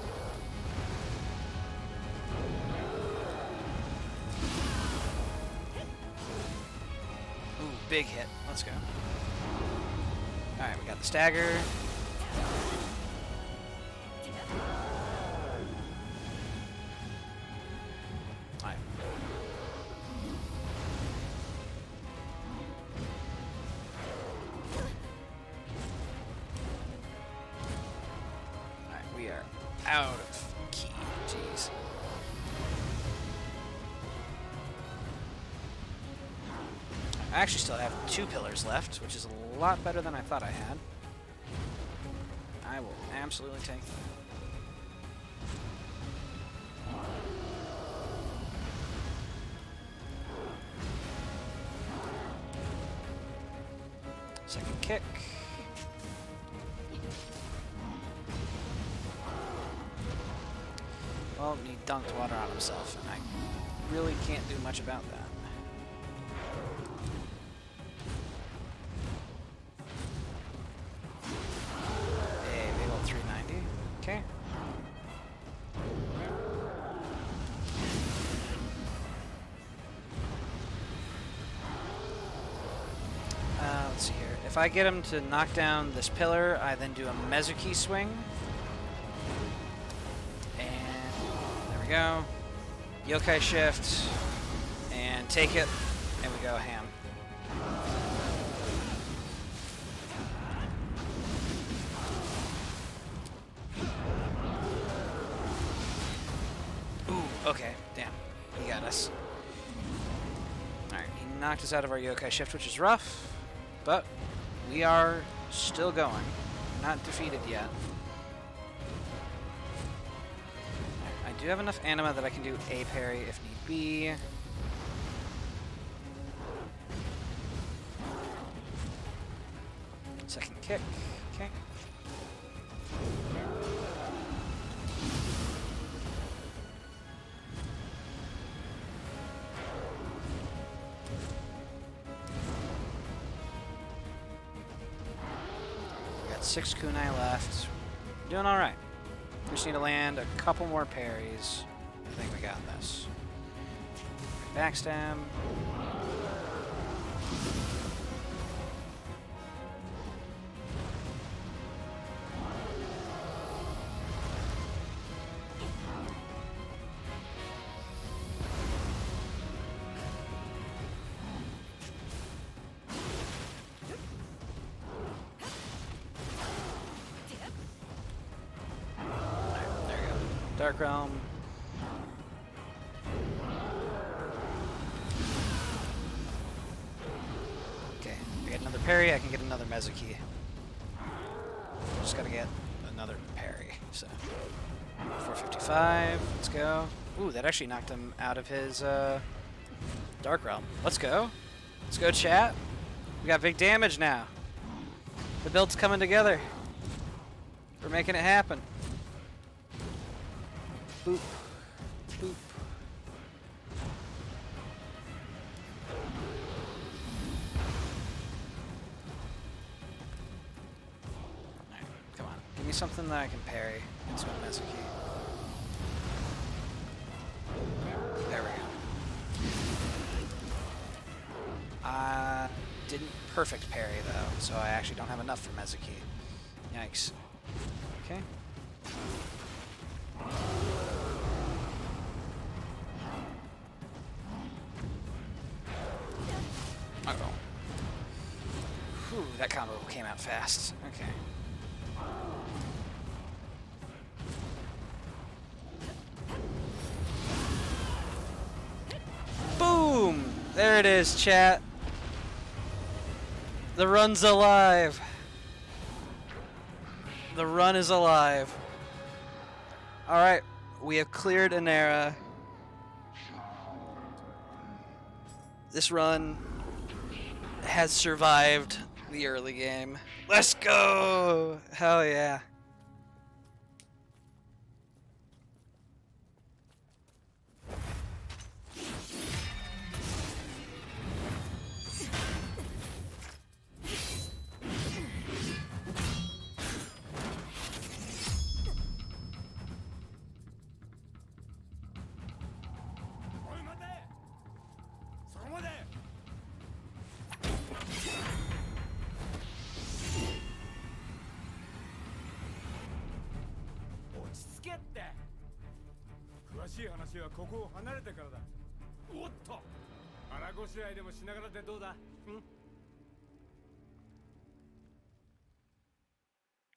Ooh, big hit. Let's go. Alright, we got the stagger. out of key. Jeez. I actually still have 2 pillars left, which is a lot better than I thought I had. I will absolutely take that. Second kick. Well, he dunked water on himself, and I really can't do much about that. Hey, big old 390. Okay. Let's see here. If I get him to knock down this pillar, I then do a Mezuki swing. And there we go. Yokai shift. And take it. And we go ham. Ooh, okay. Damn. He got us. Alright, he knocked us out of our yokai shift, which is rough. But we are still going. Not defeated yet. I do have enough anima that I can do a parry if need be. Second kick. Okay. We got 6 kunai left. Doing all right. We just need to land a couple more parries. I think we got this. Backstab. Dark Realm. Okay, we get another parry, I can get another Mezuki. Just gotta get another parry, so. 455, let's go. Ooh, that actually knocked him out of his Dark Realm. Let's go. Let's go, chat. We got big damage now. The build's coming together. We're making it happen. Boop. Boop. Alright, come on. Give me something that I can parry into a Mezuki. There we go. Didn't perfect parry though, so I actually don't have enough for Mezuki. Yikes. Okay. Uh-oh. Whew, that combo came out fast. Okay. Boom! There it is, chat. The run's alive. The run is alive. Alright, we have cleared an era. This run has survived the early game. Let's go! Hell yeah.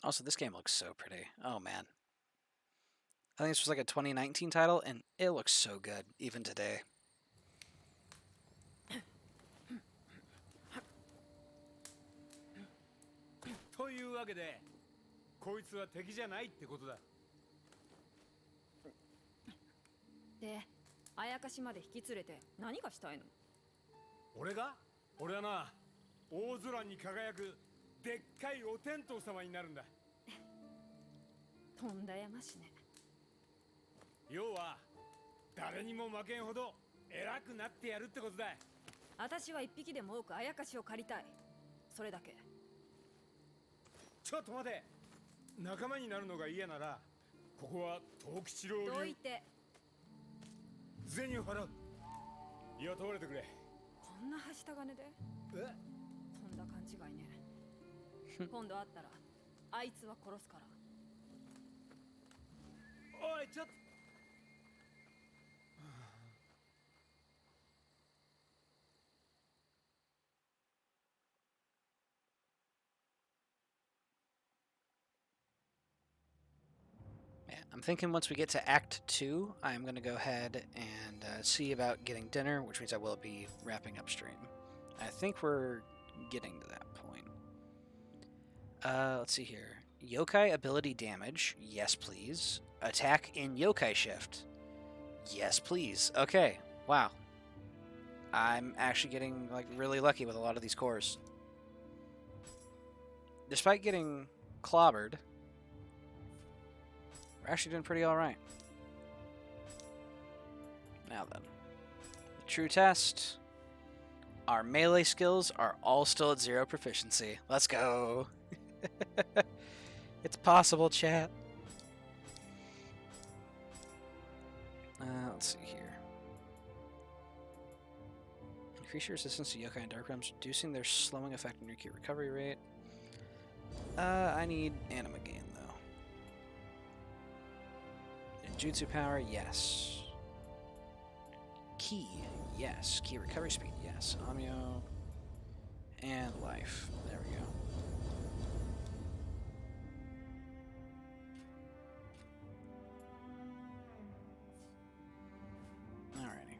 Also, this game looks so pretty. Oh man. I think this was like a 2019 title, and it looks so good, even today. Toいうわけで、こいつは敵じゃないってことだ。で、あやかしまで引き連れて何がしたいの？俺はな、大空に輝くでっかいお天道様になるんだ。とんだやましね。要は誰にも負けんほど偉くなってやるってことだ。私は一匹でも多くあやかしを借りたい。それだけ。ちょっと待て。仲間になるのが嫌なら、ここは藤吉郎流。どいて。銭を払う。雇われてくれ。こんなはした金で？え？とんだ勘違いね。今度会ったらあいつは殺すから。おい、ちょっと。Yeah, I'm thinking once we get to Act 2, I'm going to go ahead and see about getting dinner, which means I will be wrapping up stream. I think we're getting to that point. Let's see here. Yokai ability damage. Yes, please. Attack in Yokai shift. Yes, please. Okay. Wow. I'm actually getting like really lucky with a lot of these cores. Despite getting clobbered, we're actually doing pretty alright. Now then. The true test. Our melee skills are all still at 0 proficiency. Let's go. It's possible, chat. Let's see here. Increase your resistance to yokai and dark realms, reducing their slowing effect on your key recovery rate. I need anima gain, though. Jutsu power, yes. Key, yes. Key recovery speed, yes. Amyo and life. There we go. Alrighty.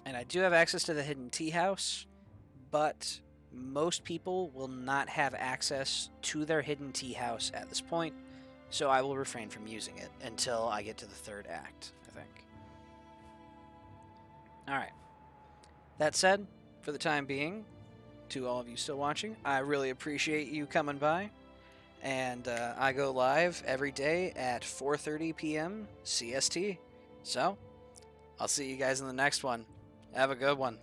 And I do have access to the hidden tea house, but most people will not have access to their hidden tea house at this point, so I will refrain from using it until I get to the 3rd act, I think. Alright. That said, for the time being, to all of you still watching, I really appreciate you coming by. And I go live every day at 4:30 p.m. CST. So, I'll see you guys in the next one. Have a good one.